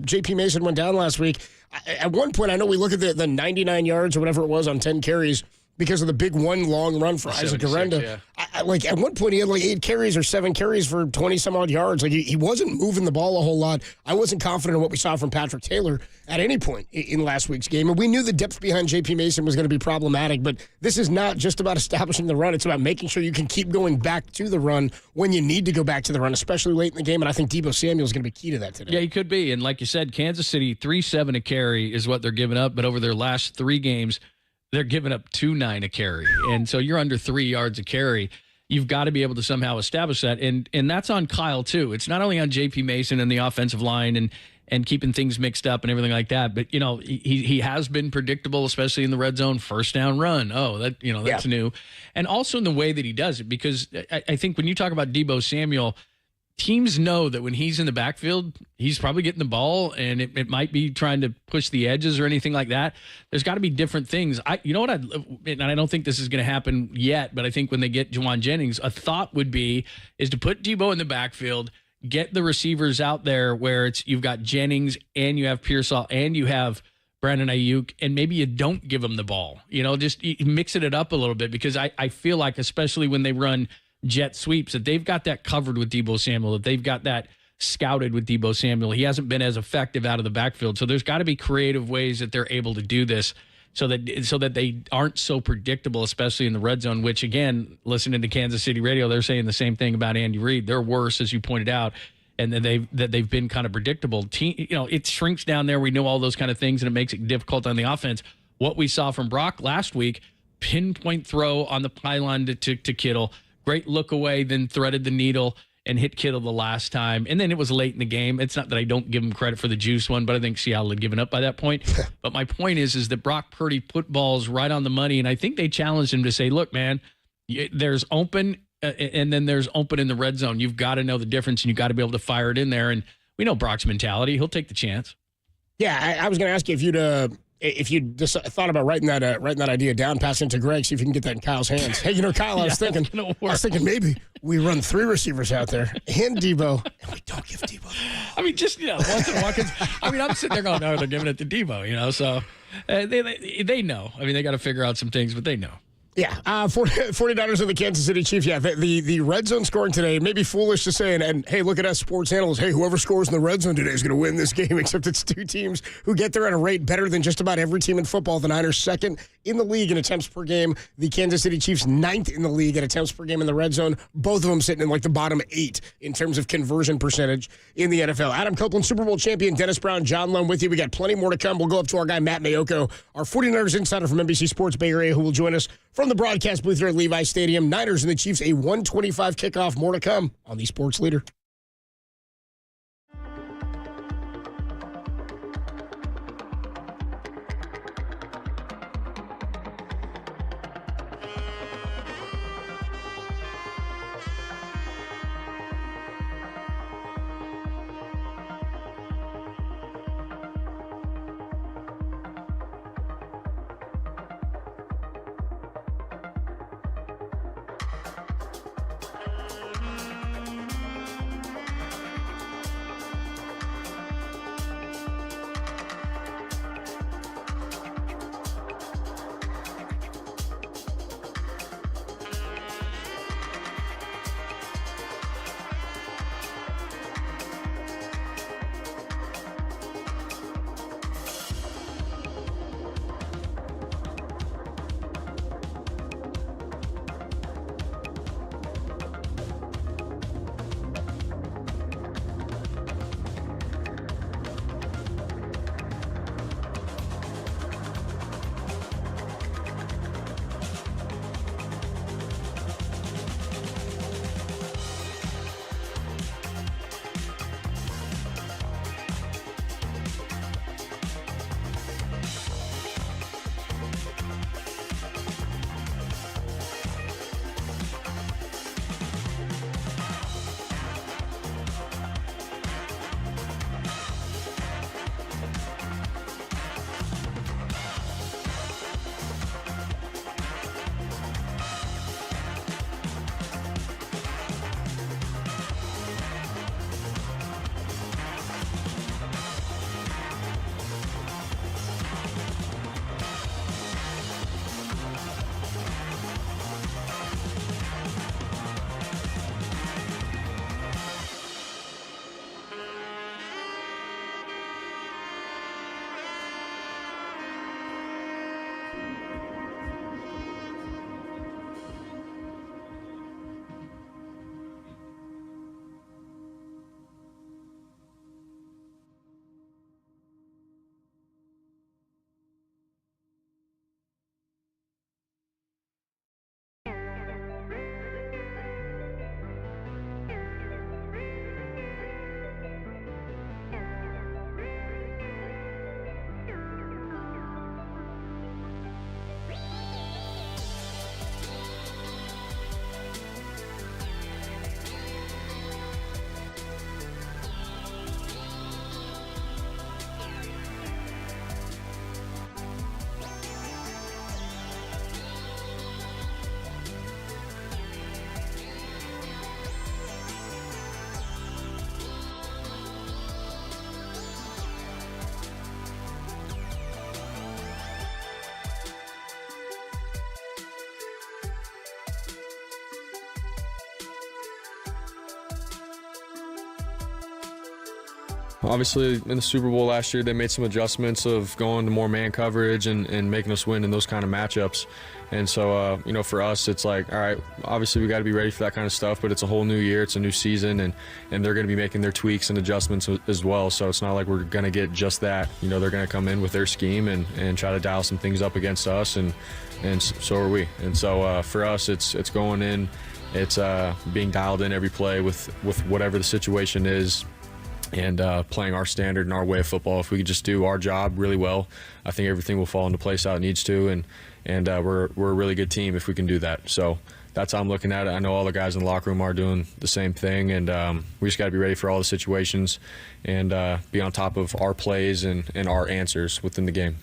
J.P. Mason went down last week, at one point, I know we look at the 99 yards or whatever it was on 10 carries because of the big one long run for Isaac Guerrero. Yeah. Like at one point, he had like 8 carries or 7 carries for 20-some-odd yards. Like he wasn't moving the ball a whole lot. I wasn't confident in what we saw from Patrick Taylor at any point in last week's game. And we knew the depth behind J.P. Mason was going to be problematic, but this is not just about establishing the run. It's about making sure you can keep going back to the run when you need to go back to the run, especially late in the game. And I think Debo Samuel is going to be key to that today. Yeah, he could be. And like you said, Kansas City, 3.7 a carry is what they're giving up. But over their last 3 games, they're giving up 2.9 a carry. And so you're under 3 yards a carry. You've got to be able to somehow establish that. And that's on Kyle, too. It's not only on J.P. Mason and the offensive line and keeping things mixed up and everything like that. But, he has been predictable, especially in the red zone, first down run. Oh, that's new. And also in the way that he does it, because I think when you talk about Debo Samuel, teams know that when he's in the backfield, he's probably getting the ball, and it might be trying to push the edges or anything like that. There's got to be different things. You know what? And I don't think this is going to happen yet, but I think when they get Juwan Jennings, a thought would be is to put Debo in the backfield, get the receivers out there where you've got Jennings and you have Pearsall and you have Brandon Ayuk, and maybe you don't give them the ball. Just mixing it up a little bit, because I feel like, especially when they run jet sweeps, that they've got that covered with Debo Samuel, that they've got that scouted with Debo Samuel. He hasn't been as effective out of the backfield. So there's got to be creative ways that they're able to do this so that they aren't so predictable, especially in the red zone, which, again, listening to Kansas City radio, they're saying the same thing about Andy Reid. They're worse, as you pointed out, and that they've been kind of predictable. It shrinks down there. We know all those kind of things, and it makes it difficult on the offense. What we saw from Brock last week, pinpoint throw on the pylon to Kittle, great look away, then threaded the needle and hit Kittle the last time. And then it was late in the game. It's not that I don't give him credit for the juice one, but I think Seattle had given up by that point. But my point is that Brock Purdy put balls right on the money, and I think they challenged him to say, look, man, there's open, and then there's open in the red zone. You've got to know the difference, and you've got to be able to fire it in there. And we know Brock's mentality. He'll take the chance. Yeah, I was going to ask you if you just thought about writing that idea down, passing it to Greg, see if you can get that in Kyle's hands. Hey, Kyle, I was thinking maybe we run 3 receivers out there and Debo, and we don't give Debo the ball. I mean, just once in a while. I'm sitting there going, no, they're giving it to Debo. So they know. I mean, they got to figure out some things, but they know. Yeah, 49ers and the Kansas City Chiefs. Yeah, the red zone scoring today may be foolish to say, and hey, look at us sports analysts. Hey, whoever scores in the red zone today is going to win this game, except it's 2 teams who get there at a rate better than just about every team in football. The Niners 2nd in the league in attempts per game. The Kansas City Chiefs 9th in the league at attempts per game in the red zone. Both of them sitting in like the bottom 8 in terms of conversion percentage in the NFL. Adam Copeland, Super Bowl champion, Dennis Brown, John Lund with you. We got plenty more to come. We'll go up to our guy, Matt Mayoko, our 49ers insider from NBC Sports Bay Area, who will join us from the broadcast booth here at Levi Stadium. Niners and the Chiefs, a 1:25 kickoff. More to come on the Sports Leader. Obviously, in the Super Bowl last year, they made some adjustments of going to more man coverage and making us win in those kind of matchups. And so, for us, it's like, all right, obviously we got to be ready for that kind of stuff, but it's a whole new year, it's a new season, and they're going to be making their tweaks and adjustments as well. So it's not like we're going to get just that. They're going to come in with their scheme and try to dial some things up against us, and so are we. And so for us, it's going in, it's being dialed in every play with whatever the situation is, and playing our standard and our way of football. If we can just do our job really well, I think everything will fall into place how it needs to, and we're a really good team if we can do that. So that's how I'm looking at it. I know all the guys in the locker room are doing the same thing, and we just got to be ready for all the situations and be on top of our plays and our answers within the game.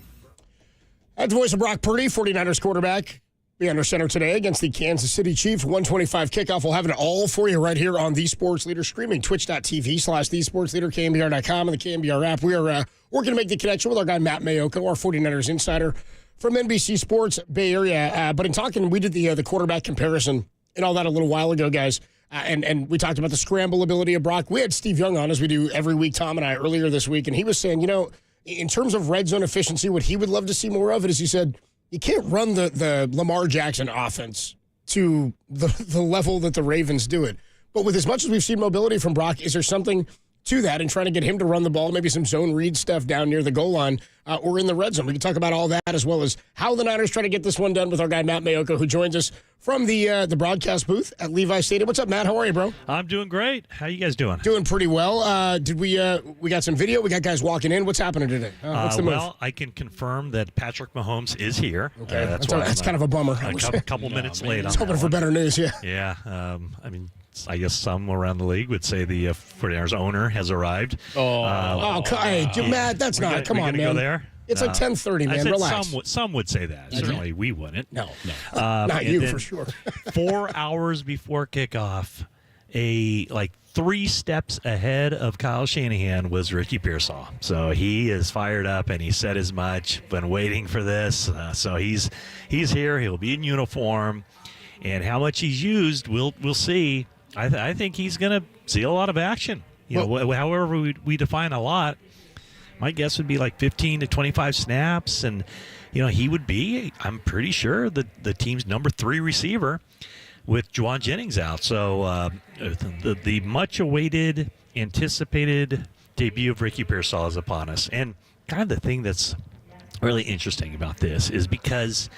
That's the voice of Brock Purdy, 49ers quarterback. Be under center today against the Kansas City Chiefs. 1:25 kickoff. We'll have it all for you right here on The Sports Leader, streaming twitch.tv/TheSportsLeader, KNBR.com, and the KNBR app. We are working to make the connection with our guy Matt Mayoko, our 49ers insider from NBC Sports Bay Area. But in talking, we did the quarterback comparison and all that a little while ago, guys. And we talked about the scramble ability of Brock. We had Steve Young on, as we do every week, Tom and I, earlier this week, and he was saying, in terms of red zone efficiency, what he would love to see more of it is, he said, you can't run the Lamar Jackson offense to the level that the Ravens do it. But with as much as we've seen mobility from Brock, is there something to that and trying to get him to run the ball, maybe some zone read stuff down near the goal line or in the red zone? We can talk about all that, as well as how the Niners try to get this one done with our guy Matt Mayoko, who joins us from the broadcast booth at Levi Stadium. What's up, Matt? How are you, bro? I'm doing great. How you guys doing? Doing pretty well. Did we got some video? We got guys walking in. What's happening today? What's the move? Well, I can confirm that Patrick Mahomes is here. Okay, that's kind of a bummer. A couple minutes late. I was hoping for better news. Yeah. Yeah. I guess some around the league would say the 49ers owner has arrived. Matt, that's not. Come on, man. Go there? It's like 10:30, man. Relax. Some would say that. Certainly, we wouldn't. No. Not you for sure. 4 hours before kickoff, 3 steps ahead of Kyle Shanahan was Ricky Pearsall. So he is fired up, and he said as much. Been waiting for this. So he's here. He'll be in uniform, and how much he's used, we'll see. I think he's going to see a lot of action. However we define a lot, my guess would be like 15 to 25 snaps, and he would be, I'm pretty sure, the team's number 3 receiver with Juwan Jennings out. So the much-awaited, anticipated debut of Ricky Pearsall is upon us. And kind of the thing that's really interesting about this is because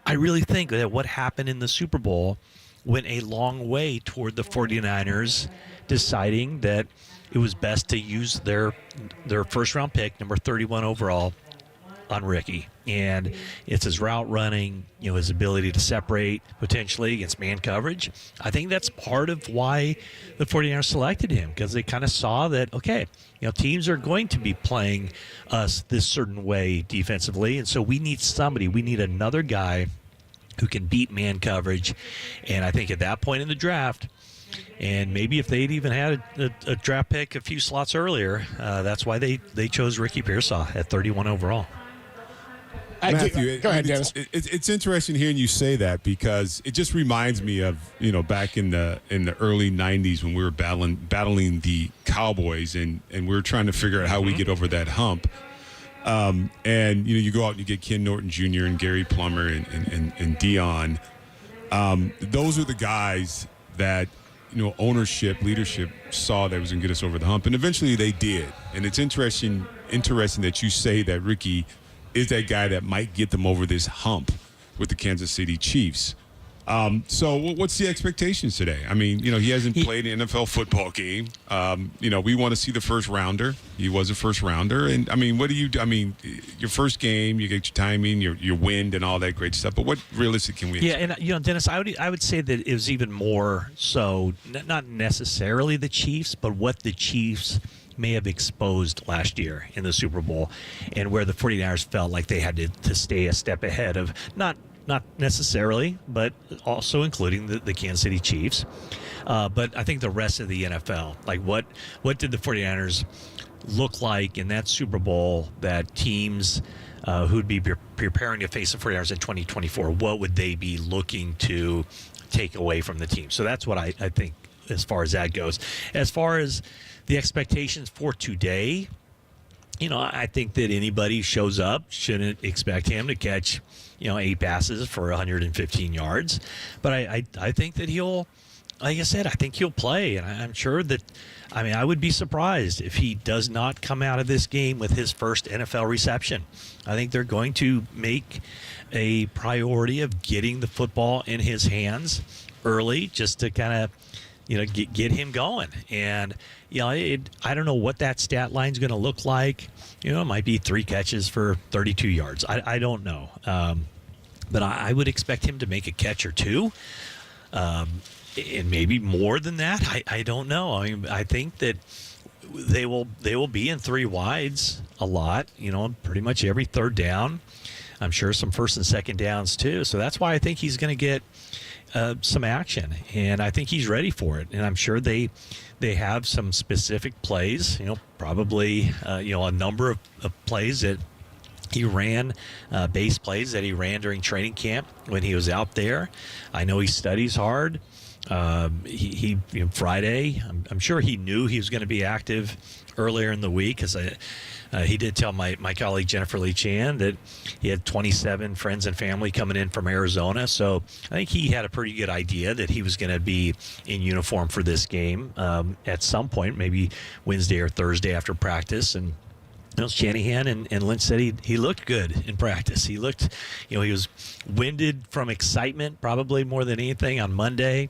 I really think that what happened in the Super Bowl went a long way toward the 49ers deciding that it was best to use their first-round pick, number 31 overall, on Ricky. And it's his route running, his ability to separate potentially against man coverage. I think that's part of why the 49ers selected him, because they kind of saw that, okay, teams are going to be playing us this certain way defensively, and so we need another guy who can beat man coverage. And I think at that point in the draft, and maybe if they'd even had a draft pick a few slots earlier, that's why they chose Ricky Pearsall at 31 overall. Matthew, go ahead, Dennis. It's interesting hearing you say that, because it just reminds me of back in the early '90s when we were battling the Cowboys, and we were trying to figure out how we get over that hump. And you go out and you get Ken Norton Jr. and Gary Plummer and Dion. Those are the guys that ownership, leadership saw that was going to get us over the hump, and eventually they did. And it's interesting that you say that Ricky is that guy that might get them over this hump with the Kansas City Chiefs. So what's the expectations today? I mean, he hasn't played an NFL football game. We want to see the first rounder. He was a first rounder. And, what do you do? Your first game, you get your timing, your wind, and all that great stuff. But what realistic can we expect? Yeah, and, Dennis, I would say that it was even more so, not necessarily the Chiefs, but what the Chiefs may have exposed last year in the Super Bowl, and where the 49ers felt like they had to stay a step ahead of, not necessarily, but also including the Kansas City Chiefs. But I think the rest of the NFL, like what did the 49ers look like in that Super Bowl that teams who'd be preparing to face the 49ers in 2024, what would they be looking to take away from the team? So that's what I think as far as that goes. As far as the expectations for today, I think that anybody who shows up shouldn't expect him to catch, 8 passes for 115 yards. But I think that he'll, like I said, I think he'll play. And I'm sure that, I would be surprised if he does not come out of this game with his first NFL reception. I think they're going to make a priority of getting the football in his hands early just to kind of, get him going. And, I don't know what that stat line's going to look like. It might be 3 catches for 32 yards. I don't know. But I would expect him to make a catch or 2. And maybe more than that. I don't know. I think that they will be in 3 wides a lot, pretty much every third down. I'm sure some first and second downs too. So that's why I think he's going to get some action, and I think he's ready for it. And I'm sure they have some specific plays, probably a number of plays that he ran, base plays that he ran during training camp when he was out there. I know he studies hard. He Friday, I'm sure he knew he was going to be active earlier in the week, because he did tell my colleague Jennifer Lee Chan that he had 27 friends and family coming in from Arizona. So I think he had a pretty good idea that he was going to be in uniform for this game at some point, maybe Wednesday or Thursday after practice. And Shanahan and Lynch said he looked good in practice. He looked, he was winded from excitement probably more than anything on Monday.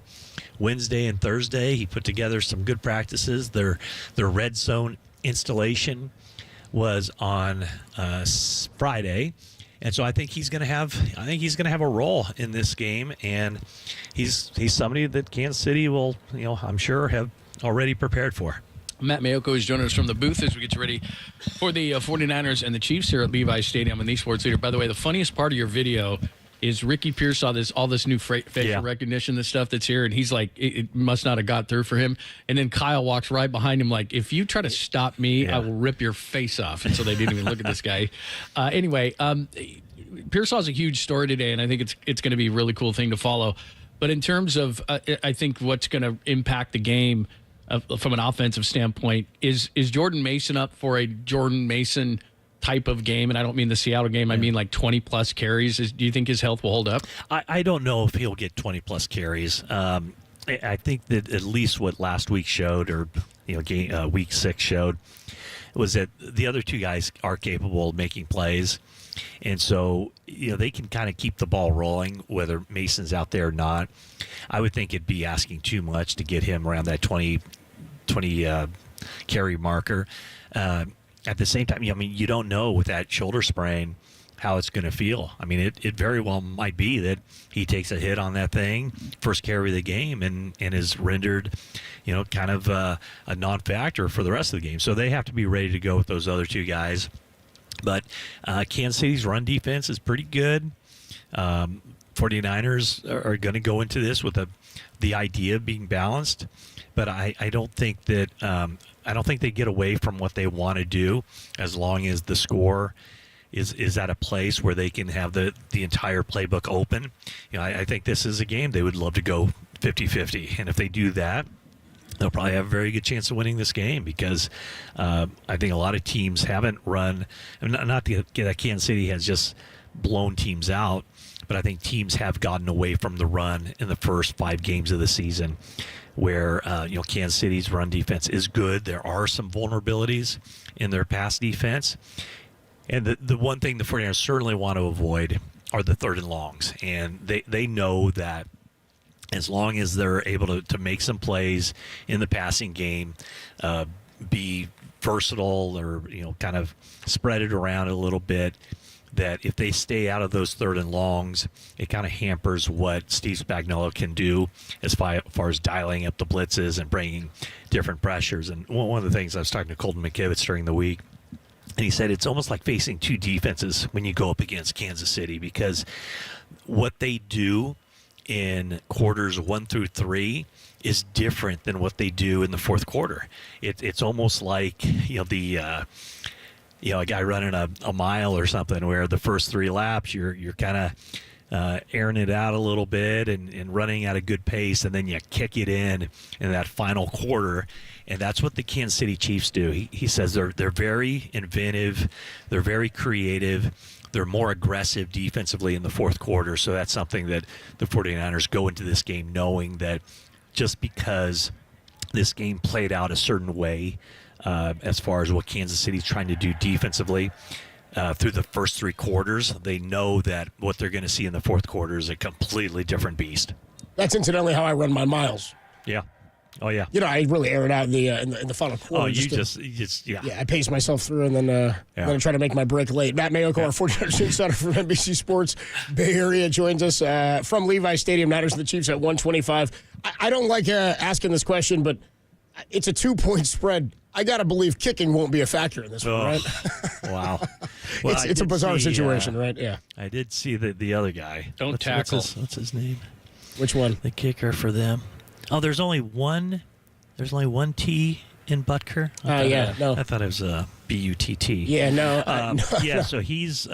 Wednesday and Thursday, he put together some good practices. Their red zone installation was on Friday, and so I think he's going to have a role in this game, and he's somebody that Kansas City will, I'm sure, have already prepared for. Matt Mayoko is joining us from the booth as we get you ready for the 49ers and the Chiefs here at Levi's Stadium in the Sports Leader. By the way, the funniest part of your video is Ricky Pierce saw all this new facial recognition, the stuff that's here, and he's like, it must not have got through for him. And then Kyle walks right behind him like, if you try to stop me, I will rip your face off. And so they didn't even look at this guy. Anyway, Pearsall is a huge story today, and I think it's going to be a really cool thing to follow. But in terms of, I think what's going to impact the game from an offensive standpoint, is Jordan Mason up for a Jordan Mason type of game? And I don't mean the Seattle game. I mean like 20-plus carries. Do you think his health will hold up? I don't know if he'll get 20-plus carries. I think that at least what last week showed, or week 6 showed, was that the other 2 guys are capable of making plays. And so, they can kind of keep the ball rolling, whether Mason's out there or not. I would think it'd be asking too much to get him around that 20 carry marker. At the same time, you don't know with that shoulder sprain how it's going to feel. It very well might be that he takes a hit on that thing, first carry of the game, and is rendered, kind of a non-factor for the rest of the game. So they have to be ready to go with those other 2 guys. But Kansas City's run defense is pretty good. 49ers are going to go into this with the idea of being balanced, but I don't think that I don't think they get away from what they want to do, as long as the score is at a place where they can have the entire playbook open. I think this is a game they would love to go 50-50, and if they do that, they'll probably have a very good chance of winning this game, because I think a lot of teams haven't run. Not that Kansas City has just blown teams out, but I think teams have gotten away from the run in the first 5 games of the season, where Kansas City's run defense is good. There are some vulnerabilities in their pass defense, and the one thing the 49ers certainly want to avoid are the 3rd and longs, and they know that as long as they're able to make some plays in the passing game, be versatile, or kind of spread it around a little bit, that if they stay out of those 3rd and longs, it kind of hampers what Steve Spagnuolo can do as far as dialing up the blitzes and bringing different pressures. And one of the things, I was talking to Colton McKivitz during the week, and he said it's almost like facing 2 defenses when you go up against Kansas City, because what they do in quarters 1 through 3 is different than what they do in the fourth quarter. It's almost like a guy running a mile or something, where the first 3 laps you're kind of airing it out a little bit and running at a good pace, and then you kick it in that final quarter. And that's what the Kansas City Chiefs do. He says they're very inventive, they're very creative, they're more aggressive defensively in the fourth quarter. So that's something that the 49ers go into this game knowing that just because this game played out a certain way as far as what Kansas City's trying to do defensively through the first three quarters, they know that what they're going to see in the fourth quarter is a completely different beast. That's incidentally how I run my miles. Yeah. Oh, yeah. I really air it out in the final quarter. Oh, you just Yeah, I pace myself through, and then I try to make my break late. Matt Mayoko, our 49ers insider from NBC Sports Bay Area, joins us from Levi Stadium. Niners and the Chiefs at 125. I don't like asking this question, but it's a 2-point spread. I got to believe kicking won't be a factor in this one, right? Wow. Well, it's a bizarre situation, right? Yeah. I did see the other guy. Don't tackle. What's his name? Which one? The kicker for them. Oh, there's only one T in Butker. No. I thought it was B-U-T-T. Yeah, no. Yeah, so he's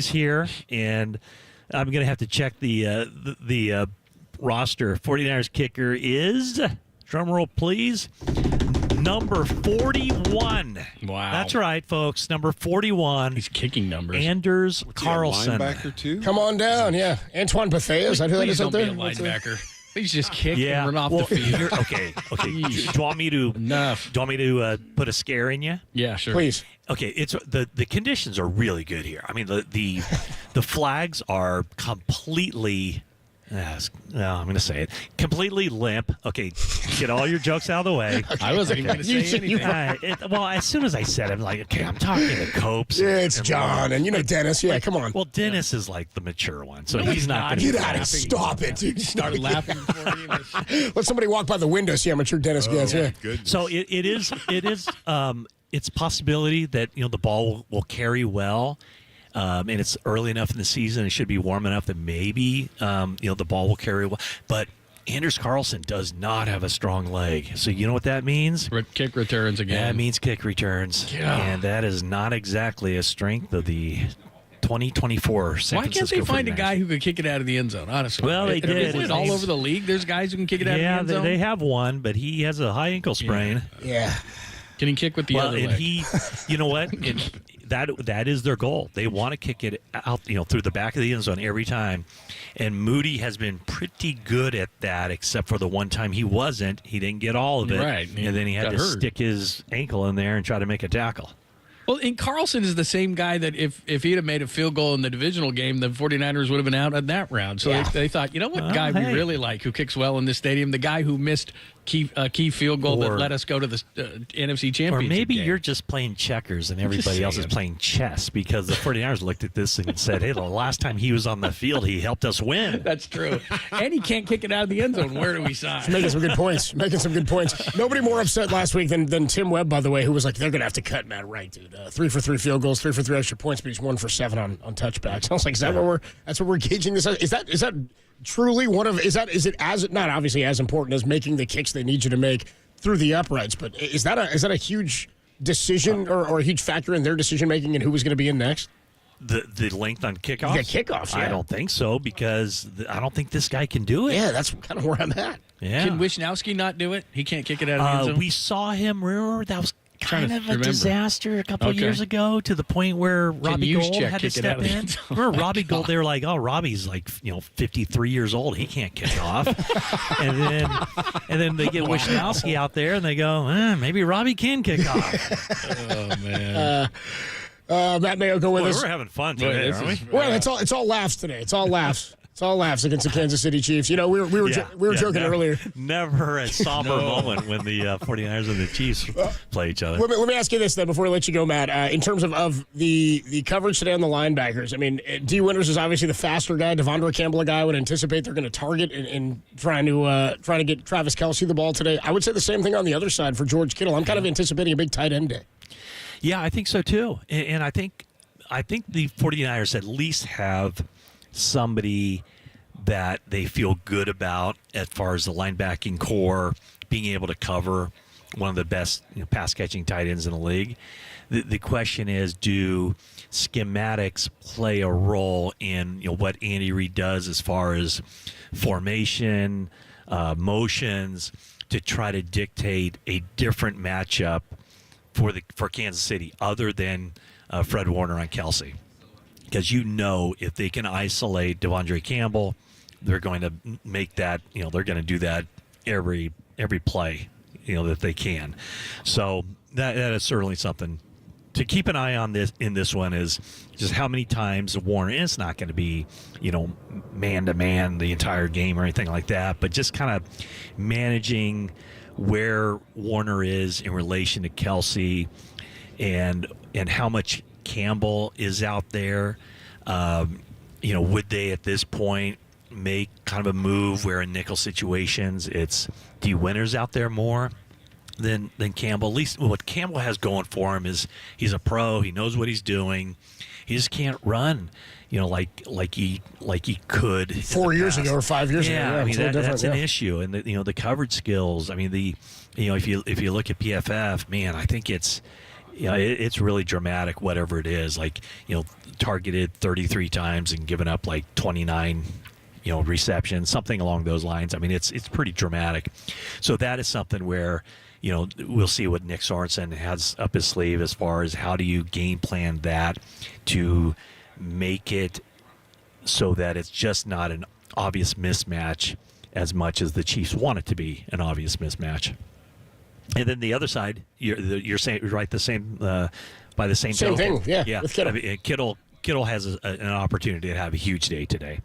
here, and I'm going to have to check the roster. 49ers kicker is, drum roll please, number 41. Wow. That's right, folks. Number 41. These kicking numbers. Anders Carlson. Linebacker too. Come on down, yeah. Antoine Bethea, is that who that is out there? Please don't be a linebacker. Please just kick and run off the field. Okay. Do you want me to Enough. Do you want me to put a scare in you? Yeah, sure. Please. Okay, it's the conditions are really good here. I mean, the flags are completely. No, I'm going to say it. Completely limp. Okay, get all your jokes out of the way. I wasn't even going to say anything. Well, as soon as I said it, I'm like, okay, I'm talking to Copes. Yeah, it's John, and Dennis. Yeah, come on. Well, Dennis is like the mature one, so he's not going to Get out of it. Stop it, dude. Started laughing before he even... Let somebody walk by the window, see how mature Dennis gets. Yeah. Goodness. So it is it's a possibility that the ball will carry well. And it's early enough in the season; it should be warm enough that maybe the ball will carry well. But Anders Carlson does not have a strong leg, so you know what that means? Kick returns again. That means kick returns, and that is not exactly a strength of the 2024 San Why can't Francisco they find 49ers. a guy who could kick it out of the end zone? Honestly, Well, they did. Isn't it all over the league? There's guys who can kick it out of the end zone. They have one, but he has a high ankle sprain. Yeah. Can he kick with the other and leg? he, you know what? That is their goal. They want to kick it out, through the back of the end zone every time. And Moody has been pretty good at that, except for the one time he wasn't. He didn't get all of it. Right. And then he had to stick his ankle in there and try to make a tackle. Well, and Carlson is the same guy that if he'd have made a field goal in the divisional game, the 49ers would have been out at that round. So they thought, you know what guy we really like who kicks well in this stadium? The guy who missed key field goal that let us go to the NFC Championship Or maybe game. you're just playing checkers and everybody else is playing chess, because the 49ers looked at this and said, hey, the last time he was on the field, he helped us win. That's true. And he can't kick it out of the end zone. Where do we sign? He's making some good points. Nobody more upset last week than Tim Webb, by the way, who was like, they're going to have to cut Matt Wright, dude. 3 for 3 field goals, 3 for 3 extra points, but he's 1 for 7 on touchbacks. I was like, is that what we're gauging this? Is that truly one of, is it as, not obviously as important as making the kicks they need you to make through the uprights, but is that a huge decision or a huge factor in their decision making and who was going to be in next? The length on kickoffs? Yeah, kickoffs, yeah. I don't think so, because I don't think this guy can do it. Yeah, that's kind of where I'm at. Yeah. Can Wisnowski not do it? He can't kick it out of the end zone? We saw him, remember, that was kind of a remember. disaster a couple of years ago, to the point where Robbie Gould had to step in. Remember Robbie Gould? They were like, "Oh, Robbie's like 53 years old. He can't kick off." and then they get Wisnowski out there, and they go, "Maybe Robbie can kick off." Oh man. Matt Mayo, go with us. We're having fun today, aren't we? Well, it's all laughs today. It's all laughs. It's all laughs against the Kansas City Chiefs. We were joking earlier. Never a somber moment when the 49ers and the Chiefs play each other. Let me ask you this then before I let you go, Matt. In terms of the coverage today on the linebackers, I mean, D. Winters is obviously the faster guy. Devondre Campbell, a guy I would anticipate they're going to target in trying to get Travis Kelce the ball today. I would say the same thing on the other side for George Kittle. I'm kind of anticipating a big tight end day. Yeah, I think so too. And I think the 49ers at least have somebody that they feel good about as far as the linebacking core being able to cover one of the best pass catching tight ends in the league. the question is, do schematics play a role in what Andy Reid does as far as formation, motions, to try to dictate a different matchup for Kansas City other than Fred Warner on Kelsey? Because if they can isolate Devondre Campbell, they're going to make that, they're going to do that every play, that they can. So that is certainly something to keep an eye on in this one, is just how many times Warner, and it's not going to be, man-to-man the entire game or anything like that, but just kind of managing where Warner is in relation to Kelsey and how much Campbell is out there. Would they at this point make kind of a move where in nickel situations it's D Winters out there more than Campbell? At least what Campbell has going for him is he's a pro. He knows what he's doing. He just can't run, like he could 4 years ago or 5 years ago. Yeah, I mean that's an issue, and the coverage skills. I mean if you look at PFF, man, I think it's it's really dramatic. Whatever it is, targeted 33 times and given up 29. Receptions, something along those lines. I mean, it's pretty dramatic. So that is something where, we'll see what Nick Sorensen has up his sleeve as far as how do you game plan that to make it so that it's just not an obvious mismatch as much as the Chiefs want it to be an obvious mismatch. And then the other side, you're saying right the same by the same thing. Yeah. With Kittle. I mean, Kittle has an opportunity to have a huge day today.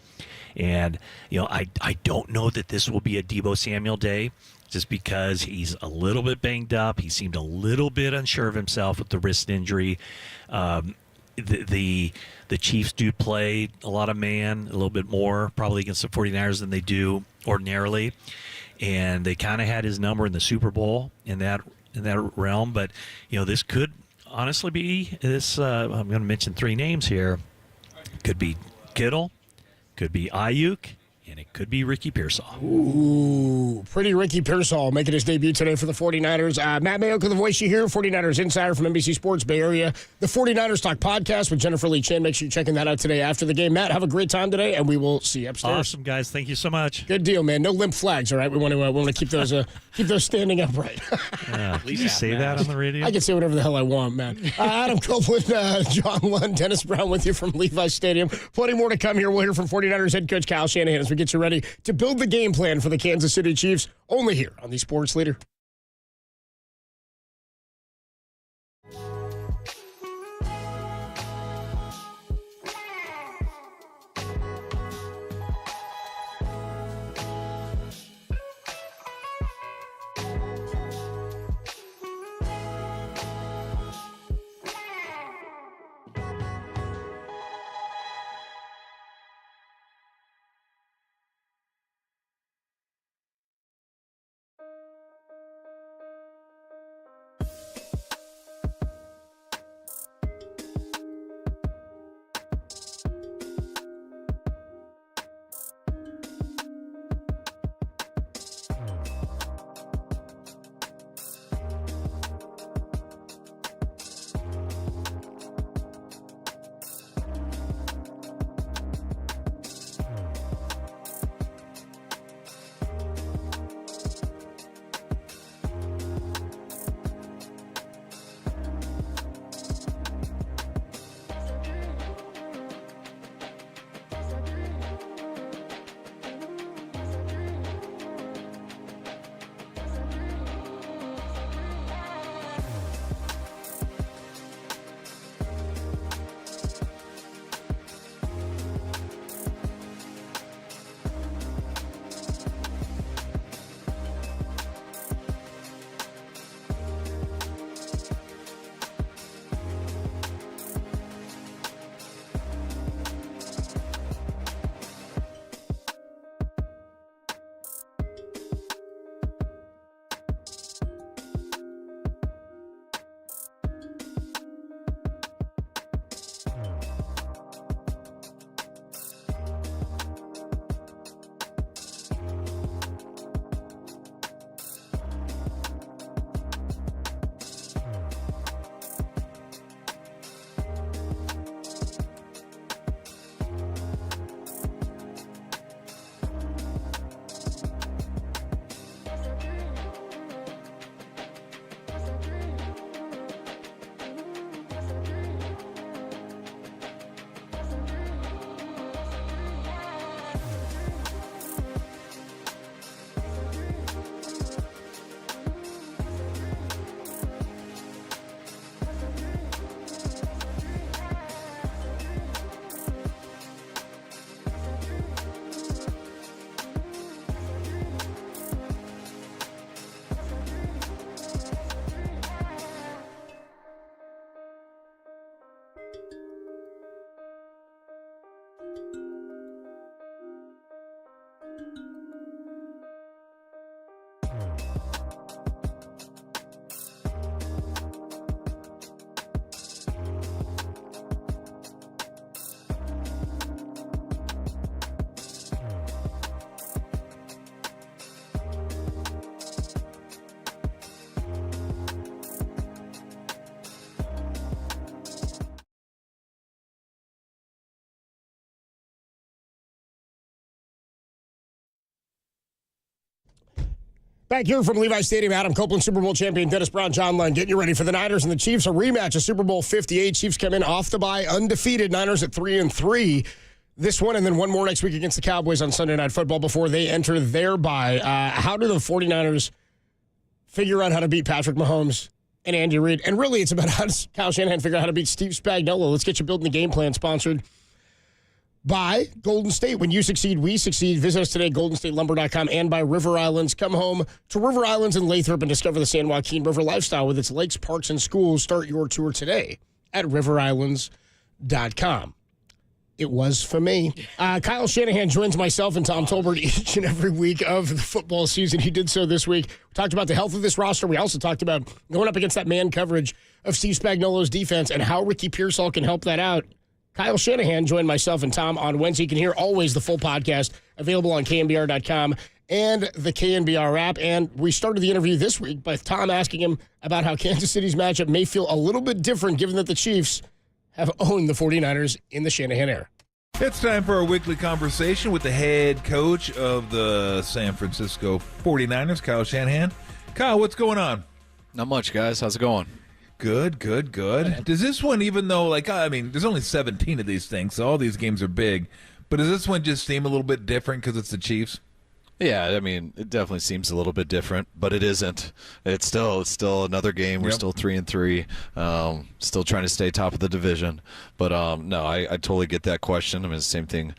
And, I don't know that this will be a Debo Samuel day just because he's a little bit banged up. He seemed a little bit unsure of himself with the wrist injury. The Chiefs do play a lot of man, a little bit more probably against the 49ers than they do ordinarily. And they kind of had his number in the Super Bowl in that realm. But, this could honestly be this. I'm going to mention three names here. Could be Kittle. Could be Ayuk, and it could be Ricky Pearsall. Ooh, pretty Ricky Pearsall making his debut today for the 49ers. Matt Mayoko, the voice you hear, 49ers insider from NBC Sports Bay Area. The 49ers Talk podcast with Jennifer Lee Chin. Make sure you're checking that out today after the game. Matt, have a great time today, and we will see you upstairs. Awesome, guys. Thank you so much. Good deal, man. No limp flags, all right? We want to keep those standing upright. Did you say that on the radio? I can say whatever the hell I want, man. Adam Copeland, John Lund, Dennis Brown with you from Levi Stadium. Plenty more to come here. We'll hear from 49ers head coach Kyle Shanahan as we get you ready to build the game plan for the Kansas City Chiefs, only here on the Sports Leader. Back here from Levi Stadium, Adam Copeland, Super Bowl champion Dennis Brown, John Lund, getting you ready for the Niners and the Chiefs. A rematch of Super Bowl 58. Chiefs come in off the bye, undefeated. Niners at 3-3. This one and then one more next week against the Cowboys on Sunday Night Football before they enter their bye. How do the 49ers figure out how to beat Patrick Mahomes and Andy Reid? And really, it's about how does Kyle Shanahan figure out how to beat Steve Spagnuolo. Let's get you building the game plan, sponsored by Golden State. When you succeed, we succeed. Visit us today, goldenstatelumber.com, and by River Islands. Come home to River Islands in Lathrop and discover the San Joaquin River lifestyle with its lakes, parks, and schools. Start your tour today at riverislands.com. It was for me. Kyle Shanahan joins myself and Tom Tolbert each and every week of the football season. He did so this week. We talked about the health of this roster. We also talked about going up against that man coverage of Steve Spagnuolo's defense and how Ricky Pearsall can help that out. Kyle Shanahan joined myself and Tom on Wednesday. You can hear always the full podcast available on KNBR.com and the KNBR app. And we started the interview this week by Tom asking him about how Kansas City's matchup may feel a little bit different given that the Chiefs have owned the 49ers in the Shanahan era. It's time for our weekly conversation with the head coach of the San Francisco 49ers, Kyle Shanahan. Kyle, what's going on? Not much, guys. How's it going? Good. Does this one, even though, there's only 17 of these things, so all these games are big, but does this one just seem a little bit different because it's the Chiefs? Yeah, it definitely seems a little bit different, but it isn't. It's still another game. We're still 3-3, still trying to stay top of the division. But no, I totally get that question. The same thing.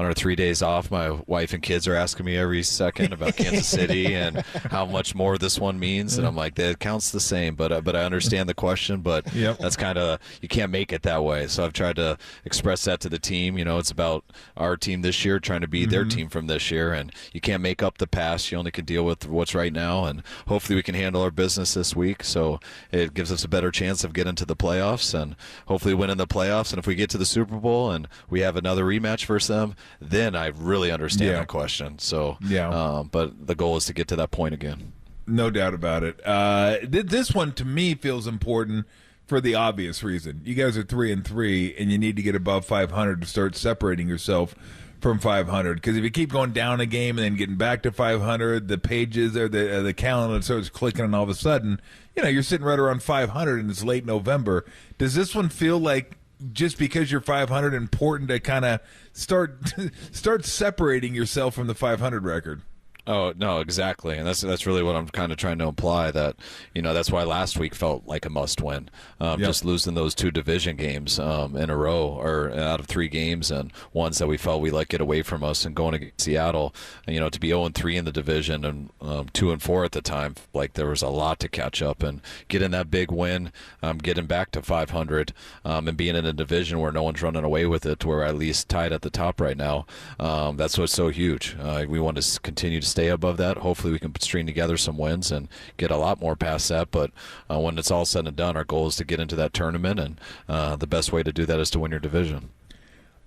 On our 3 days off, my wife and kids are asking me every second about Kansas City and how much more this one means, and I'm like, that counts the same. But I understand the question, but that's kind of, you can't make it that way. So I've tried to express that to the team. It's about our team this year trying to be their team from this year, and you can't make up the past. You only can deal with what's right now, and hopefully we can handle our business this week. So it gives us a better chance of getting to the playoffs and hopefully winning the playoffs. And if we get to the Super Bowl and we have another rematch versus them, then I really understand that question. So, but the goal is to get to that point again. No doubt about it. This one, to me, feels important for the obvious reason. You guys are 3-3, and you need to get above 500 to start separating yourself from 500. Because if you keep going down a game and then getting back to 500, the pages or the calendar starts clicking, and all of a sudden, you're sitting right around 500, and it's late November. Does this one feel like, just because you're 500, important to kind of start separating yourself from the 500 record? Oh, no, exactly. And that's really what I'm kind of trying to imply, that, that's why last week felt like a must win. Just losing those 2 division games in a row, or out of 3 games, and ones that we felt we let get away from us, and going against Seattle, to be 0-3 in the division and 2-4 at the time, like there was a lot to catch up, and getting that big win, getting back to 500, and being in a division where no one's running away with it, to where at least tied at the top right now. That's what's so huge. We want to continue to stay above that. Hopefully we can string together some wins and get a lot more past that, but when it's all said and done, our goal is to get into that tournament, and the best way to do that is to win your division.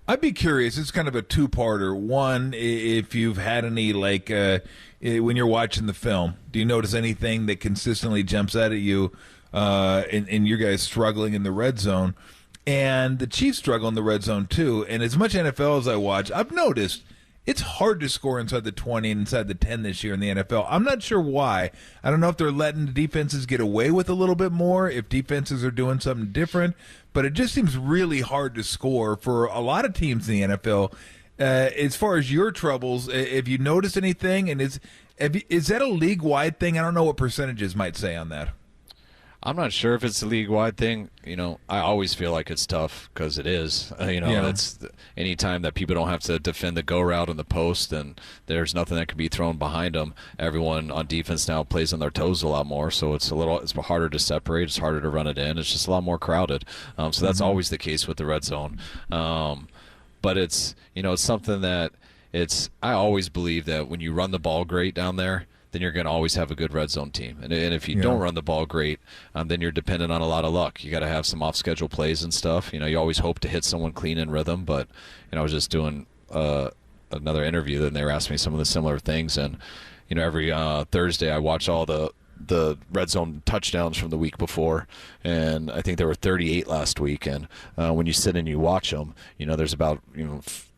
I'd be curious, it's kind of a two-parter. One, if you've had any, when you're watching the film, do you notice anything that consistently jumps out at you in your guys struggling in the red zone? And the Chiefs struggle in the red zone too, and as much NFL as I watch, I've noticed it's hard to score inside the 20 and inside the 10 this year in the NFL. I'm not sure why. I don't know if they're letting the defenses get away with a little bit more, if defenses are doing something different, but it just seems really hard to score for a lot of teams in the NFL. As far as your troubles, have you noticed anything? And is that a league-wide thing? I don't know what percentages might say on that. I'm not sure if it's a league-wide thing. I always feel like it's tough because it is. It's any time that people don't have to defend the go route in the post and there's nothing that can be thrown behind them. Everyone on defense now plays on their toes a lot more, so it's harder to separate. It's harder to run it in. It's just a lot more crowded. So that's always the case with the red zone. But it's something that I always believe that when you run the ball great down there, then you're going to always have a good red zone team. And if you don't run the ball great, then you're dependent on a lot of luck. You got to have some off-schedule plays and stuff. You always hope to hit someone clean in rhythm. But I was just doing another interview, and they were asking me some of the similar things. And every Thursday I watch all the red zone touchdowns from the week before, and I think there were 38 last week. And when you sit and you watch them, there's about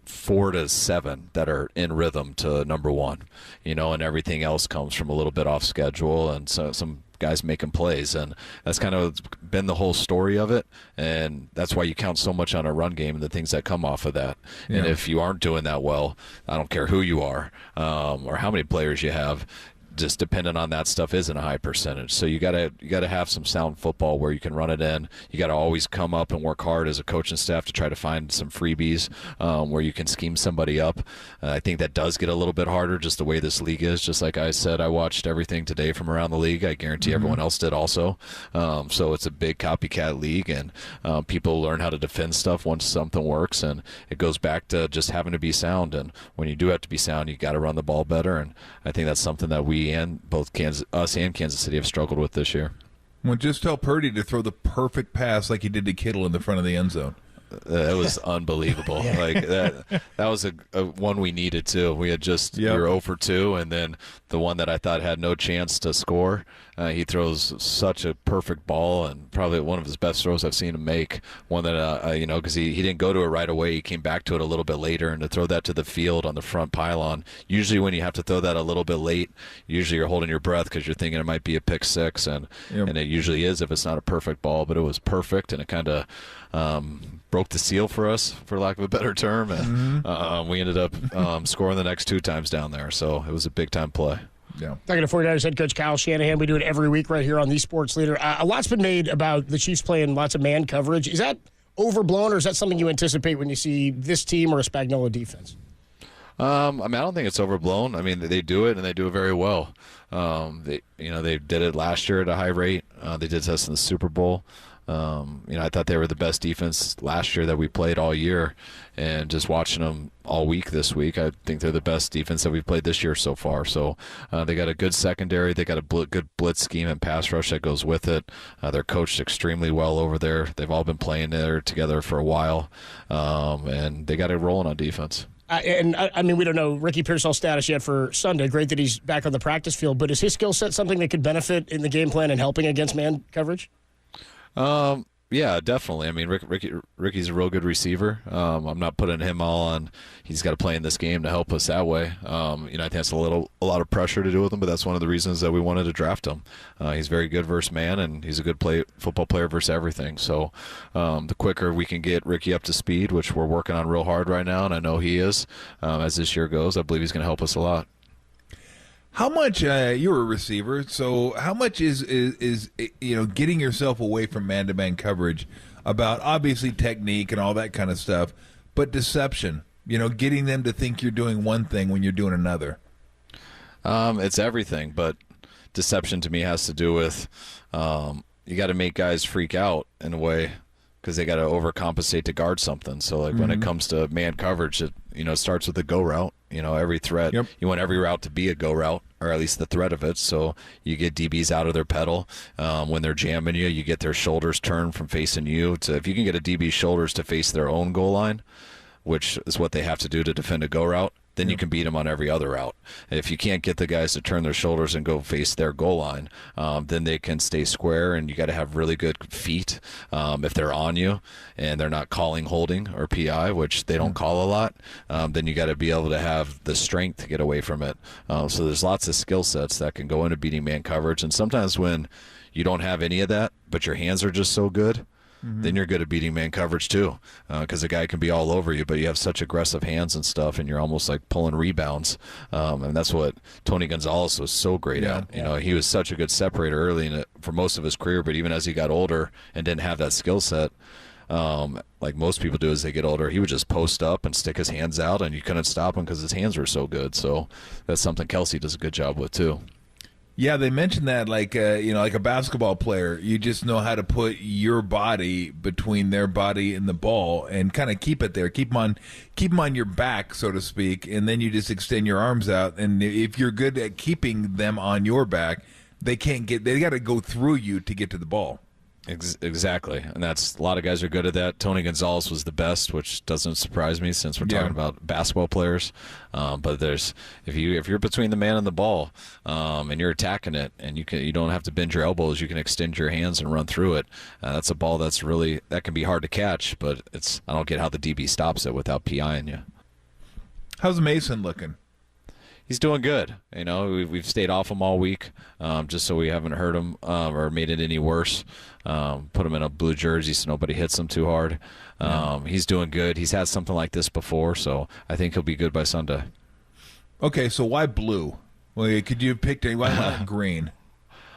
4 to 7 that are in rhythm to number 1, and everything else comes from a little bit off schedule and so some guys making plays, and that's kind of been the whole story of it, and that's why you count so much on a run game and the things that come off of that. And if you aren't doing that well, I don't care who you are or how many players you have, just dependent on that stuff isn't a high percentage. So you gotta have some sound football where you can run it in. You gotta always come up and work hard as a coaching staff to try to find some freebies where you can scheme somebody up. I think that does get a little bit harder just the way this league is. Just like I said, I watched everything today from around the league. I guarantee everyone else did also. So it's a big copycat league, and people learn how to defend stuff once something works, and it goes back to just having to be sound. And when you do have to be sound, you got to run the ball better, and I think that's something that we and both us and Kansas City have struggled with this year. Well, just tell Purdy to throw the perfect pass like he did to Kittle in the front of the end zone. It was unbelievable. Like that was a one we needed too. We had just we were 0 for 2, and then the one that I thought had no chance to score, he throws such a perfect ball, and probably one of his best throws I've seen him make. One that because he didn't go to it right away. He came back to it a little bit later, and to throw that to the field on the front pylon. Usually when you have to throw that a little bit late, usually you're holding your breath because you're thinking it might be a pick six, and it usually is if it's not a perfect ball. But it was perfect, and it kind of broke the seal for us, for lack of a better term, and we ended up scoring the next 2 times down there. So it was a big-time play. Yeah. Talking to 49ers head coach Kyle Shanahan. We do it every week right here on The Sports Leader. A lot's been made about the Chiefs playing lots of man coverage. Is that overblown, or is that something you anticipate when you see this team or a Spagnuolo defense? I don't think it's overblown. I mean, they do it, and they do it very well. They did it last year at a high rate. They did this in the Super Bowl. I thought they were the best defense last year that we played all year, and just watching them all week this week, I think they're the best defense that we've played this year so far. So they got a good secondary, they got a good blitz scheme and pass rush that goes with it. They're coached extremely well over there. They've all been playing there together for a while, and they got it rolling on defense. We don't know Ricky Pearsall's status yet for Sunday. Great that he's back on the practice field, but is his skill set something that could benefit in the game plan and helping against man coverage? Yeah, definitely. I mean, Ricky's a real good receiver. I'm not putting him all on. He's got to play in this game to help us that way. I think that's a lot of pressure to do with him, but that's one of the reasons that we wanted to draft him. He's very good versus man, and he's a good football player versus everything. So the quicker we can get Ricky up to speed, which we're working on real hard right now, and I know he is, as this year goes, I believe he's going to help us a lot. How much you're a receiver, so how much is getting yourself away from man-to-man coverage about obviously technique and all that kind of stuff, but deception, getting them to think you're doing one thing when you're doing another? It's everything, but deception to me has to do with you got to make guys freak out in a way because they got to overcompensate to guard something. So like when it comes to man coverage, it starts with the go route. Every threat, you want every route to be a go route, or at least the threat of it. So you get DBs out of their pedal. When they're jamming you, you get their shoulders turned from facing you to, if you can get a DB's shoulders to face their own goal line, which is what they have to do to defend a go route, then you can beat them on every other route. If you can't get the guys to turn their shoulders and go face their goal line, then they can stay square, and you got to have really good feet if they're on you and they're not calling holding or PI, which they don't call a lot. Then you got to be able to have the strength to get away from it. So there's lots of skill sets that can go into beating man coverage, and sometimes when you don't have any of that, but your hands are just so good, then you're good at beating man coverage too, because the guy can be all over you, but you have such aggressive hands and stuff, and you're almost like pulling rebounds, and that's what Tony Gonzalez was so great at. You know, he was such a good separator early for most of his career, but even as he got older and didn't have that skill set, like most people do as they get older, he would just post up and stick his hands out, and you couldn't stop him because his hands were so good. So that's something Kelsey does a good job with too. Yeah, they mentioned that like like a basketball player, you just know how to put your body between their body and the ball and kind of keep it there, keep them on your back, so to speak, and then you just extend your arms out. And if you're good at keeping them on your back, they got to go through you to get to the ball. Exactly, and that's a lot of guys are good at that. Tony Gonzalez was the best, which doesn't surprise me since we're talking about basketball players. But if you're between the man and the ball, and you're attacking it, and you don't have to bend your elbows, you can extend your hands and run through it. That's a ball that can be hard to catch, but I don't get how the DB stops it without PIing you. How's Mason looking? He's doing good. You know, we've stayed off him all week, just so we haven't hurt him or made it any worse. Put him in a blue jersey so nobody hits him too hard. He's doing good. He's had something like this before, so I think he'll be good by Sunday. Okay, so why blue? Well, could you pick why not green?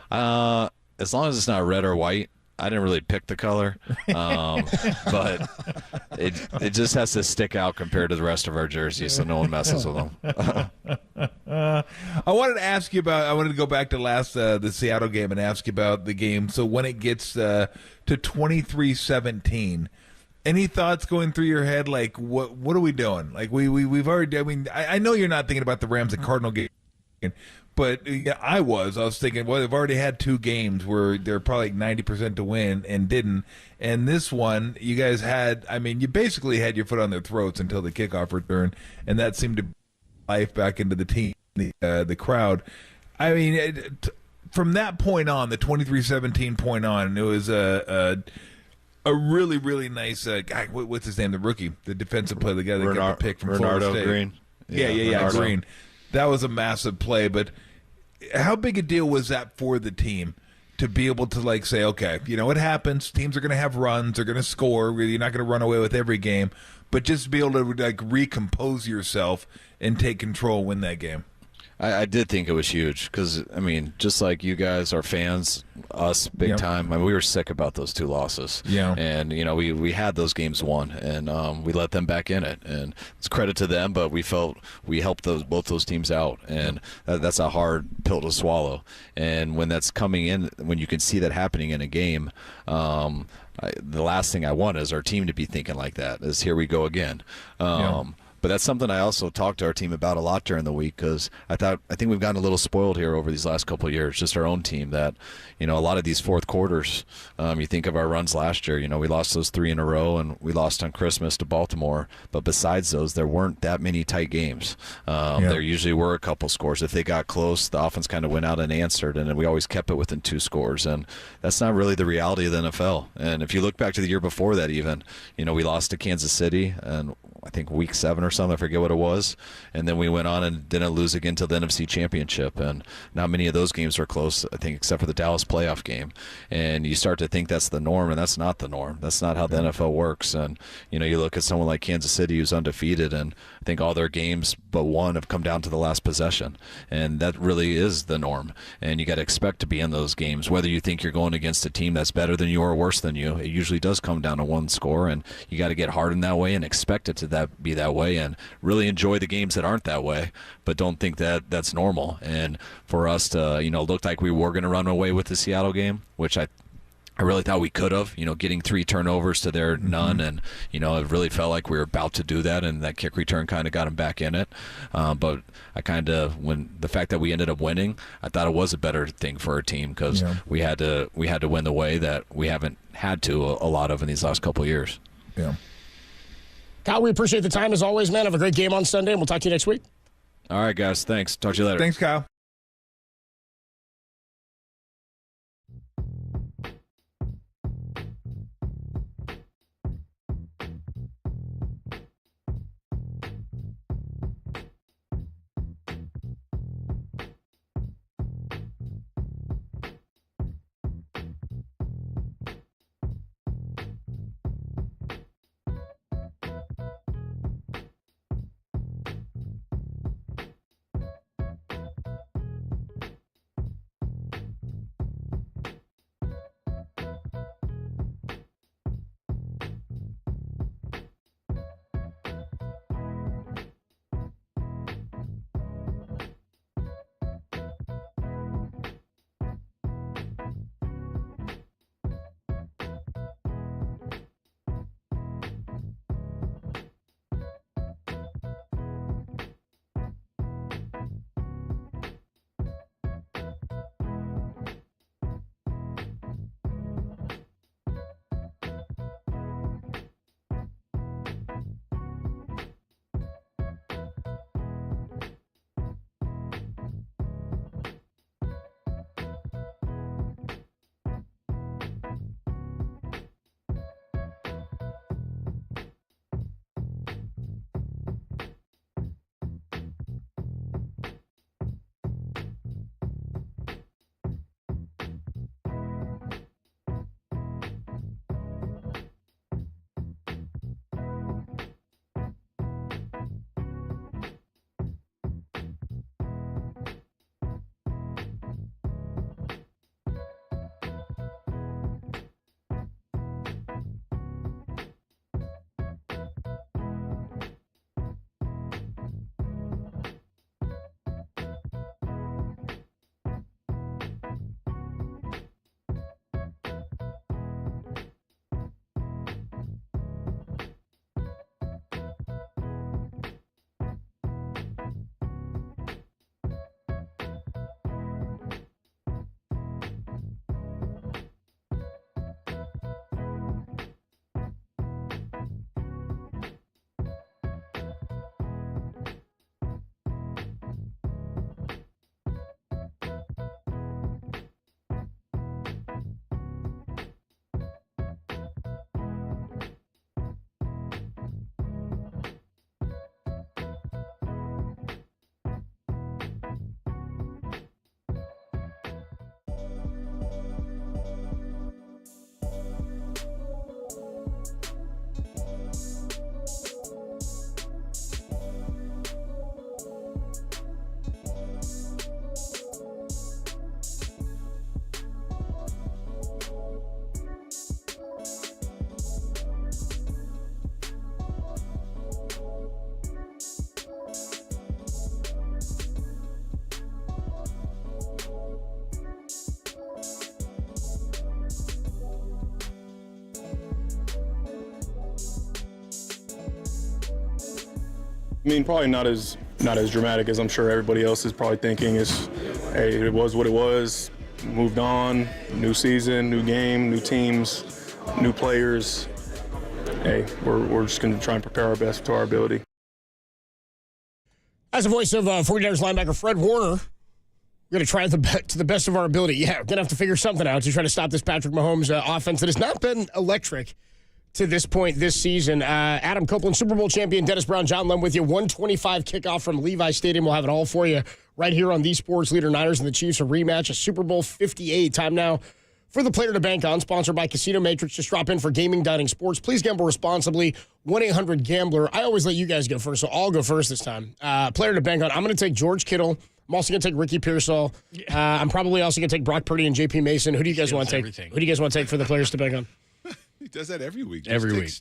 As long as it's not red or white. I didn't really pick the color, but it just has to stick out compared to the rest of our jerseys, so no one messes with them. I wanted to go back to the Seattle game and ask you about the game. So when it gets to 23-17, any thoughts going through your head? Like, what are we doing? Like we've already. I mean, I know you're not thinking about the Rams and Cardinal game. But I was thinking, well, they've already had 2 games where they're probably 90% to win and didn't. And this one, you guys you basically had your foot on their throats until the kickoff return, and that seemed to life back into the team, the crowd. I mean, from that point on, the 23-17 point on, it was a really, really nice guy. What's his name? The rookie, the defensive player, the guy that got the pick from Florida State. Green. Yeah, Green. That was a massive play, but how big a deal was that for the team to be able to say, okay, it happens. Teams are going to have runs. They're going to score. You're not going to run away with every game, but just to be able to recompose yourself and take control, win that game. I did think it was huge because, I mean, just like you guys are fans, us big time, I mean, we were sick about those 2 losses. Yeah. And, we had those games won, and we let them back in it. And it's credit to them, but we felt we helped both those teams out. And that's a hard pill to swallow. And when that's coming in, when you can see that happening in a game, the last thing I want is our team to be thinking like that, is here we go again. But that's something I also talked to our team about a lot during the week, because I think we've gotten a little spoiled here over these last couple of years, just our own team, that, a lot of these fourth quarters, you think of our runs last year, we lost those 3 in a row, and we lost on Christmas to Baltimore. But besides those, there weren't that many tight games. There usually were a couple scores. If they got close, the offense kind of went out and answered, and then we always kept it within 2 scores. And that's not really the reality of the NFL. And if you look back to the year before that even, we lost to Kansas City, and I think week 7 or something, I forget what it was. And then we went on and didn't lose again till the NFC Championship. And not many of those games were close, I think, except for the Dallas playoff game. And you start to think that's the norm, and that's not the norm. That's not how the NFL works. And, you look at someone like Kansas City, who's undefeated, and I think all their games but one have come down to the last possession. And that really is the norm. And you got to expect to be in those games, whether you think you're going against a team that's better than you or worse than you. It usually does come down to 1 score, and you got to get hard in that way and expect it to be that way, and really enjoy the games that aren't that way, but don't think that that's normal. And for us to, look like we were going to run away with the Seattle game, which I really thought we could have, getting 3 turnovers to their none, and, it really felt like we were about to do that, and that kick return kind of got them back in it. But when the fact that we ended up winning, I thought it was a better thing for our team, because we had to win the way that we haven't had to a lot of in these last couple of years. Yeah. Kyle, we appreciate the time as always, man. Have a great game on Sunday, and we'll talk to you next week. All right, guys. Thanks. Talk to you later. Thanks, Kyle. I mean, probably not as dramatic as I'm sure everybody else is probably thinking. Hey, it was what it was. Moved on. New season, new game, new teams, new players. Hey, we're just going to try and prepare our best to our ability. As the voice of 49ers linebacker Fred Warner, we're going to try to the best of our ability. Yeah, we're going to have to figure something out to try to stop this Patrick Mahomes offense that has not been electric to this point this season. Adam Copeland, Super Bowl champion, Dennis Brown, John Lem with you. 1:25 kickoff from Levi Stadium. We'll have it all for you right here on the Sports Leader. Niners and the Chiefs, a rematch, a Super Bowl 58. Time now for the player to bank on, sponsored by Casino Matrix. Just drop in for gaming, dining, sports. Please gamble responsibly. 1-800-GAMBLER. I always let you guys go first, so I'll go first this time. Player to bank on. I'm going to take George Kittle. I'm also going to take Ricky Pearsall. I'm probably also going to take Brock Purdy and J.P. Mason. Who do you guys want to take? Who do you guys want to take for the players to bank on? He does that every week.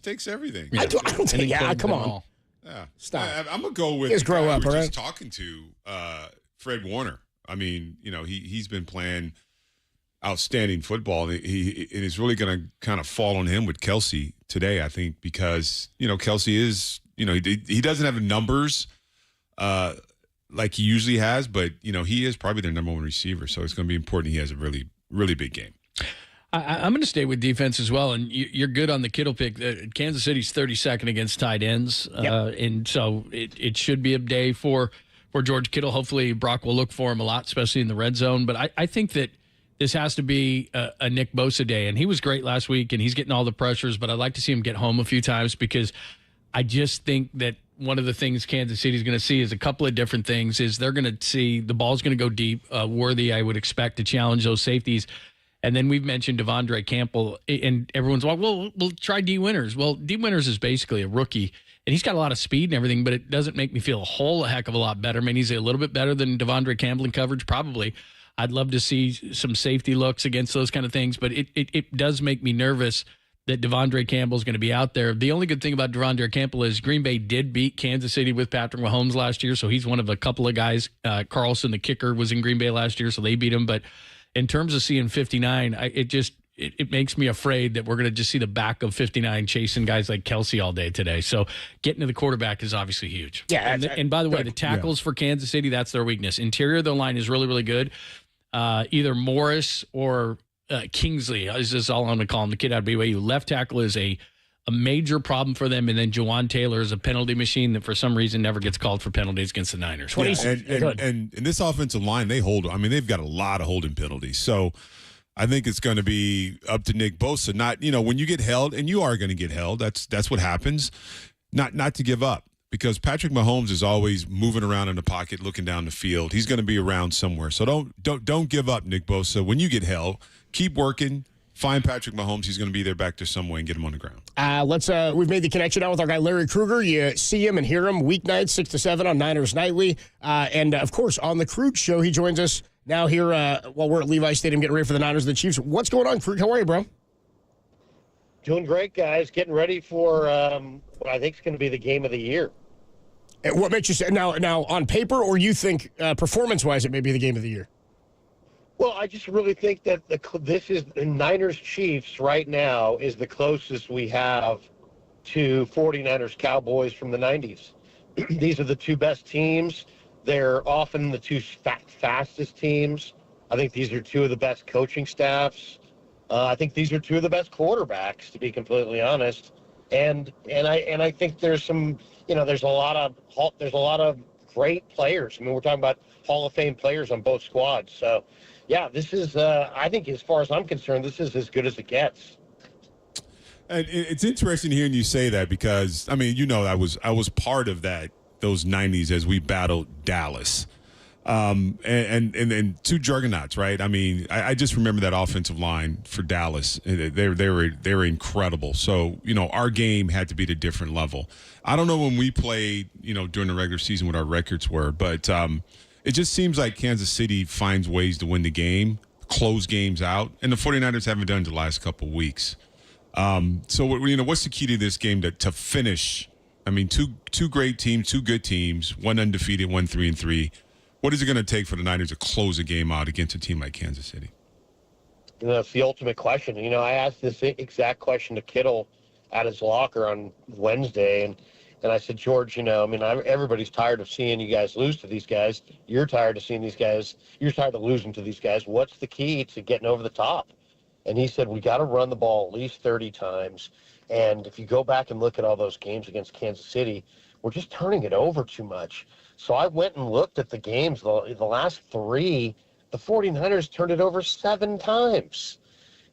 Takes everything. I don't take. Yeah, come on. Yeah. Stop. I'm gonna go with. You guys grow up, all right? Just talking to Fred Warner. I mean, he's been playing outstanding football. It is really going to kind of fall on him with Kelsey today, I think, because Kelsey is he doesn't have the numbers like he usually has, but he is probably their number one receiver. So it's going to be important. He has a really, really big game. I'm going to stay with defense as well, and you're good on the Kittle pick. Kansas City's 32nd against tight ends, and so it should be a day for George Kittle. Hopefully, Brock will look for him a lot, especially in the red zone. But I think that this has to be a Nick Bosa day, and he was great last week, and he's getting all the pressures, but I'd like to see him get home a few times because I just think that one of the things Kansas City is going to see is a couple of different things. Is they're going to see the ball's going to go deep. Worthy, I would expect, to challenge those safeties. And then we've mentioned Devondre Campbell, and everyone's like, well, we'll try D. Winters. Well, D. Winters is basically a rookie, and he's got a lot of speed and everything, but it doesn't make me feel a whole heck of a lot better. I mean, he's a little bit better than Devondre Campbell in coverage, probably. I'd love to see some safety looks against those kind of things, but it does make me nervous that Devondre Campbell is going to be out there. The only good thing about Devondre Campbell is Green Bay did beat Kansas City with Patrick Mahomes last year, so he's one of a couple of guys. Carlson, the kicker, was in Green Bay last year, so they beat him, but in terms of seeing 59, it makes me afraid that we're going to just see the back of 59 chasing guys like Kelsey all day today. So getting to the quarterback is obviously huge. Yeah. And by the way, the tackles for Kansas City, that's their weakness. Interior of the line is really, really good. Either Morris or Kingsley, this is all I'm going to call him, the kid out of BYU. Left tackle is a major problem for them, and then Juwan Taylor is a penalty machine that for some reason never gets called for penalties against the Niners. And in this offensive line, they've got a lot of holding penalties. So I think it's going to be up to Nick Bosa. Not, when you get held, and you are going to get held, that's what happens. Not to give up, because Patrick Mahomes is always moving around in the pocket, looking down the field. He's going to be around somewhere. So don't give up, Nick Bosa. When you get held, keep working. Find Patrick Mahomes. He's going to be there back there some way and get him on the ground. We've made the connection now with our guy Larry Krueger. You see him and hear him weeknights 6 to 7 on Niners Nightly, and of course on the Krug Show. He joins us now here while we're at Levi Stadium getting ready for the Niners and the Chiefs. What's going on, Krug? How are you, bro? Doing great, guys. Getting ready for what I think is going to be the game of the year. And what makes you say now on paper, or you think performance-wise it may be the game of the year? Well, I just really think that this is the Niners-Chiefs right now is the closest we have to 49ers-Cowboys from the 90s. These are the two best teams. They're often the two fastest teams. I think these are two of the best coaching staffs. I think these are two of the best quarterbacks, to be completely honest. And I think there's some, there's a lot of great players. I mean, we're talking about Hall of Fame players on both squads. So, yeah, this is, I think as far as I'm concerned, this is as good as it gets. And it's interesting hearing you say that because, I mean, I was part of those 90s as we battled Dallas. And two juggernauts, right? I mean, I just remember that offensive line for Dallas. They were incredible. So, our game had to be at a different level. I don't know when we played, during the regular season what our records were, but it just seems like Kansas City finds ways to win the game, close games out, and the 49ers haven't done it the last couple of weeks. So, what's the key to this game to finish? I mean, two great teams, two good teams, one undefeated, one 3-3. What is it going to take for the Niners to close a game out against a team like Kansas City? That's the ultimate question. I asked this exact question to Kittle at his locker on Wednesday, and And I said, George, everybody's tired of seeing you guys lose to these guys. You're tired of seeing these guys. You're tired of losing to these guys. What's the key to getting over the top? And he said, we got to run the ball at least 30 times. And if you go back and look at all those games against Kansas City, we're just turning it over too much. So I went and looked at the games. The last 3, the 49ers turned it over 7 times.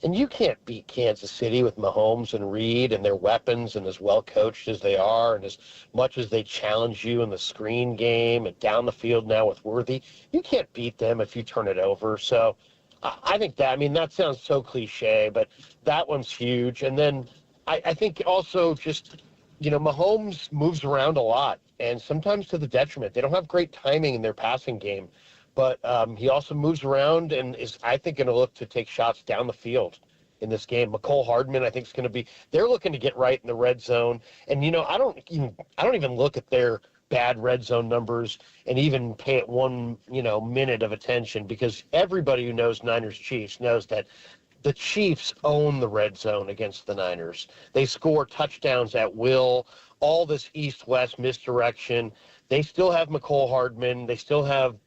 And you can't beat Kansas City with Mahomes and Reed and their weapons and as well coached as they are and as much as they challenge you in the screen game and down the field now with Worthy. You can't beat them if you turn it over. So I think that sounds so cliche, but that one's huge. And then I think also just, Mahomes moves around a lot and sometimes to the detriment. They don't have great timing in their passing game. But he also moves around and is, I think, going to look to take shots down the field in this game. Mecole Hardman, I think, is going to be. They're looking to get right in the red zone. And I don't even look at their bad red zone numbers and even pay it 1 minute of attention, because everybody who knows Niners Chiefs knows that the Chiefs own the red zone against the Niners. They score touchdowns at will. All this east-west misdirection. They still have Mecole Hardman. They still have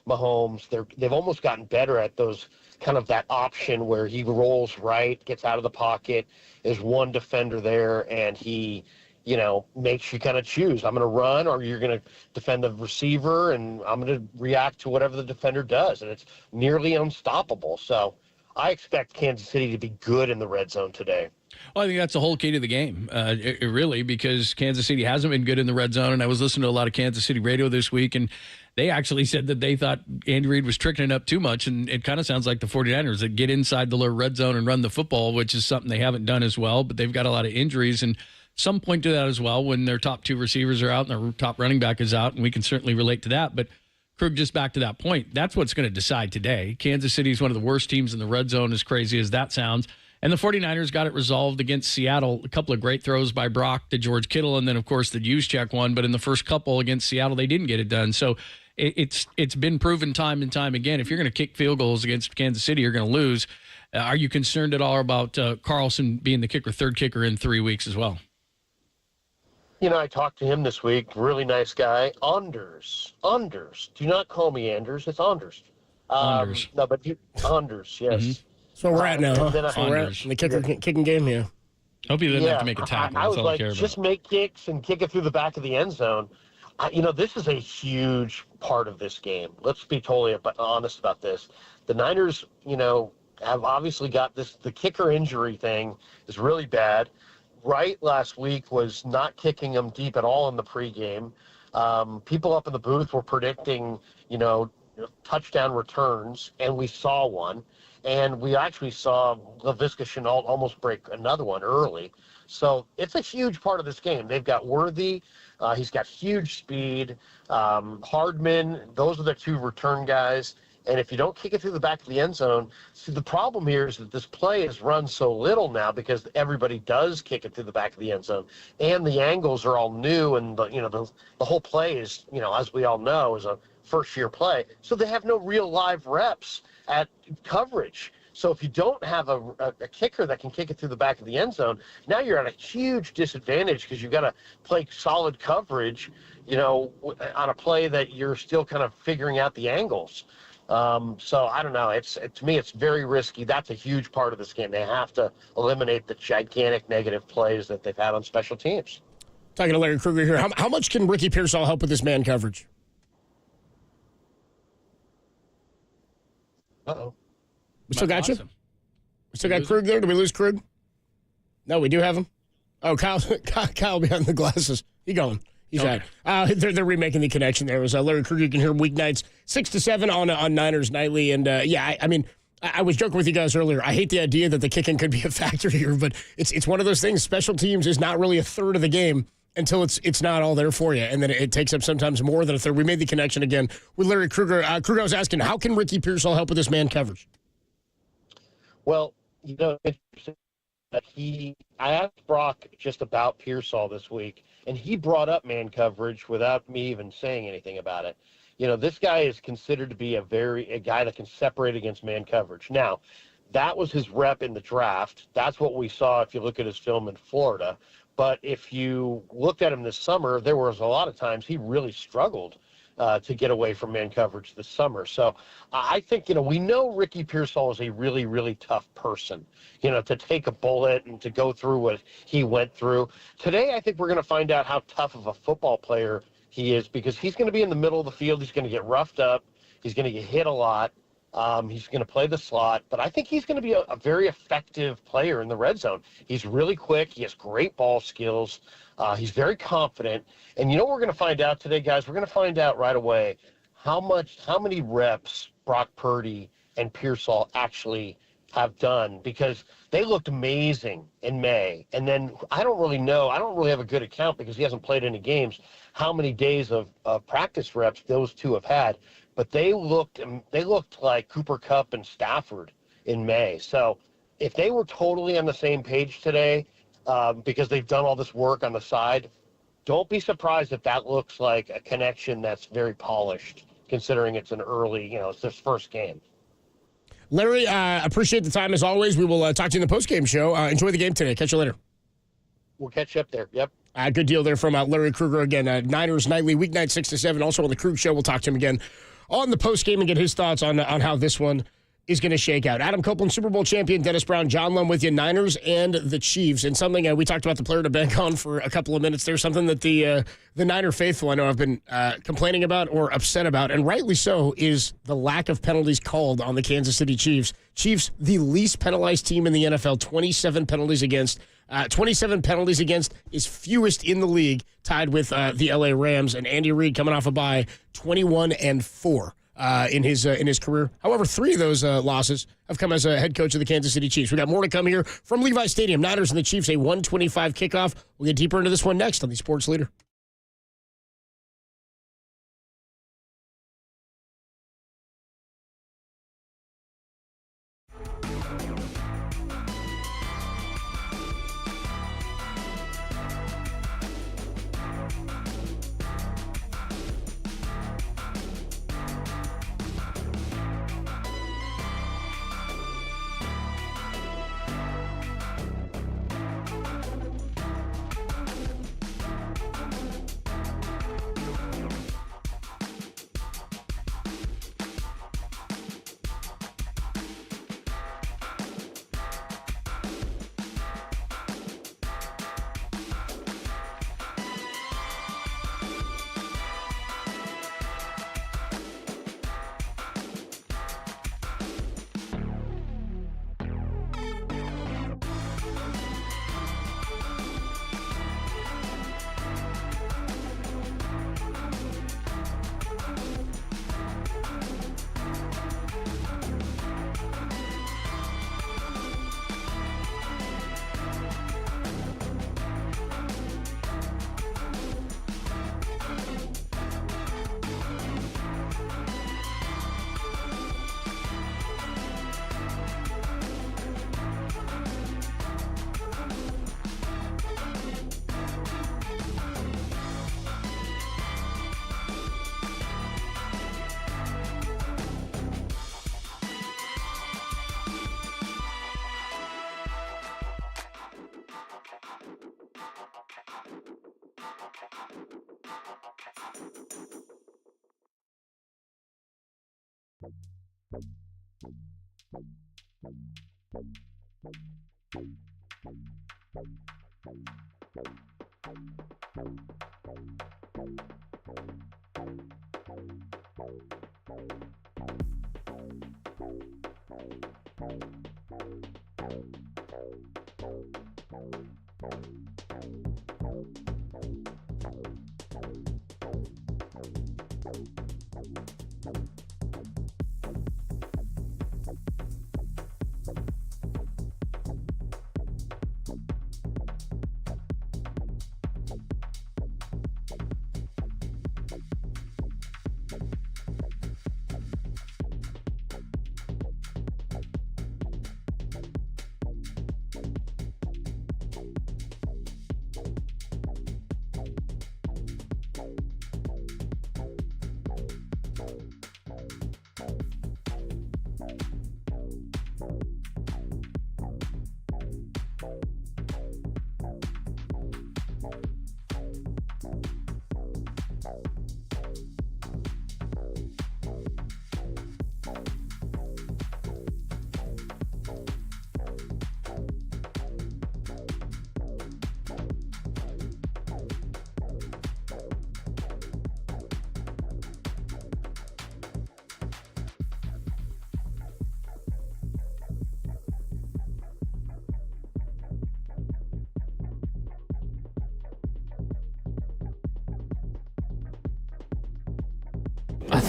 Mahomes. They've almost gotten better at those kind of that option where he rolls right, gets out of the pocket, there's one defender there, and he, makes you kind of choose. I'm going to run, or you're going to defend the receiver, and I'm going to react to whatever the defender does, and it's nearly unstoppable. So I expect Kansas City to be good in the red zone today. Well, I think that's the whole key to the game, really, because Kansas City hasn't been good in the red zone. And I was listening to a lot of Kansas City radio this week, and they actually said that they thought Andy Reid was tricking it up too much. And it kind of sounds like the 49ers that get inside the lower red zone and run the football, which is something they haven't done as well. But they've got a lot of injuries, and some point to that as well when their top 2 receivers are out and their top running back is out. And we can certainly relate to that. But Krug, just back to that point, that's what's going to decide today. Kansas City is one of the worst teams in the red zone, as crazy as that sounds. And the 49ers got it resolved against Seattle. A couple of great throws by Brock to George Kittle, and then, of course, the Juszczyk one. But in the first couple against Seattle, they didn't get it done. So it's been proven time and time again. If you're going to kick field goals against Kansas City, you're going to lose. Are you concerned at all about Carlson being the third kicker in 3 weeks as well? I talked to him this week. Really nice guy. Anders. Do not call me Anders. It's Anders. Anders. No, but Anders, yes. Mm-hmm. That's where we're at now, huh? So we're at in the kicking game here. Hope he didn't have to make a tackle. I was like, just make kicks and kick it through the back of the end zone. This is a huge part of this game. Let's be totally honest about this. The Niners, have obviously got this. The kicker injury thing is really bad. Wright last week was not kicking them deep at all in the pregame. People up in the booth were predicting, touchdown returns, and we saw one. And we actually saw Laviska Shenault almost break another one early. So it's a huge part of this game. They've got Worthy. He's got huge speed. Hardman, those are the 2 return guys. And if you don't kick it through the back of the end zone, see, the problem here is that this play is run so little now because everybody does kick it through the back of the end zone. And the angles are all new, and the whole play is, as we all know, is a first-year play. So they have no real live reps at coverage. So if you don't have a kicker that can kick it through the back of the end zone, now you're at a huge disadvantage because you've got to play solid coverage, on a play that you're still kind of figuring out the angles. So I don't know. To me, it's very risky. That's a huge part of this game. They have to eliminate the gigantic negative plays that they've had on special teams. Talking to Larry Krueger here. How much can Ricky Pearsall help with this man coverage? Uh-oh. We still got awesome. you? We still got Krug there? Did we lose Krug? No, we do have him. Oh, Kyle behind the glasses. He's going. He's okay. Right. They're remaking the connection there. It was Larry Krueger. You can hear weeknights 6 to 7 on Niners Nightly. And, I was joking with you guys earlier. I hate the idea that the kicking could be a factor here, but it's one of those things. Special teams is not really a third of the game until it's not all there for you. And then it takes up sometimes more than a third. We made the connection again with Larry Krueger. Krueger was asking, how can Ricky Pearsall help with this man coverage? Well, I asked Brock just about Pearsall this week, and he brought up man coverage without me even saying anything about it. This guy is considered to be a guy that can separate against man coverage. Now, that was his rep in the draft. That's what we saw if you look at his film in Florida. But if you looked at him this summer, there was a lot of times he really struggled to get away from man coverage this summer. So I think, we know Ricky Pearsall is a really, really tough person, to take a bullet and to go through what he went through. Today, I think we're going to find out how tough of a football player he is, because he's going to be in the middle of the field. He's going to get roughed up. He's going to get hit a lot. He's going to play the slot, but I think he's going to be a very effective player in the red zone. He's really quick. He has great ball skills. He's very confident. And what we're going to find out today, guys? We're going to find out right away how many reps Brock Purdy and Pearsall actually have done, because they looked amazing in May. And then I don't really know. I don't really have a good account, because he hasn't played any games, how many days of practice reps those two have had. But they looked like Cooper Kupp and Stafford in May. So if they were totally on the same page today, because they've done all this work on the side, don't be surprised if that looks like a connection that's very polished, considering it's an early, it's this first game. Larry, appreciate the time as always. We will talk to you in the postgame show. Enjoy the game today. Catch you later. We'll catch you up there. Yep. Good deal there from Larry Krueger again. Niners Nightly, weeknight 6 to 7. Also on the Krug Show, we'll talk to him again on the postgame and get his thoughts on how this one is going to shake out. Adam Copeland, Super Bowl champion, Dennis Brown, John Lum with you, Niners and the Chiefs. And something we talked about the player to bank on for a couple of minutes. There's something that the Niner faithful I know have been complaining about or upset about, and rightly so, is the lack of penalties called on the Kansas City Chiefs. Chiefs, the least penalized team in the NFL, 27 penalties against. 27 penalties against is fewest in the league, tied with the LA Rams, and Andy Reid coming off a bye, 21-4 in his career. However, 3 of those losses have come as a head coach of the Kansas City Chiefs. We got more to come here from Levi Stadium. Niners and the Chiefs, a 1:25 kickoff. We'll get deeper into this one next on the Sports Leader.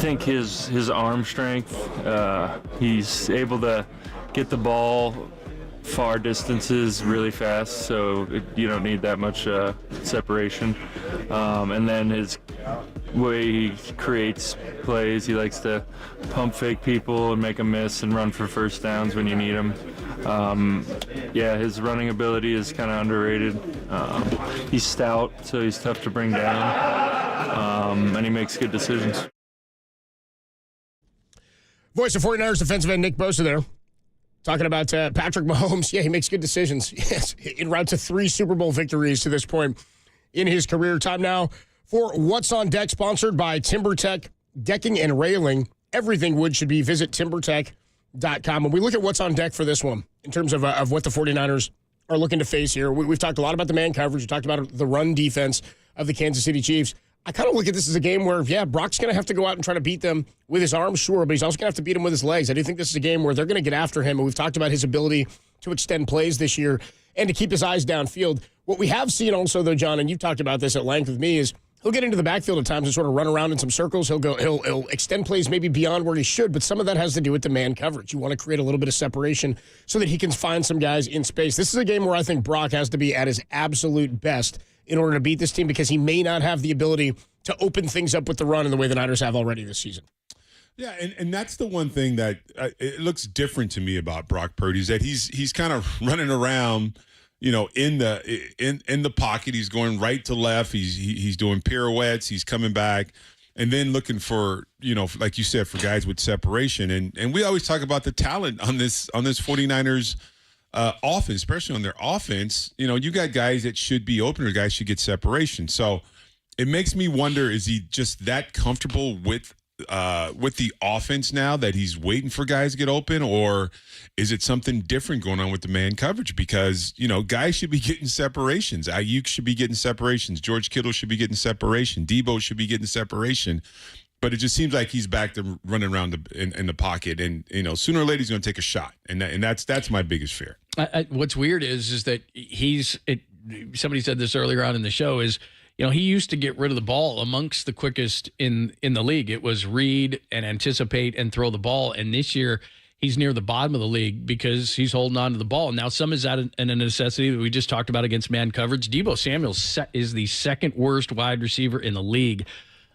think his arm strength, he's able to get the ball far distances really fast, so you don't need that much separation. And then his way he creates plays, he likes to pump fake people and make them miss and run for first downs when you need them. His running ability is kind of underrated. He's stout, so he's tough to bring down, and he makes good decisions. Voice of 49ers defensive end Nick Bosa there. Talking about Patrick Mahomes. Yeah, he makes good decisions. Yes, en route to 3 Super Bowl victories to this point in his career. Time now for What's on Deck, sponsored by TimberTech Decking and Railing. Everything wood should be. Visit TimberTech.com. When we look at what's on deck for this one, in terms of what the 49ers are looking to face here, we've talked a lot about the man coverage. We talked about the run defense of the Kansas City Chiefs. I kind of look at this as a game where, Brock's going to have to go out and try to beat them with his arms, sure, but he's also going to have to beat them with his legs. I do think this is a game where they're going to get after him, and we've talked about his ability to extend plays this year and to keep his eyes downfield. What we have seen also, though, John, and you've talked about this at length with me, is he'll get into the backfield at times and sort of run around in some circles. He'll extend plays maybe beyond where he should, but some of that has to do with the man coverage. You want to create a little bit of separation so that he can find some guys in space. This is a game where I think Brock has to be at his absolute best in order to beat this team, because he may not have the ability to open things up with the run in the way the Niners have already this season. Yeah, and that's the one thing that it looks different to me about Brock Purdy, is that he's kind of running around, in the pocket. He's going right to left. He's doing pirouettes. He's coming back, and then looking for, like you said, for guys with separation. And we always talk about the talent on this 49ers offense, especially on their offense. You got guys that should be open, or guys should get separation. So it makes me wonder, is he just that comfortable with the offense now that he's waiting for guys to get open, or is it something different going on with the man coverage? Because, guys should be getting separations. Ayuk should be getting separations. George Kittle should be getting separation. Debo should be getting separation. But it just seems like he's back to running around in the pocket, and sooner or later he's going to take a shot, and that's my biggest fear. What's weird is that somebody said this earlier on in the show, is he used to get rid of the ball amongst the quickest in the league. It was read and anticipate and throw the ball, and this year he's near the bottom of the league because he's holding on to the ball. Now, some is that a necessity that we just talked about against man coverage. Debo Samuel is the second worst wide receiver in the league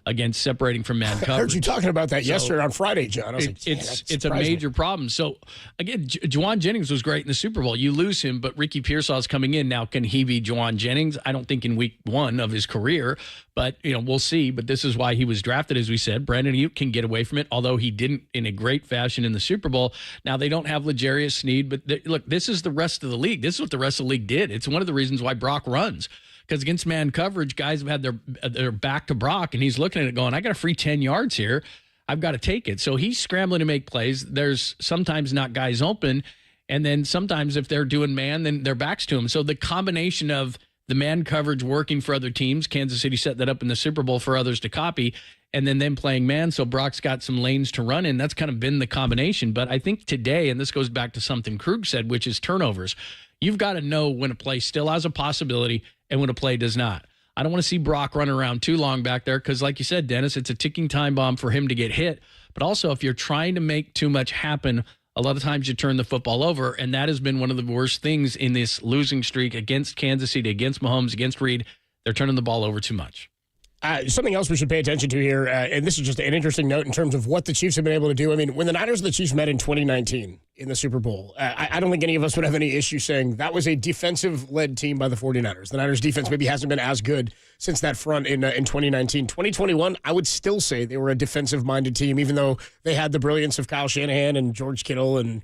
against separating from man coverage. I heard you talking about that yesterday on Friday, John. I was like, it's a major problem. So, again, Juwan Jennings was great in the Super Bowl. You lose him, but Ricky Pearsall's coming in. Now, can he be Juwan Jennings? I don't think in week 1 of his career, but, we'll see. But this is why he was drafted, as we said. Brandon Ayuk can get away from it, although he didn't in a great fashion in the Super Bowl. Now, they don't have L'Jarius Sneed, but look, this is the rest of the league. This is what the rest of the league did. It's one of the reasons why Brock runs. Because against man coverage, guys have had their back to Brock, and he's looking at it going, I got a free 10 yards here. I've got to take it. So he's scrambling to make plays. There's sometimes not guys open, and then sometimes if they're doing man, then their back's to him. So the combination of the man coverage working for other teams, Kansas City set that up in the Super Bowl for others to copy, and then them playing man, so Brock's got some lanes to run in. That's kind of been the combination. But I think today, and this goes back to something Krug said, which is turnovers. You've got to know when a play still has a possibility and when a play does not. I don't want to see Brock run around too long back there because, like you said, Dennis, it's a ticking time bomb for him to get hit. But also, if you're trying to make too much happen, a lot of times you turn the football over, and that has been one of the worst things in this losing streak against Kansas City, against Mahomes, against Reed. They're turning the ball over too much. Something else we should pay attention to here, and this is just an interesting note in terms of what the Chiefs have been able to do. I mean, when the Niners and the Chiefs met in 2019 in the Super Bowl, I don't think any of us would have any issue saying that was a defensive-led team by the 49ers. The Niners' defense maybe hasn't been as good since that front in 2019. 2021, I would still say they were a defensive-minded team, even though they had the brilliance of Kyle Shanahan and George Kittle, and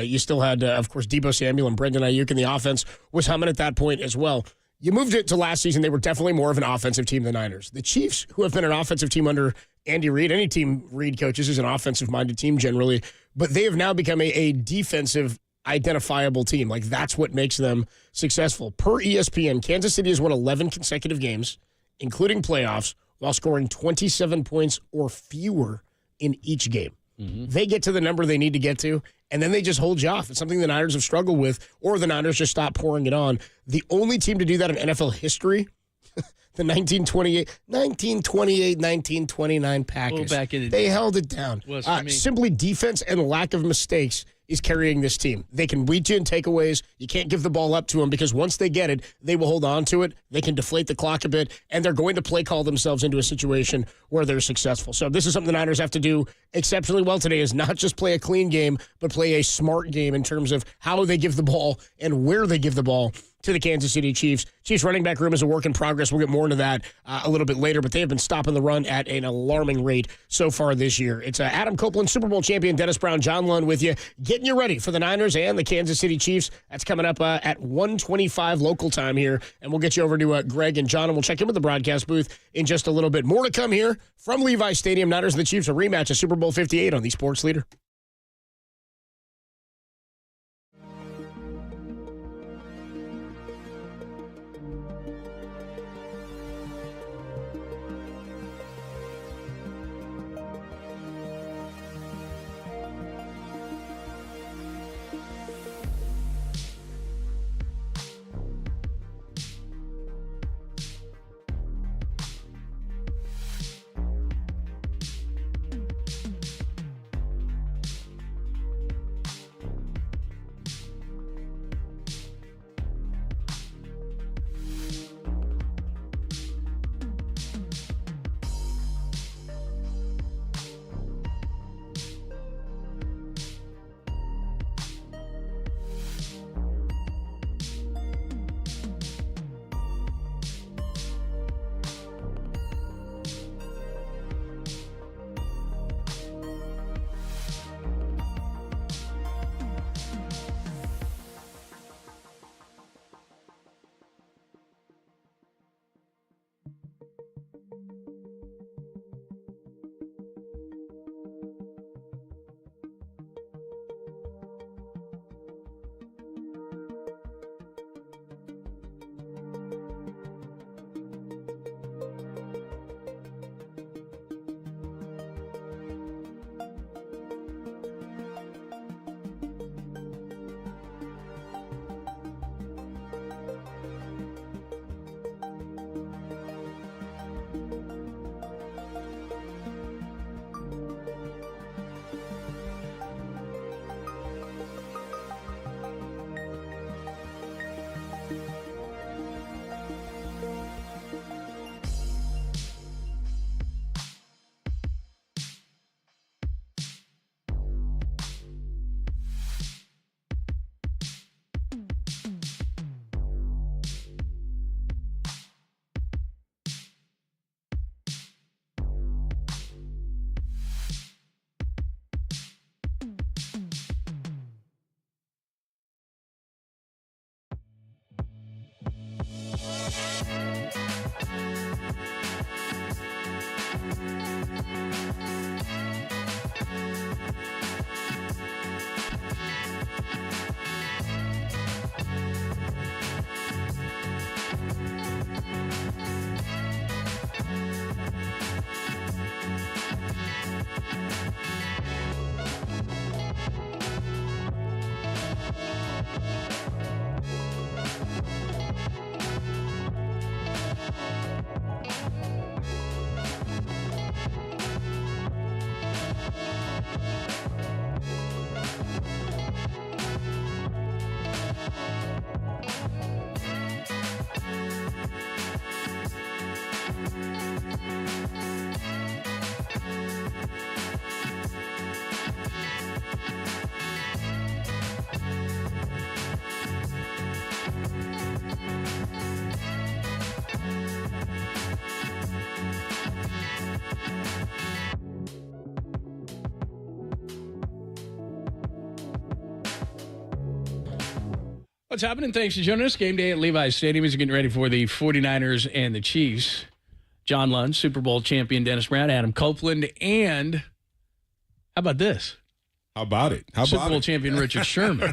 you still had, of course, Debo Samuel and Brendan Ayuk, and the offense was humming at that point as well. You moved it to last season. They were definitely more of an offensive team than the Niners. The Chiefs, who have been an offensive team under Andy Reid, any team Reid coaches is an offensive-minded team generally, but they have now become a defensive, identifiable team. Like, that's what makes them successful. Per ESPN, Kansas City has won 11 consecutive games, including playoffs, while scoring 27 points or fewer in each game. Mm-hmm. They get to the number they need to get to, and then they just hold you off. It's something the Niners have struggled with, or the Niners just stop pouring it on. The only team to do that in NFL history, the 1928-1929 Packers. back in the They held it down. Was for me. Simply defense and lack of mistakes is carrying this team. They can beat you in takeaways. You can't give the ball up to them because once they get it, they will hold on to it. They can deflate the clock a bit, and they're going to play call themselves into a situation where they're successful. So this is something the Niners have to do exceptionally well today, is not just play a clean game, but play a smart game in terms of how they give the ball and where they give the ball to the Kansas City Chiefs. Chiefs running back room is a work in progress. We'll get more into that a little bit later, but they have been stopping the run at an alarming rate so far this year. It's Adam Copeland, Super Bowl champion, Dennis Brown, John Lund with you, getting you ready for the Niners and the Kansas City Chiefs. That's coming up at 1:25 local time here, and we'll get you over to Greg and John, and we'll check in with the broadcast booth in just a little bit. More to come here from Levi Stadium. Niners and the Chiefs, a rematch of Super Bowl 58 on the Sports Leader. What's happening? Thanks for joining us. Game day at Levi Stadium is getting ready for the 49ers and the Chiefs. John Lund, Super Bowl champion Dennis Brown, Adam Copeland, and how about this? How about it? Super Bowl champion Richard Sherman.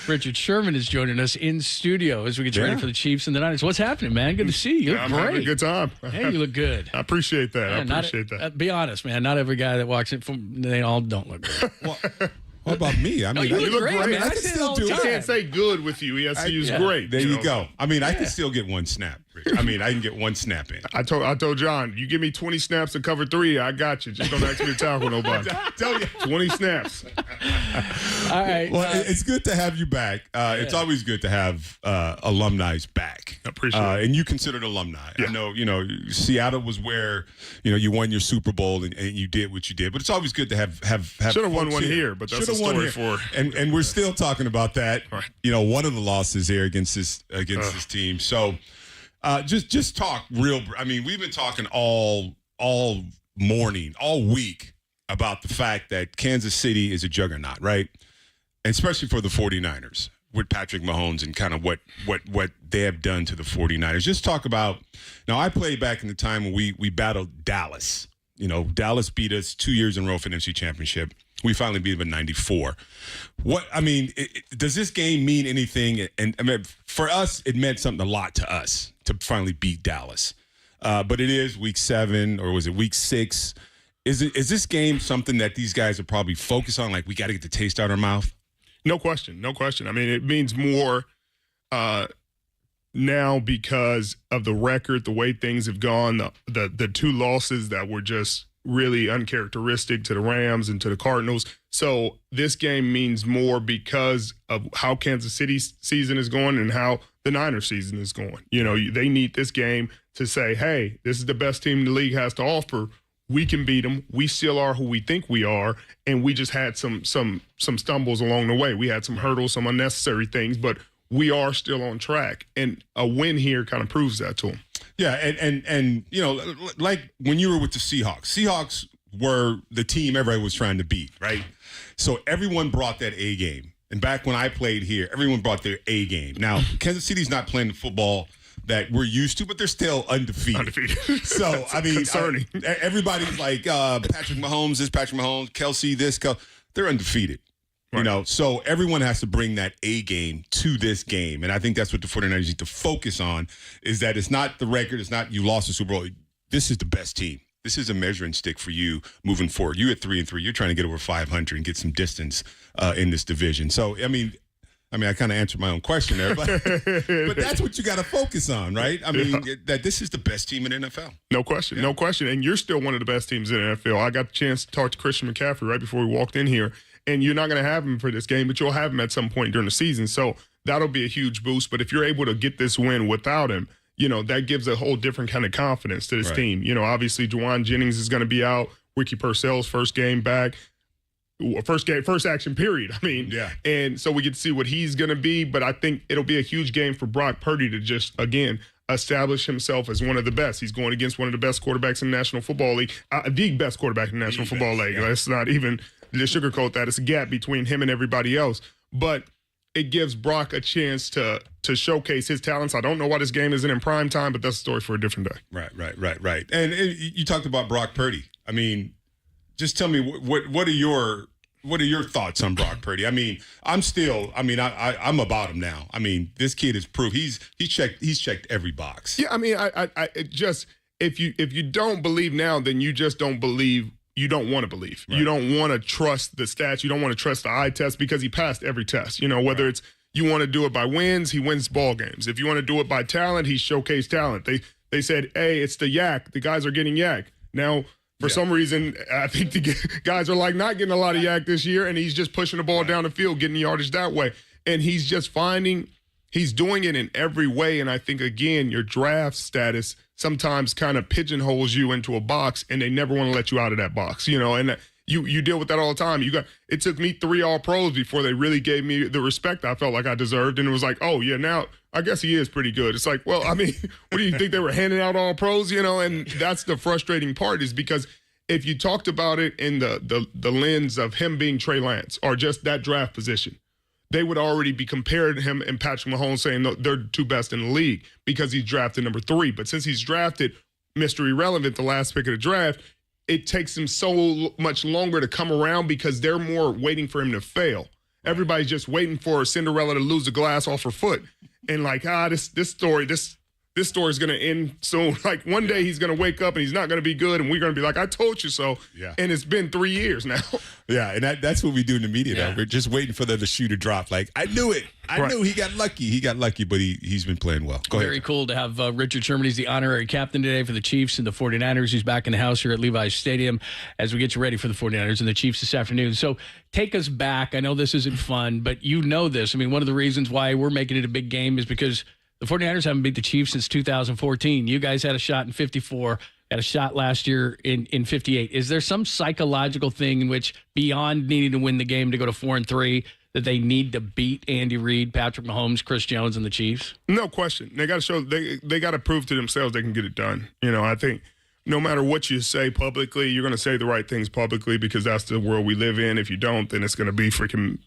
Richard Sherman is joining us in studio as we get ready for the Chiefs and the Niners. What's happening, man? Good to see you. You look I'm great. having a good time. Hey, you look good. I appreciate that. Man, I appreciate that. Be honest, man. Not every guy that walks in, they all don't look good. What about me? I mean, you You look great, great. man. I I can say it still all do. the He time. can't say good with you. He has to use great. There you know? go. I mean, I can still get one snap, Rick. I mean, I can get one snap in. I told John, you give me 20 snaps to cover 3, I got you. Just don't ask me to tackle nobody. Tell you. 20 snaps. All right. Well, it's good to have you back. It's always good to have alumni's back. I appreciate it. And you considered alumni. Yeah. I know, Seattle was where, you won your Super Bowl and you did what you did. But it's always good to have Should have won folks one here, but that's a story for. And we're still talking about that. Right. One of the losses here against this team. So just talk real. I mean, we've been talking all morning, all week about the fact that Kansas City is a juggernaut, right? And especially for the 49ers with Patrick Mahomes and kind of what they have done to the 49ers. Just talk about, now I played back in the time when we battled Dallas. Dallas beat us 2 years in a row for the NFC Championship. We finally beat them in 94. Does this game mean anything? And I mean, for us, it meant something a lot to us to finally beat Dallas. But it is week 7, or was it week 6? Is this game something that these guys are probably focused on? Like, we got to get the taste out of our mouth? No question. I mean, it means more now because of the record, the way things have gone, the 2 losses that were just really uncharacteristic to the Rams and to the Cardinals. So this game means more because of how Kansas City's season is going and how the Niners season is going. They need this game to say, hey, this is the best team the league has to offer. We can beat them. We still are who we think we are, and we just had some stumbles along the way. We had some hurdles, some unnecessary things, but we are still on track. And a win here kind of proves that to them. Yeah, and like when you were with the Seahawks were the team everybody was trying to beat, right? So everyone brought that A game. And back when I played here, everyone brought their A game. Now, Kansas City's not playing the football that we're used to, but they're still undefeated. So, I mean, concerning. Everybody's like, Patrick Mahomes, Kelsey, they're undefeated. Right. So everyone has to bring that A game to this game. And I think that's what the 49ers need to focus on, is that it's not the record. It's not you lost the Super Bowl. This is the best team. This is a measuring stick for you moving forward. You at 3-3. You're trying to get over 500 and get some distance in this division. So, I mean, I kind of answered my own question there, but that's what you got to focus on, right? I mean, that this is the best team in the NFL. No question, no question. And you're still one of the best teams in the NFL. I got the chance to talk to Christian McCaffrey right before we walked in here, and you're not going to have him for this game, but you'll have him at some point during the season. So that'll be a huge boost. But if you're able to get this win without him, that gives a whole different kind of confidence to this team. Obviously, Juwan Jennings is going to be out. Ricky Purcell's first game back. First action period. I mean, yeah. And so we get to see what he's going to be, but I think it'll be a huge game for Brock Purdy to just, again, establish himself as one of the best. He's going against one of the best quarterbacks in the National Football League, the best quarterback in the National Football League. Yeah. Let's not even sugarcoat that. It's a gap between him and everybody else, but it gives Brock a chance to showcase his talents. I don't know why this game isn't in prime time, but that's a story for a different day. Right. And you talked about Brock Purdy. I mean, just tell me what are your thoughts on Brock Purdy? I mean, I'm about him now. I mean, this kid is proof. He's checked every box. Yeah, I mean, I just if you don't believe now, then you just don't believe. You don't want to believe. Right. You don't want to trust the stats. You don't want to trust the eye test because he passed every test. Whether it's you want to do it by wins, he wins ball games. If you want to do it by talent, he showcased talent. They said, hey, it's the yak. The guys are getting yak. Now, for some reason, I think the guys are like not getting a lot of yak this year, and he's just pushing the ball down the field, getting yardage that way. And he's just he's doing it in every way. And I think, again, your draft status sometimes kind of pigeonholes you into a box, and they never want to let you out of that box, and you deal with that all the time. It took me 3 All-Pros before they really gave me the respect I felt like I deserved. And it was like, oh, yeah, now I guess he is pretty good. It's like, well, I mean, what do you think they were handing out All-Pros, And that's the frustrating part, is because if you talked about it in the lens of him being Trey Lance or just that draft position, they would already be comparing him and Patrick Mahomes, saying they're the 2 best in the league because he's drafted number 3. But since he's drafted Mr. Irrelevant, the last pick of the draft, it takes him so much longer to come around because they're more waiting for him to fail. Everybody's just waiting for Cinderella to lose the glass off her foot. And like, this story, this this story is going to end soon. Like one day he's going to wake up and he's not going to be good, and we're going to be like, I told you so. Yeah. And it's been 3 years now. Yeah, and that's what we do in the media, though. We're just waiting for the shoe to drop. Like, I knew it. I knew he got lucky. He got lucky, but he's been playing well. Go Very ahead. cool to have Richard Sherman. He's the honorary captain today for the Chiefs and the 49ers. He's back in the house here at Levi's Stadium as we get you ready for the 49ers and the Chiefs this afternoon. So take us back. I know this isn't fun, but you know this. I mean, one of the reasons why we're making it a big game is because the 49ers haven't beat the Chiefs since 2014. You guys had a shot in 54, had a shot last year in 58. Is there some psychological thing in which, beyond needing to win the game to go to 4-3, that they need to beat Andy Reid, Patrick Mahomes, Chris Jones, and the Chiefs? No question. They got to show they got to prove to themselves they can get it done. I think no matter what you say publicly, you're going to say the right things publicly because that's the world we live in. If you don't, then it's going to be freaking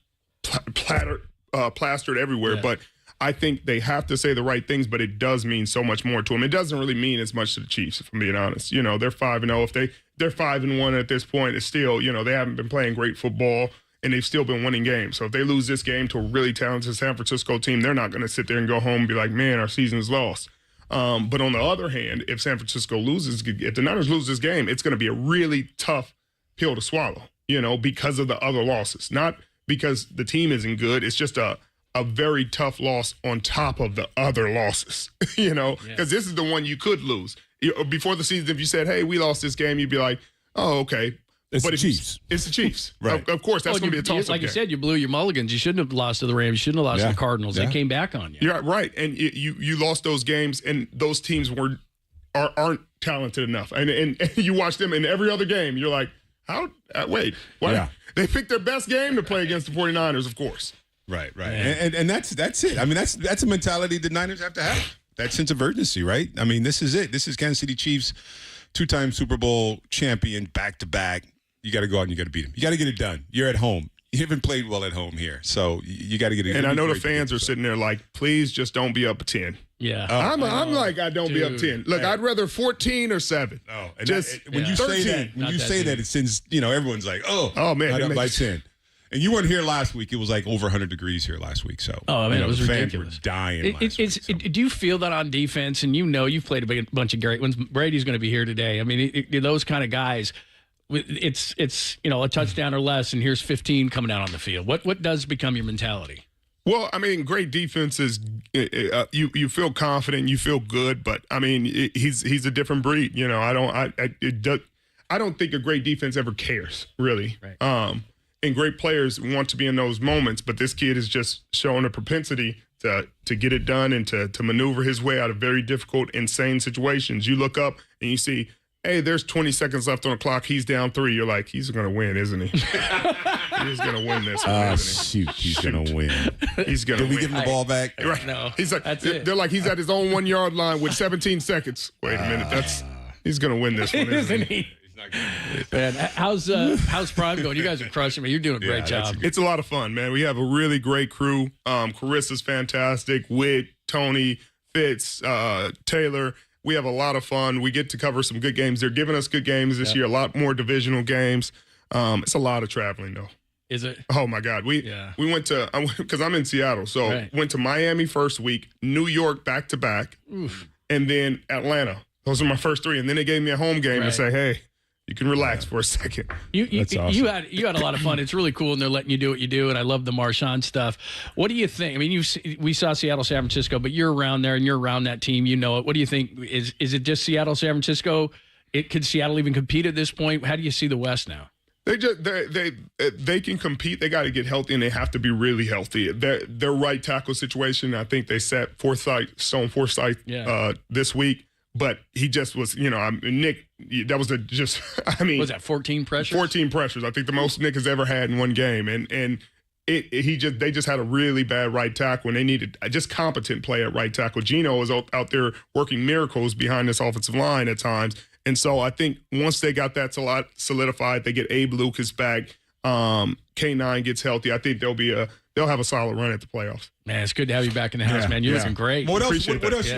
plastered everywhere. Yeah. But I think they have to say the right things, but it does mean so much more to them. It doesn't really mean as much to the Chiefs, if I'm being honest. They're 5-0. If they're 5-1 at this point, it's still, they haven't been playing great football, and they've still been winning games. So if they lose this game to a really talented San Francisco team, they're not going to sit there and go home and be like, man, our season's lost. But on the other hand, if San Francisco loses, if the Niners lose this game, it's going to be a really tough pill to swallow, because of the other losses. Not because the team isn't good. It's just a very tough loss on top of the other losses, because this is the one you could lose. Before the season, if you said, hey, we lost this game, you'd be like, oh, okay. It's the Chiefs. It's the Chiefs. Right. Of course, that's going to be a toss-up Like game. you said, you blew your mulligans. You shouldn't have lost to the Rams. You shouldn't have lost to the Cardinals. They came back on you. You're right. And you lost those games, and those teams aren't talented enough. And you watch them in every other game, you're like, how? Wait, what? Yeah. They picked their best game to play against the 49ers, of course. Right. And that's it. I mean, that's a mentality the Niners have to have. That sense of urgency, right? I mean, this is it. This is Kansas City Chiefs, 2-time Super Bowl champion, back-to-back. You got to go out and you got to beat them. You got to get it done. You're at home. You haven't played well at home here, so you got to get it. And I know the fans are sitting there like, please just don't be up 10. Yeah. I'm like, I don't be up 10. Look, I'd rather 14 or 7. Oh, and when you say that, it sends, everyone's like, oh man, not up by 10. And you weren't here last week. It was like over 100 degrees here last week. So, it was fans ridiculous. Were dying last week. Do you feel that on defense? And you've played a bunch of great ones. Brady's going to be here today. I mean, those kind of guys. It's a touchdown or less, and here's 15 coming out on the field. What does become your mentality? Well, I mean, great defense is you feel confident, you feel good, but I mean, he's a different breed. I don't think a great defense ever cares really. Right. And great players want to be in those moments, but this kid is just showing a propensity to get it done and to maneuver his way out of very difficult, insane situations. You look up and you see, hey, there's 20 seconds left on the clock. He's down 3. You're like, he's going to win, isn't he? He's going to win this one, shoot, he's going to win. He's going to win. Did we give him the ball back? Right. No, he's like, that's they're like, he's at his own 1 yard line with 17 seconds. Wait a minute. He's going to win this one, isn't he? Man, how's Prime going? You guys are crushing me. You're doing a great job. It's a lot of fun, man. We have a really great crew. Carissa's fantastic. Whit, Tony, Fitz, Taylor. We have a lot of fun. We get to cover some good games. They're giving us good games this year. A lot more divisional games. It's a lot of traveling, though. Is it? Oh my God. We went to, because I'm in Seattle, so went to Miami first week, New York back to back, and then Atlanta. Those are my first 3, and then they gave me a home game to say, hey, you can relax for a second. That's awesome. You had a lot of fun. It's really cool, and they're letting you do what you do, and I love the Marshawn stuff. What do you think? I mean, we saw Seattle, San Francisco, but you're around there, and you're around that team. You know it. What do you think? Is it just Seattle, San Francisco? Could Seattle even compete at this point? How do you see the West now? They can compete. They got to get healthy, and they have to be really healthy. Their right tackle situation, I think they set Stone Forsythe this week. But he just was, Nick, that was was that 14 pressures? 14 pressures. I think the most Nick has ever had in one game. And they just had a really bad right tackle, and they needed just competent play at right tackle. Gino is out there working miracles behind this offensive line at times. And so I think once they got that solidified, they get Abe Lucas back, K9 gets healthy, I think they'll have a solid run at the playoffs. Man, it's good to have you back in the house, man. You're looking great. What else? What else?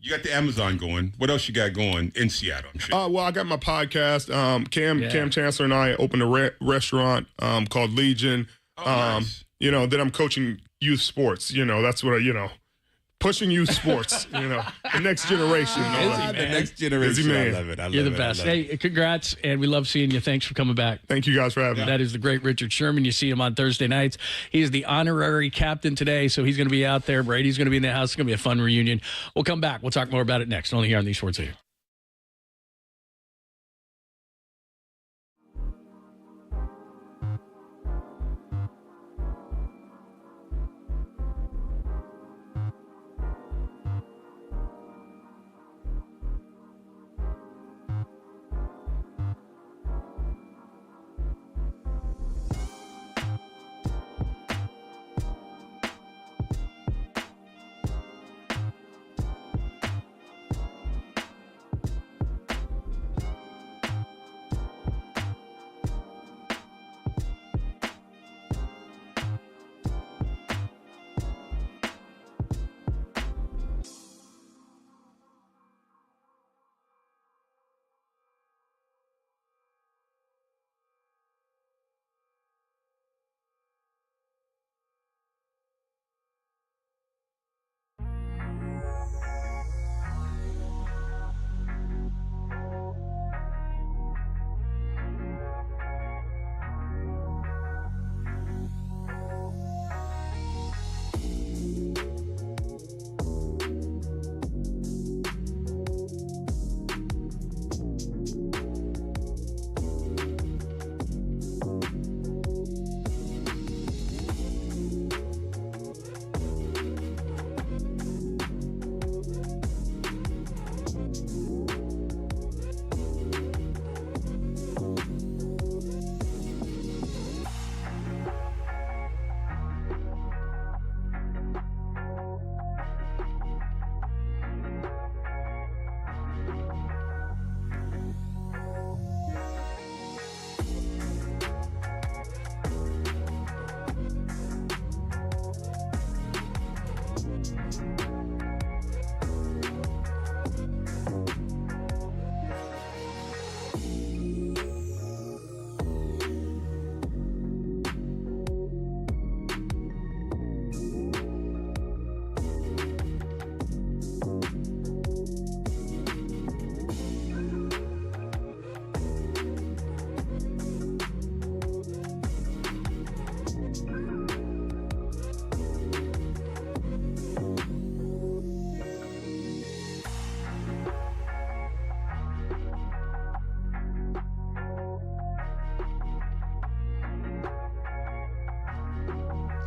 You got the Amazon going. What else you got going in Seattle? I'm sure. Well, I got my podcast. Cam Chancellor and I opened a restaurant called Legion. Nice. Then I'm coaching youth sports. That's what pushing youth sports, the next generation. The next generation. I love it. You're the best. Hey, congrats, and we love seeing you. Thanks for coming back. Thank you guys for having me. That is the great Richard Sherman. You see him on Thursday nights. He's the honorary captain today, so he's going to be out there. Brady's going to be in the house. It's going to be a fun reunion. We'll come back. We'll talk more about it next, only here on the Sports Leader.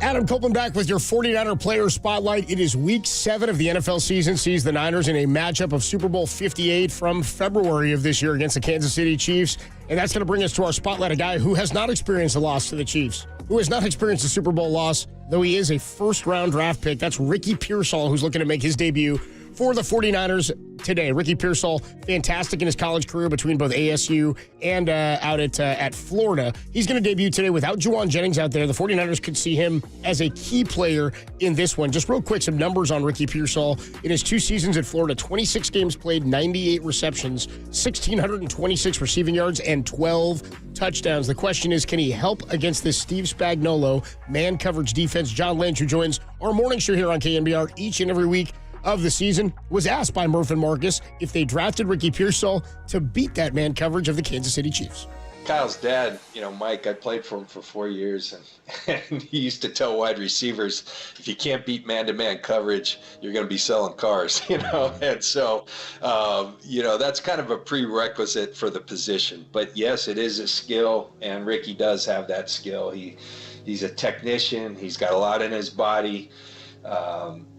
Adam Copeland back with your 49er player spotlight. It is week 7 of the NFL season, sees the Niners in a matchup of Super Bowl 58 from February of this year against the Kansas City Chiefs. And that's going to bring us to our spotlight, a guy who has not experienced a loss to the Chiefs, who has not experienced a Super Bowl loss, though he is a first-round draft pick. That's Ricky Pearsall, who's looking to make his debut for the 49ers today. Ricky Pearsall, fantastic in his college career between both ASU and out at Florida. He's going to debut today without Juwan Jennings out there. The 49ers could see him as a key player in this one. Just real quick, some numbers on Ricky Pearsall. In his 2 seasons at Florida, 26 games played, 98 receptions, 1,626 receiving yards, and 12 touchdowns. The question is, can he help against this Steve Spagnuolo man coverage defense? John Lynch, who joins our morning show here on KNBR each and every week of the season, was asked by Murph and Marcus if they drafted Ricky Pearsall to beat that man coverage of the Kansas City Chiefs. Kyle's dad, Mike, I played for him for 4 years, and he used to tell wide receivers, if you can't beat man-to-man coverage, you're going to be selling cars, And so, that's kind of a prerequisite for the position. But yes, it is a skill, and Ricky does have that skill. He's a technician. He's got a lot in his body.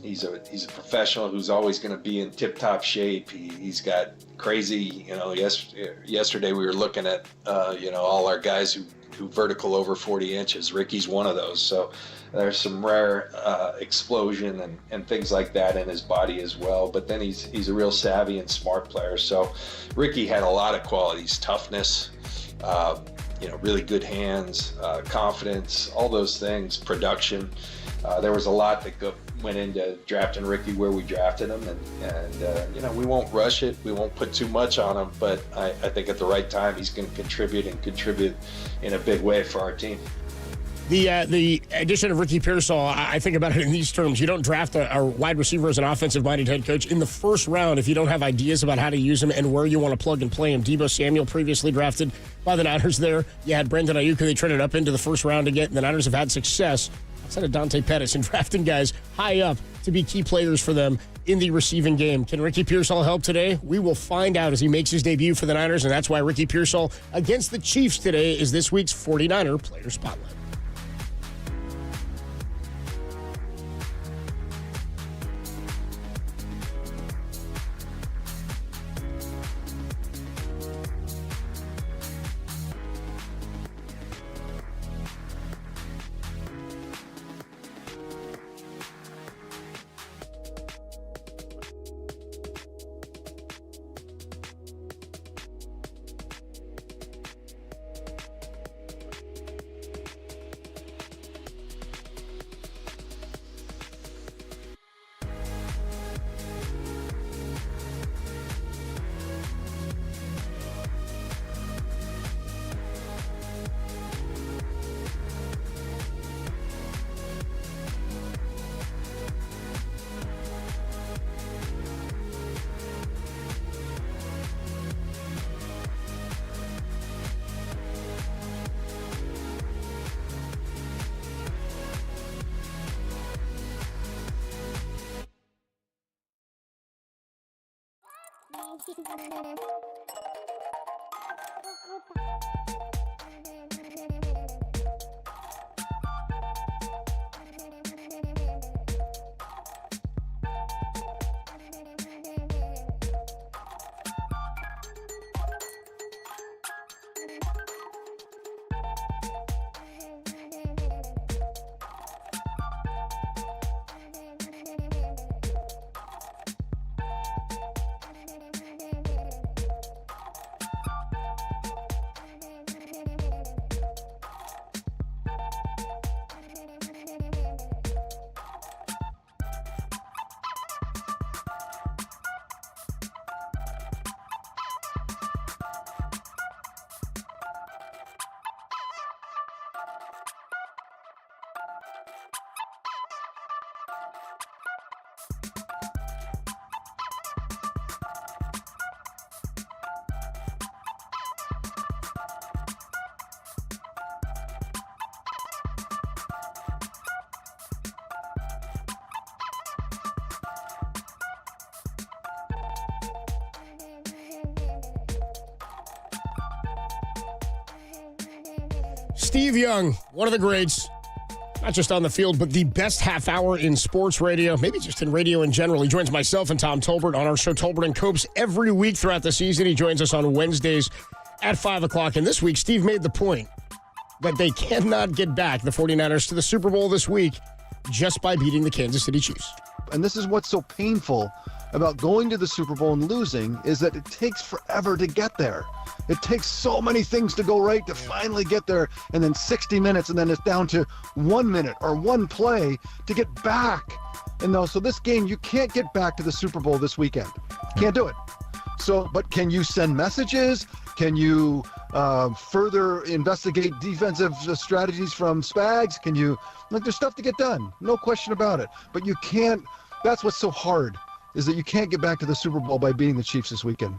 He's a professional who's always going to be in tip-top shape. He's got crazy, yesterday we were looking at, all our guys who vertical over 40 inches. Ricky's one of those. So there's some rare explosion and things like that in his body as well. But then he's a real savvy and smart player. So Ricky had a lot of qualities: toughness, really good hands, confidence, all those things, production. There was a lot that went into drafting Ricky where we drafted him, and we won't rush it. We won't put too much on him, but I think at the right time he's going to contribute in a big way for our team. The addition of Ricky Pearsall, I think about it in these terms. You don't draft a wide receiver as an offensive-minded head coach in the first round if you don't have ideas about how to use him and where you want to plug and play him. Debo Samuel, previously drafted by the Niners there. You had Brandon Ayuk, they traded up into the first round to get, and the Niners have had success outside of Dante Pettis in drafting guys high up to be key players for them in the receiving game. Can Ricky Pearsall help today? We will find out as he makes his debut for the Niners, and that's why Ricky Pearsall against the Chiefs today is this week's 49er Player Spotlight. Steve Young, one of the greats, not just on the field, but the best half hour in sports radio, maybe just in radio in general. He joins myself and Tom Tolbert on our show Tolbert and Copes every week throughout the season. He joins us on Wednesdays at 5 o'clock. And this week, Steve made the point that they cannot get back the 49ers to the Super Bowl this week just by beating the Kansas City Chiefs. And this is what's so painful about going to the Super Bowl and losing is that it takes forever to get there. It takes so many things to go right to finally get there, and then 60 minutes, and then it's down to 1 minute or one play to get back. And so this game, you can't get back to the Super Bowl this weekend. Can't do it. So, but can you send messages? Can you further investigate defensive strategies from Spags? Can you, there's stuff to get done, no question about it. But you can't, that's what's so hard, is that you can't get back to the Super Bowl by beating the Chiefs this weekend.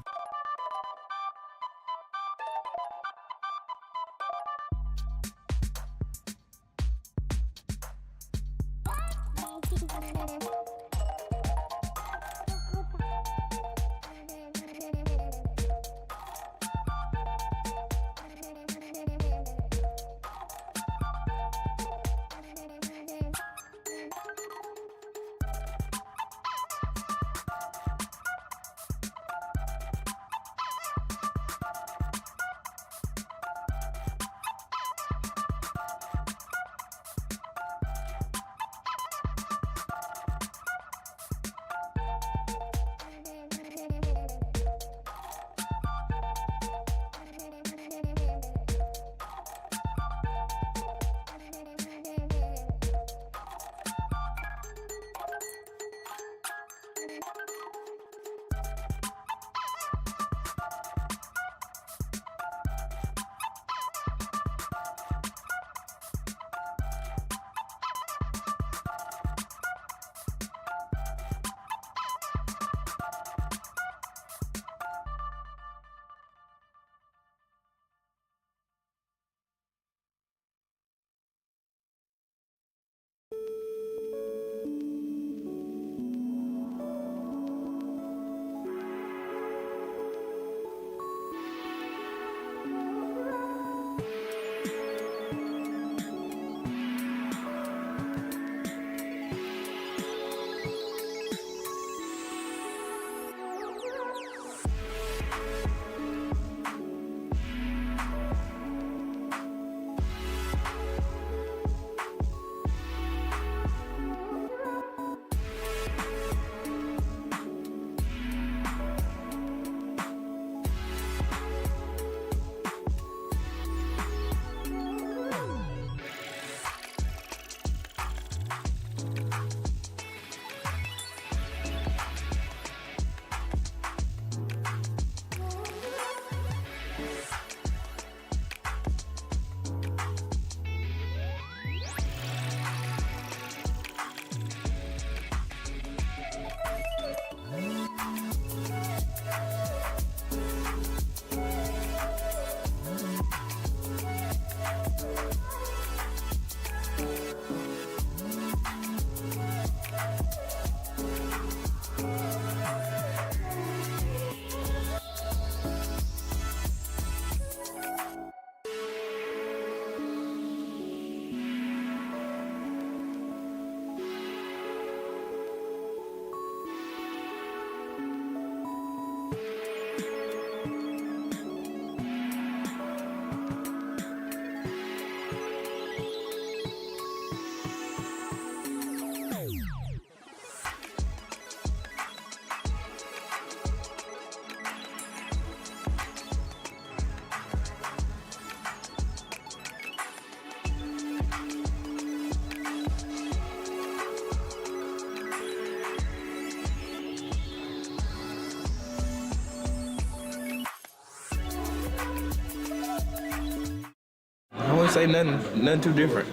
wouldn't say nothing too different.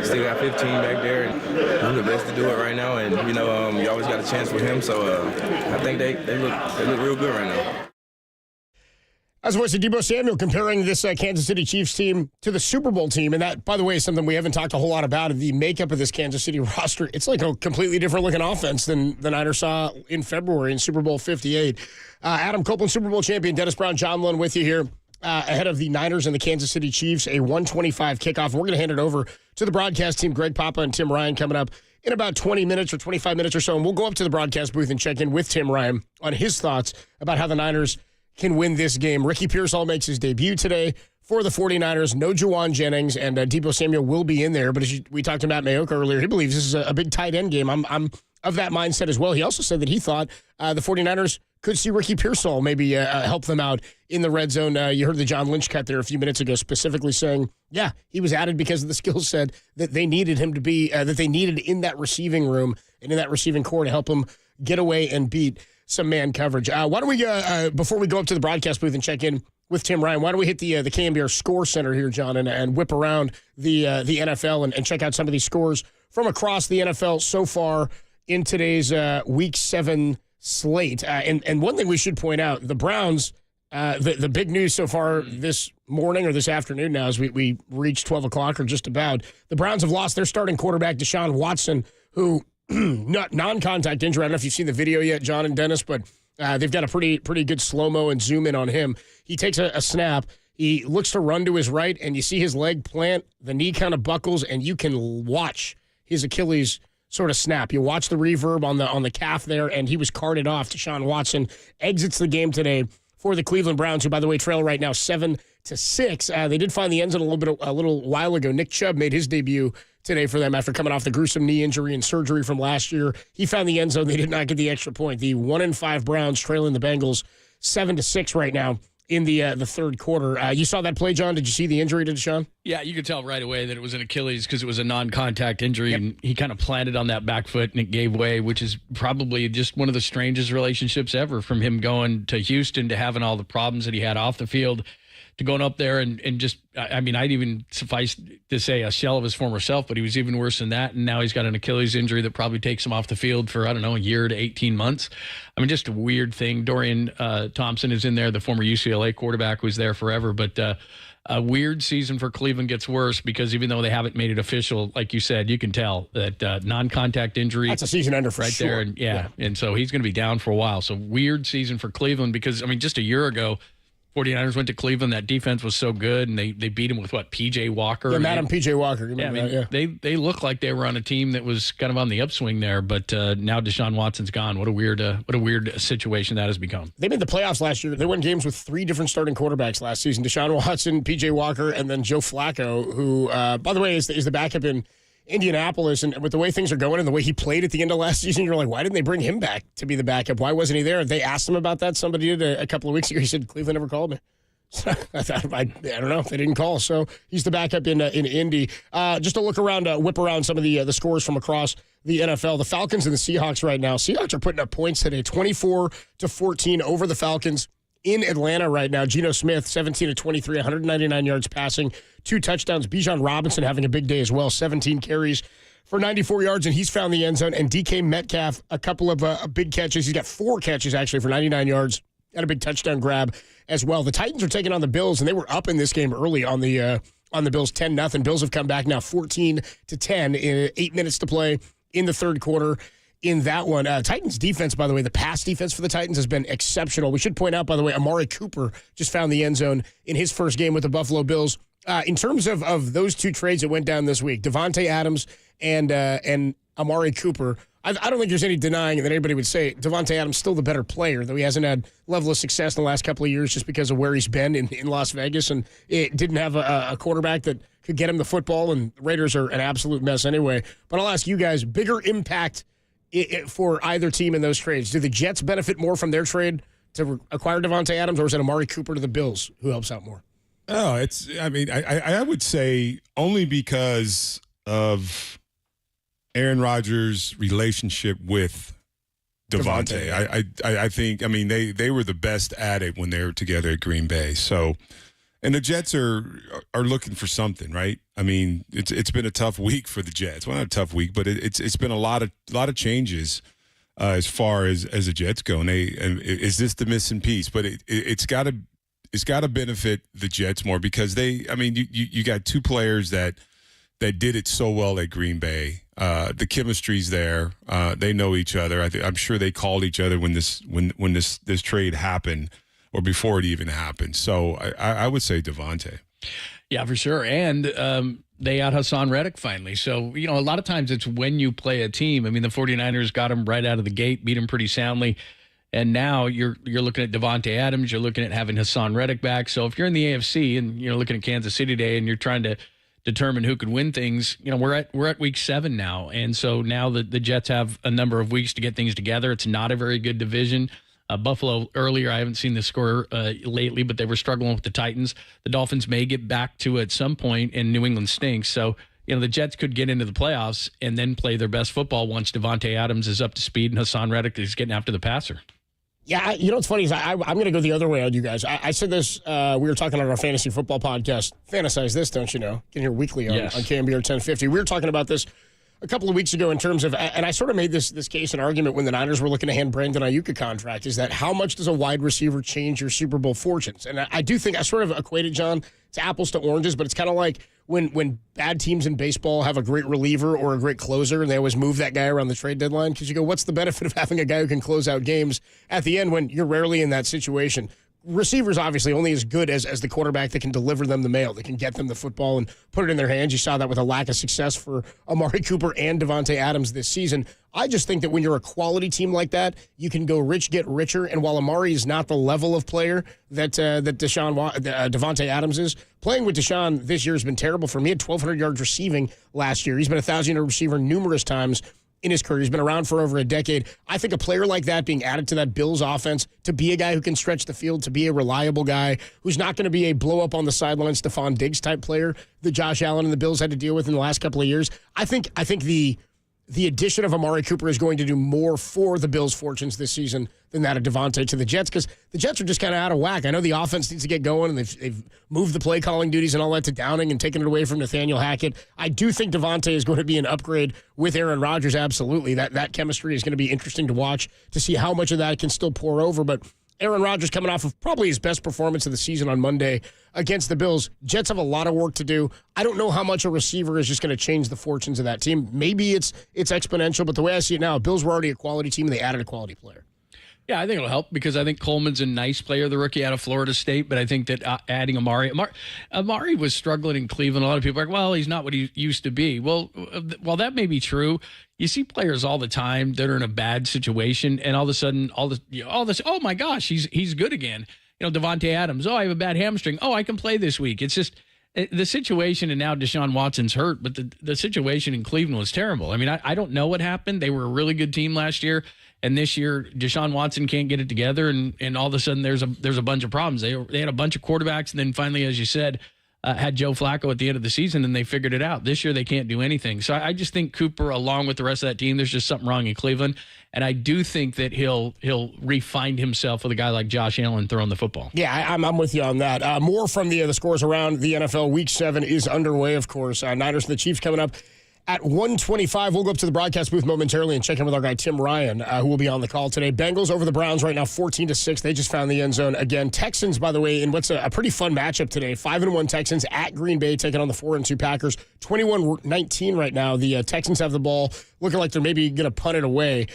Still got 15 back there, and I'm the best to do it right now. And you always got a chance with him, so I think they look real good right now. As voice of Debo Samuel comparing this Kansas City Chiefs team to the Super Bowl team. And that, by the way, is something we haven't talked a whole lot about. The makeup of this Kansas City roster, it's like a completely different looking offense than the Niners saw in February in Super Bowl 58. Adam Copeland, Super Bowl champion, Dennis Brown, John Lund with you here ahead of the Niners and the Kansas City Chiefs, a 1:25 kickoff. We're going to hand it over to the broadcast team, Greg Papa and Tim Ryan, coming up in about 20 minutes or 25 minutes or so. And we'll go up to the broadcast booth and check in with Tim Ryan on his thoughts about how the Niners can win this game. Ricky Pearsall makes his debut today for the 49ers. No Juwan Jennings, and Debo Samuel will be in there. But as we talked about mayoko earlier, he believes this is a big tight end game. I'm of that mindset as well. He also said that he thought the 49ers could see Ricky Pearsall maybe help them out in the red zone. You heard the John Lynch cut there a few minutes ago, specifically saying, yeah, he was added because of the skill set that they needed him to be, that they needed in that receiving room and in that receiving core to help him get away and beat some man coverage. Why don't we, before we go up to the broadcast booth and check in with Tim Ryan, why don't we hit the KNBR Score Center here, John, and whip around the NFL and check out some of these scores from across the NFL so far in today's Week 7 slate. And one thing we should point out, the Browns, the big news so far this morning or this afternoon now as we reach 12 o'clock or just about, the Browns have lost their starting quarterback, Deshaun Watson, who non-contact injury. I don't know if you've seen the video yet, John and Dennis, but they've got a pretty good slow-mo and zoom in on him. He takes a snap. He looks to run to his right, and you see his leg plant. The knee kind of buckles, and you can watch his Achilles sort of snap. You watch the reverb on the calf there, and he was carted off. Deshaun Watson exits the game today for the Cleveland Browns, who, by the way, trail right now 7-6. They did find the end zone a little while ago. Nick Chubb made his debut today for them after coming off the gruesome knee injury and surgery from last year. He found the end zone. They did not get the extra point. The 1-5 Browns trailing the Bengals 7-6 right now in the third quarter. You saw that play, John? Did you see the injury to Deshaun? Yeah, you could tell right away that it was an Achilles because it was a non-contact injury, and he kind of planted on that back foot and it gave way, which is probably just one of the strangest relationships ever, from him going to Houston to having all the problems that he had off the field to going up there and just, I mean, I'd even suffice to say a shell of his former self, but he was even worse than that. And now he's got an Achilles injury that probably takes him off the field for, I don't know, a year to 18 months. I mean, just a weird thing. Dorian Thompson is in there. The former UCLA quarterback was there forever. But a weird season for Cleveland gets worse because even though they haven't made it official, like you said, you can tell that non-contact injury. That's a season ender for right sure. there. And, and so he's going to be down for a while. So weird season for Cleveland because, I mean, just a year ago, 49ers went to Cleveland. That defense was so good, and they beat him with, what, P.J. Walker? Yeah, Madam P.J. Walker. Yeah, I mean, they looked like they were on a team that was kind of on the upswing there, but now Deshaun Watson's gone. What a weird situation that has become. They made the playoffs last year. They won games with 3 different starting quarterbacks last season. Deshaun Watson, P.J. Walker, and then Joe Flacco, who, by the way, is the backup in Indianapolis. And with the way things are going and the way he played at the end of last season, you're like, why didn't they bring him back to be the backup? Why wasn't he there? They asked him about that. Somebody did a couple of weeks ago. He said, Cleveland never called me. So I don't know if they didn't call. So he's the backup in Indy. Just to look around, whip around some of the scores from across the NFL. The Falcons and the Seahawks right now. Seahawks are putting up points today, 24-14 over the Falcons in Atlanta right now. Geno Smith, 17-23, 199 yards passing, 2 touchdowns. Bijan Robinson having a big day as well, 17 carries for 94 yards, and he's found the end zone. And DK Metcalf, a couple of big catches. He's got 4 catches, actually, for 99 yards. Got a big touchdown grab as well. The Titans are taking on the Bills, and they were up in this game early on the Bills, 10-0. Bills have come back now 14-10 in 8 minutes to play in the third quarter in that one. Titans defense, by the way, the pass defense for the Titans has been exceptional. We should point out, by the way, Amari Cooper just found the end zone in his first game with the Buffalo Bills. In terms of those 2 trades that went down this week, Devontae Adams and Amari Cooper, I don't think there's any denying that anybody would say Devontae Adams still the better player, though he hasn't had level of success in the last couple of years just because of where he's been in Las Vegas, and it didn't have a quarterback that could get him the football, and the Raiders are an absolute mess anyway. But I'll ask you guys, bigger impact for either team in those trades. Do the Jets benefit more from their trade to acquire Devontae Adams, or is it Amari Cooper to the Bills who helps out more? Oh, I would say only because of Aaron Rodgers' relationship with Devontae. I think, I mean, they were the best at it when they were together at Green Bay. So, And the Jets are looking for something, right? I mean, it's been a tough week for the Jets. Well, not a tough week, but it's been a lot of changes as far as the Jets go. And is this the missing piece? But it's got to benefit the Jets more because you got two players that did it so well at Green Bay. The chemistry's there. They know each other. I'm sure they called each other when this trade happened. Or before it even happened. So I would say Devontae. Yeah, for sure. And they out Hassan Reddick finally. So, a lot of times it's when you play a team. I mean, the 49ers got him right out of the gate, beat him pretty soundly. And now you're looking at Devontae Adams. You're looking at having Hassan Reddick back. So if you're in the AFC and you're looking at Kansas City today and you're trying to determine who could win things, we're at week 7 now. And so now the Jets have a number of weeks to get things together. It's not a very good division. Buffalo earlier, I haven't seen the score lately, but they were struggling with the Titans. The Dolphins may get back to it at some point, and New England stinks. So, the Jets could get into the playoffs and then play their best football once Devontae Adams is up to speed and Hassan Reddick is getting after the passer. Yeah, what's funny is I'm going to go the other way on you guys. I said this, we were talking on our fantasy football podcast. Fantasize this, don't you know? Get here weekly on KNBR 1050. We were talking about this a couple of weeks ago in terms of, and I sort of made this case and argument when the Niners were looking to hand Brandon Ayuk a contract, is that how much does a wide receiver change your Super Bowl fortunes? And I do think I sort of equated, John, to apples to oranges, but it's kind of like when bad teams in baseball have a great reliever or a great closer and they always move that guy around the trade deadline because you go, what's the benefit of having a guy who can close out games at the end when you're rarely in that situation? Receivers obviously only as good as the quarterback that can deliver them the mail, that can get them the football and put it in their hands. You saw that with a lack of success for Amari Cooper and Devontae Adams this season. I just think that when you're a quality team like that, you can go rich, get richer. And while Amari is not the level of player that Devontae Adams is, playing with Deshaun this year has been terrible for me. He had 1,200 yards receiving last year. He's been a 1,000-yard receiver numerous times in his career. He's been around for over a decade. I think a player like that being added to that Bills offense, to be a guy who can stretch the field, to be a reliable guy who's not going to be a blow up on the sideline Stephon Diggs type player that Josh Allen and the Bills had to deal with in the last couple of years. I think the addition of Amari Cooper is going to do more for the Bills' fortunes this season than that of Devontae to the Jets, because the Jets are just kind of out of whack. I know the offense needs to get going, and they've moved the play calling duties and all that to Downing and taken it away from Nathaniel Hackett. I do think Devontae is going to be an upgrade with Aaron Rodgers, absolutely. That chemistry is going to be interesting to watch to see how much of that can still pour over, but Aaron Rodgers coming off of probably his best performance of the season on Monday against the Bills. Jets have a lot of work to do. I don't know how much a receiver is just going to change the fortunes of that team. Maybe it's exponential, but the way I see it now, Bills were already a quality team, and they added a quality player. Yeah, I think it'll help because I think Coleman's a nice player, the rookie out of Florida State, but I think that adding Amari was struggling in Cleveland. A lot of people are like, well, he's not what he used to be. Well, while that may be true, you see players all the time that are in a bad situation, and all of a sudden, all this, oh my gosh, he's good again. Devontae Adams, I have a bad hamstring. I can play this week. It's just the situation, and now Deshaun Watson's hurt, but the situation in Cleveland was terrible. I mean, I don't know what happened. They were a really good team last year. And this year, Deshaun Watson can't get it together, and all of a sudden there's a bunch of problems. They had a bunch of quarterbacks, and then finally, as you said, had Joe Flacco at the end of the season, and they figured it out. This year, they can't do anything. So I just think Cooper, along with the rest of that team, there's just something wrong in Cleveland. And I do think that he'll re-find himself with a guy like Josh Allen throwing the football. Yeah, I'm with you on that. More from the scores around the NFL. Week 7 is underway, of course. Niners and the Chiefs coming up at 1:25. We'll go up to the broadcast booth momentarily and check in with our guy Tim Ryan, who will be on the call today. Bengals over the Browns right now, 14-6. They just found the end zone again. Texans, by the way, in what's a pretty fun matchup today. 5-1 Texans at Green Bay taking on the 4-2 Packers. 21-19 right now. The Texans have the ball, looking like they're maybe going to punt it away.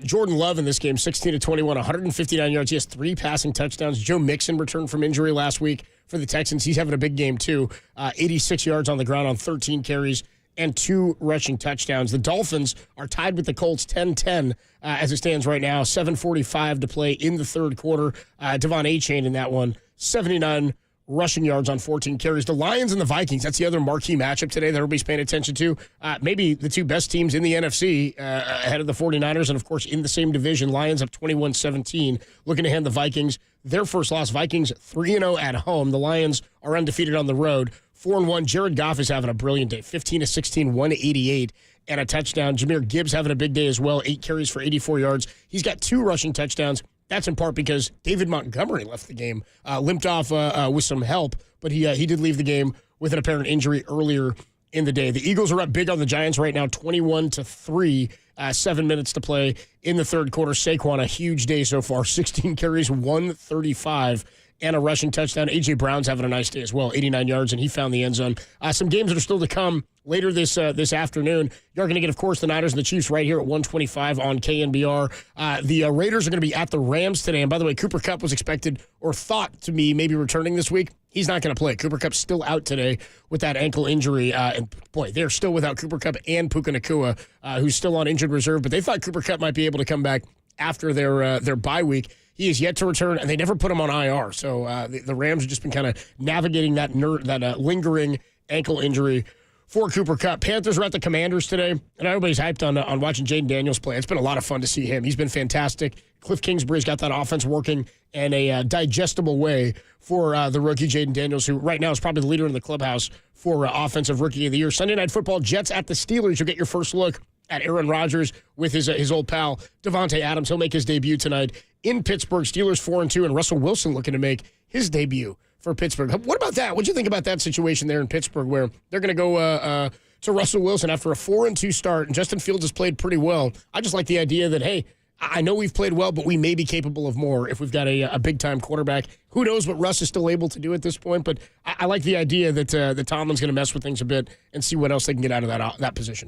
Jordan Love in this game, 16-21, 159 yards. He has 3 passing touchdowns. Joe Mixon returned from injury last week for the Texans. He's having a big game too. 86 yards on the ground on 13 carries. And 2 rushing touchdowns. The Dolphins are tied with the Colts 10-10 as it stands right now. 7:45 to play in the third quarter. Devon Achane in that one, 79 rushing yards on 14 carries. The Lions and the Vikings, that's the other marquee matchup today that everybody's paying attention to. Maybe the 2 best teams in the NFC ahead of the 49ers, and, of course, in the same division. Lions up 21-17, looking to hand the Vikings their first loss. Vikings 3-0 at home. The Lions are undefeated on the road. 4-1. Jared Goff is having a brilliant day. 15-16, 188, and a touchdown. Jahmyr Gibbs having a big day as well. 8 carries for 84 yards. He's got 2 rushing touchdowns. That's in part because David Montgomery left the game, limped off with some help, but he did leave the game with an apparent injury earlier in the day. The Eagles are up big on the Giants right now, 21-3, 7 minutes to play in the third quarter. Saquon, a huge day so far, 16 carries, 135, and a rushing touchdown. A.J. Brown's having a nice day as well, 89 yards, and he found the end zone. Some games that are still to come later this afternoon. You're going to get, of course, the Niners and the Chiefs right here at 1:25 on KNBR. The Raiders are going to be at the Rams today. And by the way, Cooper Kupp was expected or thought to be maybe returning this week. He's not going to play. Cooper Kupp's still out today with that ankle injury. And boy, they're still without Cooper Kupp and Puka Nacua, who's still on injured reserve. But they thought Cooper Kupp might be able to come back after their bye week. He is yet to return, and they never put him on IR. So the Rams have just been kind of navigating that lingering ankle injury for Cooper Kupp. Panthers are at the Commanders today, and everybody's hyped on watching Jaden Daniels play. It's been a lot of fun to see him. He's been fantastic. Cliff Kingsbury's got that offense working in a digestible way for the rookie Jaden Daniels, who right now is probably the leader in the clubhouse for Offensive Rookie of the Year. Sunday Night Football, Jets at the Steelers. You'll get your first look at Aaron Rodgers with his old pal, Devontae Adams. He'll make his debut tonight in Pittsburgh. Steelers 4-2, and Russell Wilson looking to make his debut for Pittsburgh. What about that? What do you think about that situation there in Pittsburgh where they're going to go to Russell Wilson after a 4-2 start, and Justin Fields has played pretty well? I just like the idea that, hey, I know we've played well, but we may be capable of more if we've got a big-time quarterback. Who knows what Russ is still able to do at this point, but I like the idea that Tomlin's going to mess with things a bit and see what else they can get out of that position.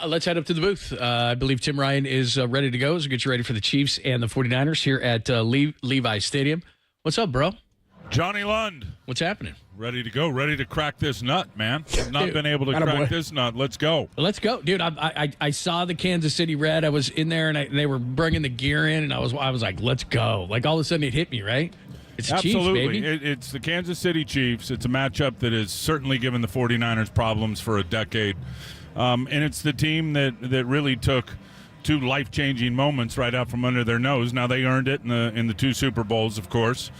Let's head up to the booth. I believe Tim Ryan is ready to go, so get you ready for the Chiefs and the 49ers here at Levi Stadium. What's up, bro? Johnny Lund. What's happening? Ready to go. Ready to crack this nut, man. I've not been able to crack this nut. Let's go. Let's go. Dude, I saw the Kansas City Red. I was in there, and they were bringing the gear in, and I was like, let's go. Like, all of a sudden it hit me, right? It's the Absolutely. Chiefs, baby. It's the Kansas City Chiefs. It's a matchup that has certainly given the 49ers problems for a decade. And it's the team that really took two life-changing moments right out from under their nose. Now, they earned it in the two Super Bowls, of course.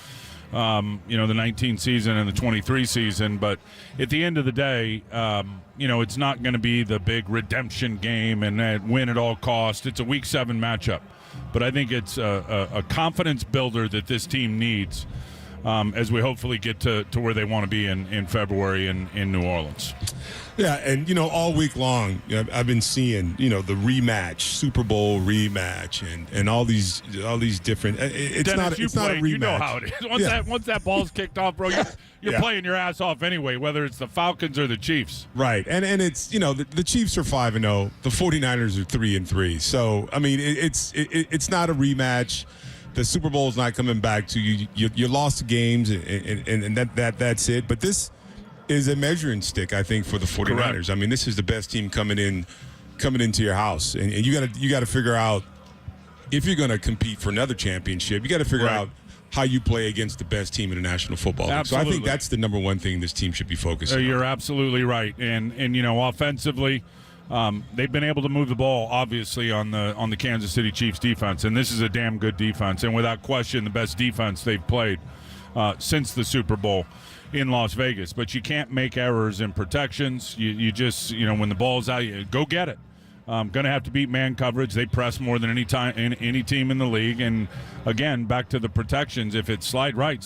The 19 season and the 23 season. But at the end of the day, it's not going to be the big redemption game and win at all costs. It's a Week 7 matchup. But I think it's a confidence builder that this team needs as we hopefully get to where they want to be in February in New Orleans. Yeah, and, all week long, I've been seeing, the rematch, Super Bowl rematch, and all these different. It's Dennis, not a rematch. You know how it is. Once that ball's kicked off, bro, you're playing your ass off anyway, whether it's the Falcons or the Chiefs. Right, and it's the Chiefs are 5-0, the 49ers are 3-3. So I mean, it's not a rematch. The Super Bowl is not coming back to you. You lost the games, and that's it. But this is a measuring stick, I think, for the 49ers. Correct. I mean, this is the best team coming into your house, and you got to figure out if you're going to compete for another championship. You got to figure out how you play against the best team in the National Football League. Absolutely. So I think that's the number one thing this team should be focusing on. You're absolutely right, and offensively. They've been able to move the ball, obviously, on the Kansas City Chiefs defense, and this is a damn good defense, and without question, the best defense they've played since the Super Bowl in Las Vegas. But you can't make errors in protections. You just, when the ball's out, you go get it. Going to have to beat man coverage. They press more than any team in the league, and again, back to the protections. If it's slide right.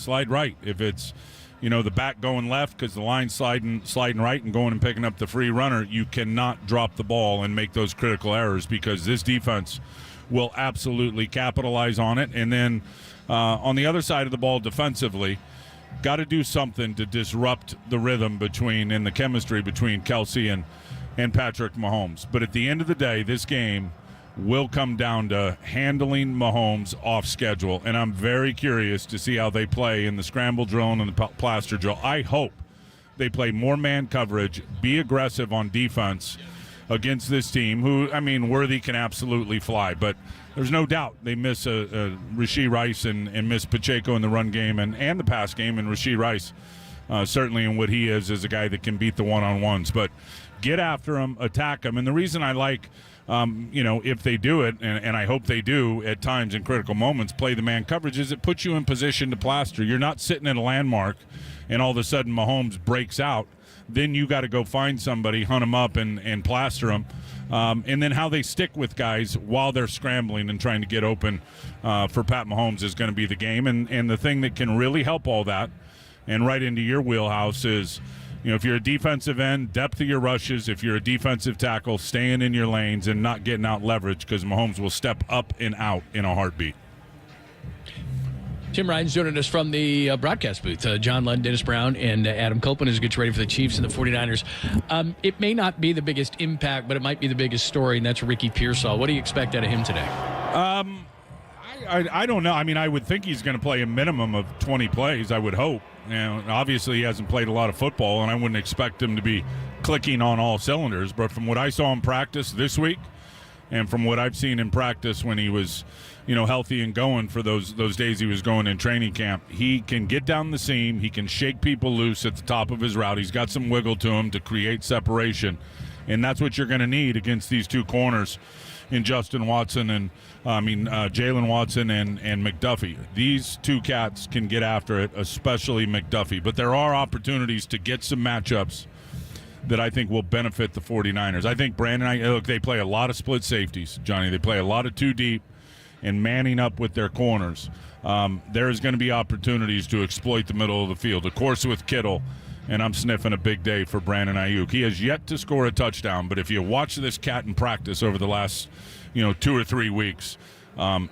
If it's the back going left because the line's sliding right and going and picking up the free runner, you cannot drop the ball and make those critical errors because this defense will absolutely capitalize on it. And then on the other side of the ball defensively, got to do something to disrupt the rhythm and the chemistry between Kelsey and Patrick Mahomes. But at the end of the day, this game will come down to handling Mahomes off schedule, and I'm very curious to see how they play in the scramble drill and the plaster drill. I hope they play more man coverage, be aggressive on defense against this team, who, Worthy can absolutely fly, but there's no doubt they miss Rashee Rice and miss Pacheco in the run game and the pass game, and Rashee Rice certainly in what he is a guy that can beat the one-on-ones. But get after him, attack him, and the reason I like if they do it, and I hope they do at times in critical moments, play the man coverage, is it puts you in position to plaster. You're not sitting at a landmark and all of a sudden Mahomes breaks out. Then you got to go find somebody, hunt them up, and plaster them. And then how they stick with guys while they're scrambling and trying to get open for Pat Mahomes is going to be the game. And the thing that can really help all that, and right into your wheelhouse, is if you're a defensive end, depth of your rushes. If you're a defensive tackle, staying in your lanes and not getting out leverage, because Mahomes will step up and out in a heartbeat. Tim Ryan's joining us from the broadcast booth. John Lund, Dennis Brown, and Adam Copeland as gets ready for the Chiefs and the 49ers. It may not be the biggest impact, but it might be the biggest story, and that's Ricky Pearsall. What do you expect out of him today? I don't know. I mean, I would think he's going to play a minimum of 20 plays, I would hope. Obviously, he hasn't played a lot of football, and I wouldn't expect him to be clicking on all cylinders. But from what I saw in practice this week, and from what I've seen in practice when he was healthy and going for those days he was going in training camp, he can get down the seam. He can shake people loose at the top of his route. He's got some wiggle to him to create separation, and that's what you're going to need against these two corners in Justin Watson and Jalen Watson and McDuffie. These two cats can get after it, especially McDuffie. But there are opportunities to get some matchups that I think will benefit the 49ers. I think they play a lot of split safeties, Johnny. They play a lot of two deep and manning up with their corners. There's going to be opportunities to exploit the middle of the field. Of course, with Kittle, and I'm sniffing a big day for Brandon Ayuk. He has yet to score a touchdown, but if you watch this cat in practice over the last 2 or 3 weeks,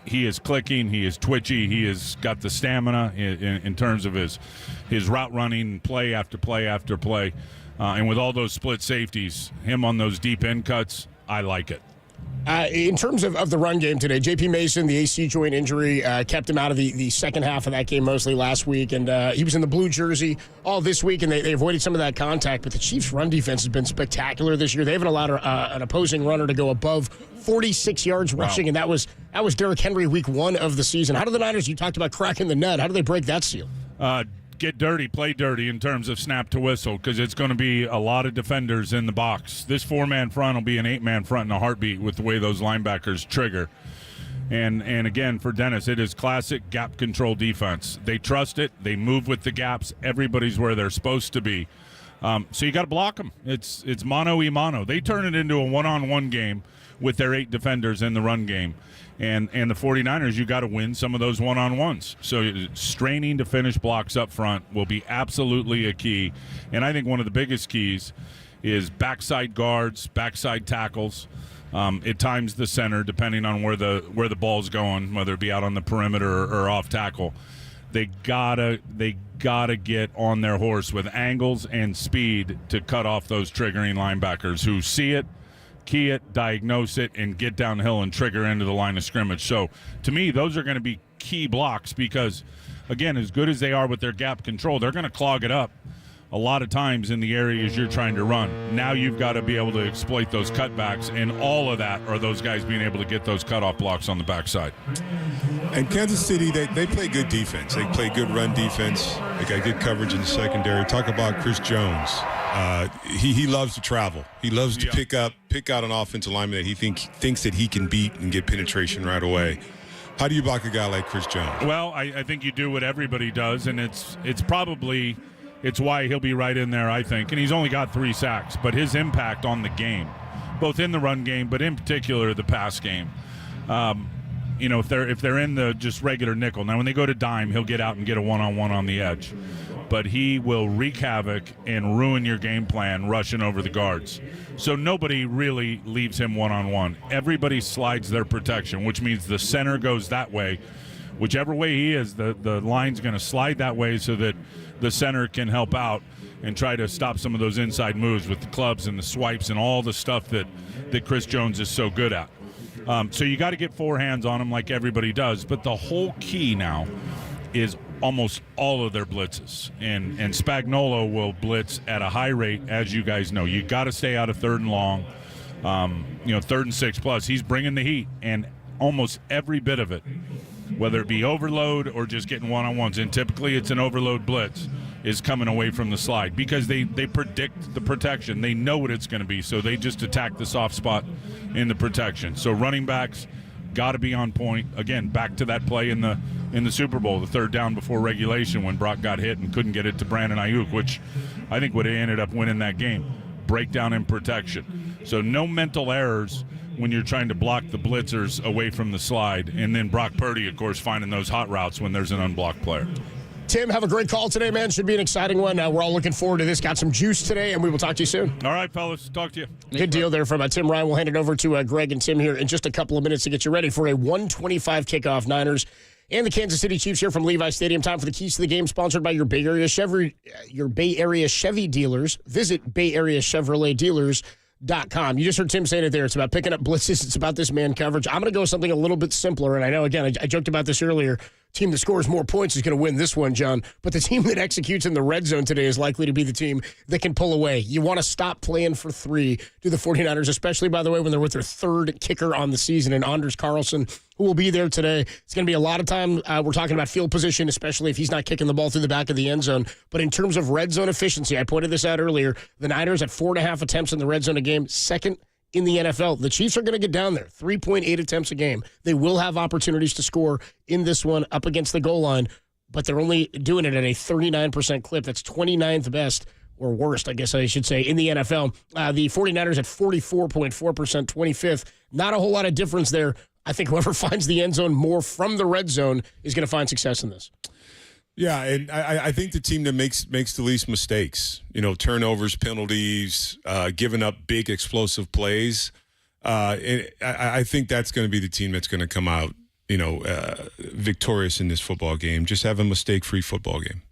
he is clicking, he is twitchy, he has got the stamina in terms of his route running, play after play after play. And with all those split safeties, him on those deep end cuts, I like it. In terms of the run game today, J.P. Mason, the AC joint injury, kept him out of the second half of that game mostly last week, and he was in the blue jersey all this week, and they avoided some of that contact. But the Chiefs' run defense has been spectacular this year. They haven't allowed an opposing runner to go above 46 yards rushing, and that was Derrick Henry week 1 of the season. How do the Niners, you talked about cracking the nut, how do they break that seal? Get dirty, play dirty in terms of snap to whistle, because it's going to be a lot of defenders in the box. This 4-man front will be an 8-man front in a heartbeat with the way those linebackers trigger. And again, for Dennis, it is classic gap control defense. They trust it. They move with the gaps. Everybody's where they're supposed to be. So you got to block them. It's mano y mano. They turn it into a one-on-one game with their 8 defenders in the run game. And the 49ers, you got to win some of those one-on-ones. So straining to finish blocks up front will be absolutely a key. And I think one of the biggest keys is backside guards, backside tackles, at times the center, depending on where the ball's going, whether it be out on the perimeter or off tackle. They gotta get on their horse with angles and speed to cut off those triggering linebackers who see it, key it, diagnose it, and get downhill and trigger into the line of scrimmage. So to me, those are going to be key blocks because, again, as good as they are with their gap control, they're going to clog it up a lot of times in the areas you're trying to run. Now you've got to be able to exploit those cutbacks, and all of that are those guys being able to get those cutoff blocks on the backside. And Kansas City, they play good defense. They play good run defense. They got good coverage in the secondary. Talk about Chris Jones. He loves to travel. He loves to pick out an offensive lineman that he thinks that he can beat and get penetration right away. How do you block a guy like Chris Jones? Well, I think you do what everybody does, and it's why he'll be right in there, I think. And he's only got 3 sacks, but his impact on the game, both in the run game, but in particular the pass game. If they're in the just regular nickel. Now, when they go to dime, he'll get out and get a one-on-one on the edge. But he will wreak havoc and ruin your game plan rushing over the guards. So nobody really leaves him one-on-one. Everybody slides their protection, which means the center goes that way. Whichever way he is, the line's going to slide that way so that the center can help out and try to stop some of those inside moves with the clubs and the swipes and all the stuff that Chris Jones is so good at. So you got to get 4 hands on him like everybody does. But the whole key now is almost all of their blitzes. And Spagnuolo will blitz at a high rate, as you guys know. You got to stay out of 3rd and long, 3rd and 6 plus. He's bringing the heat, and almost every bit of it, whether it be overload or just getting one-on-ones, and typically it's an overload blitz, is coming away from the slide because they predict the protection. They know what it's going to be, so they just attack the soft spot in the protection. So running backs got to be on point. Again, back to that play in the Super Bowl, the third down before regulation when Brock got hit and couldn't get it to Brandon Ayuk, which I think would have ended up winning that game. Breakdown in protection. So no mental errors when you're trying to block the blitzers away from the slide. And then Brock Purdy, of course, finding those hot routes when there's an unblocked player. Tim, have a great call today, man. Should be an exciting one. We're all looking forward to this. Got some juice today, and we will talk to you soon. All right, fellas. Talk to you. Good deal there from Tim Ryan. We'll hand it over to Greg and Tim here in just a couple of minutes to get you ready for a 1:25 kickoff. Niners and the Kansas City Chiefs here from Levi Stadium. Time for the keys to the game, sponsored by your Bay Area Chevy dealers. Visit BayAreaChevroletDealers.com. You just heard Tim saying it there. It's about picking up blitzes. It's about this man coverage. I'm going to go something a little bit simpler. And I know, again, I joked about this earlier. Team that scores more points is going to win this one, John. But the team that executes in the red zone today is likely to be the team that can pull away. You want to stop playing for three. Do the 49ers, especially, by the way, when they're with their third kicker on the season, and Anders Carlson, who will be there today. It's going to be a lot of time. We're talking about field position, especially if he's not kicking the ball through the back of the end zone. But in terms of red zone efficiency, I pointed this out earlier, the Niners at 4.5 attempts in the red zone a game, second in the NFL. The Chiefs are going to get down there, 3.8 attempts a game. They will have opportunities to score in this one up against the goal line, but they're only doing it at a 39% clip. That's 29th best, or worst, I guess I should say, in the NFL. The 49ers at 44.4%, 25th. Not a whole lot of difference there. I think whoever finds the end zone more from the red zone is going to find success in this. Yeah, and I think the team that makes the least mistakes, turnovers, penalties, giving up big explosive plays, I think that's going to be the team that's going to come out, victorious in this football game. Just have a mistake-free football game.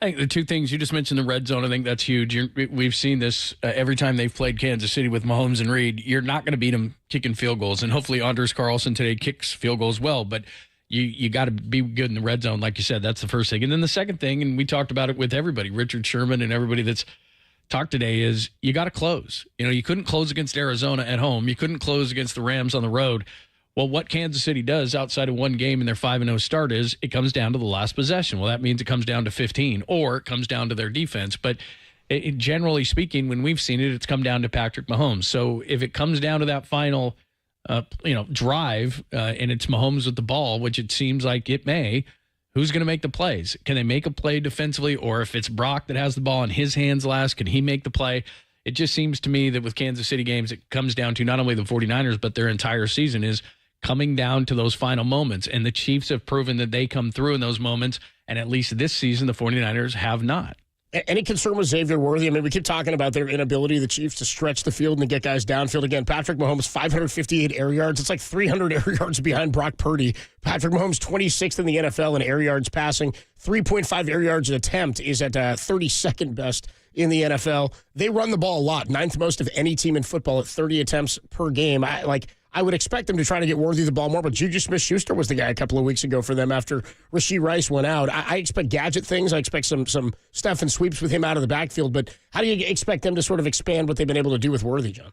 I think the two things you just mentioned, the red zone, I think that's huge. We've seen this every time they've played Kansas City with Mahomes and Reed. You're not going to beat them kicking field goals, and hopefully Anders Carlson today kicks field goals well, but you got to be good in the red zone, like you said. That's the first thing. And then the second thing, and we talked about it with everybody, Richard Sherman and everybody that's talked today, is you got to close. You couldn't close against Arizona at home. You couldn't close against the Rams on the road. Well, what Kansas City does outside of one game in their 5-0 start is it comes down to the last possession. Well, that means it comes down to 15, or it comes down to their defense. But generally speaking, when we've seen it, it's come down to Patrick Mahomes. So if it comes down to that final drive, and it's Mahomes with the ball, which it seems like it may, who's going to make the plays? Can they make a play defensively? Or if it's Brock that has the ball in his hands last, can he make the play? It just seems to me that with Kansas City games, it comes down to not only the 49ers, but their entire season is coming down to those final moments. And the Chiefs have proven that they come through in those moments. And at least this season, the 49ers have not. Any concern with Xavier Worthy? I mean, we keep talking about their inability, the Chiefs, to stretch the field and to get guys downfield. Again, Patrick Mahomes, 558 air yards. It's like 300 air yards behind Brock Purdy. Patrick Mahomes, 26th in the NFL in air yards passing. 3.5 air yards an attempt is at 32nd best in the NFL. They run the ball a lot, ninth most of any team in football at 30 attempts per game. I would expect them to try to get Worthy the ball more, but Juju Smith-Schuster was the guy a couple of weeks ago for them after Rashee Rice went out. I expect gadget things. I expect some stuff and sweeps with him out of the backfield, but how do you expect them to sort of expand what they've been able to do with Worthy, John?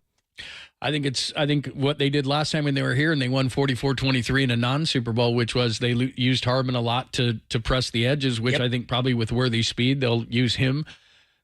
I think what they did last time when they were here and they won 44-23 in a non-Super Bowl, which was they used Hardman a lot to press the edges, which I think probably with Worthy's speed, they'll use him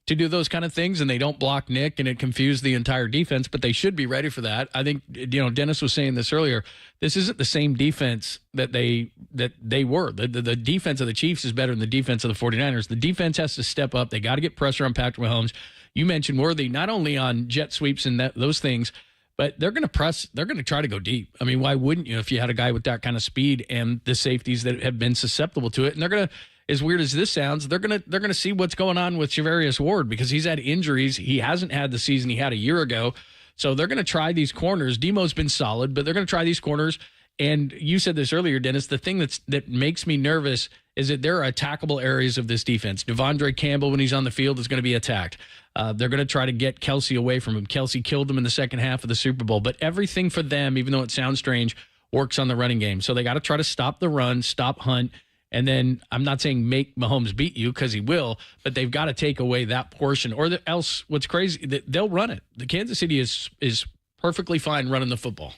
to do those kind of things, and they don't block Nick, and it confused the entire defense, but they should be ready for that. I think, Dennis was saying this earlier, this isn't the same defense that they were. The defense of the Chiefs is better than the defense of the 49ers. The defense has to step up. They got to get pressure on Patrick Mahomes. You mentioned Worthy, not only on jet sweeps and those things, but they're going to press. They're going to try to go deep. I mean, why wouldn't you if you had a guy with that kind of speed and the safeties that have been susceptible to it? And they're going to, as weird as this sounds, they're gonna see what's going on with Charvarius Ward because he's had injuries. He hasn't had the season he had a year ago. So they're going to try these corners. Demo's been solid, but they're going to try these corners. And you said this earlier, Dennis, the thing that makes me nervous is that there are attackable areas of this defense. Devondre Campbell, when he's on the field, is going to be attacked. They're going to try to get Kelsey away from him. Kelsey killed him in the second half of the Super Bowl. But everything for them, even though it sounds strange, works on the running game. So they got to try to stop the run, stop Hunt. And then I'm not saying make Mahomes beat you because he will, but they've got to take away that portion. Or else what's crazy, they'll run it. The Kansas City is perfectly fine running the football.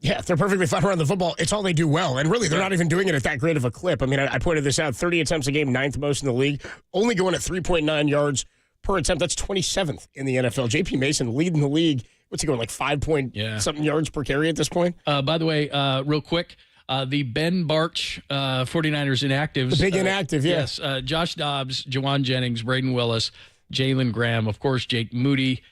Yeah, they're perfectly fine around the football. It's all they do well. And really, they're not even doing it at that great of a clip. I mean, I pointed this out. 30 attempts a game, 9th most in the league. Only going at 3.9 yards per attempt. That's 27th in the NFL. J.P. Mason leading the league. What's he going, like 5-point-something yards per carry at this point? By the way, real quick, the Ben Barch 49ers inactives. The big inactive, yeah. Yes. Josh Dobbs, Jawan Jennings, Braden Willis, Jalen Graham, of course, Jake Moody,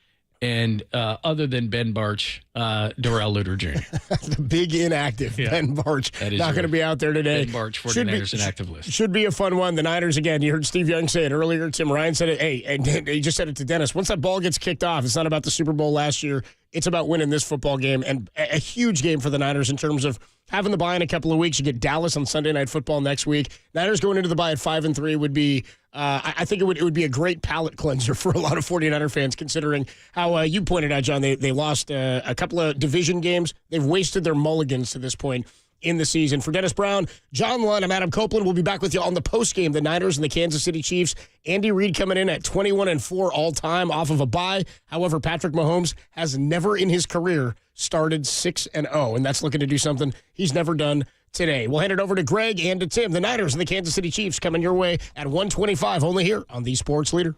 and other than Ben Barch, Darrell Luter Jr. The big inactive, Ben Barch. Not going to be out there today. Ben Barch, 49ers inactive list. Should be a fun one. The Niners, again, you heard Steve Young say it earlier. Tim Ryan said it. Hey, and he just said it to Dennis. Once that ball gets kicked off, it's not about the Super Bowl last year. It's about winning this football game, and a huge game for the Niners in terms of having the bye in a couple of weeks. You get Dallas on Sunday Night Football next week. Niners going into the bye at 5-3 would be, I think it would be a great palate cleanser for a lot of 49er fans, considering how you pointed out, John, they lost a couple of division games. They've wasted their mulligans to this point in the season. For Dennis Brown, John Lund, I'm Adam Copeland. We'll be back with you on the postgame, the Niners and the Kansas City Chiefs. Andy Reid coming in at 21-4 all-time off of a bye. However, Patrick Mahomes has never in his career started 6-0, and that's looking to do something he's never done today. We'll hand it over to Greg and to Tim. The Niners and the Kansas City Chiefs coming your way at 125, only here on the Sports Leader.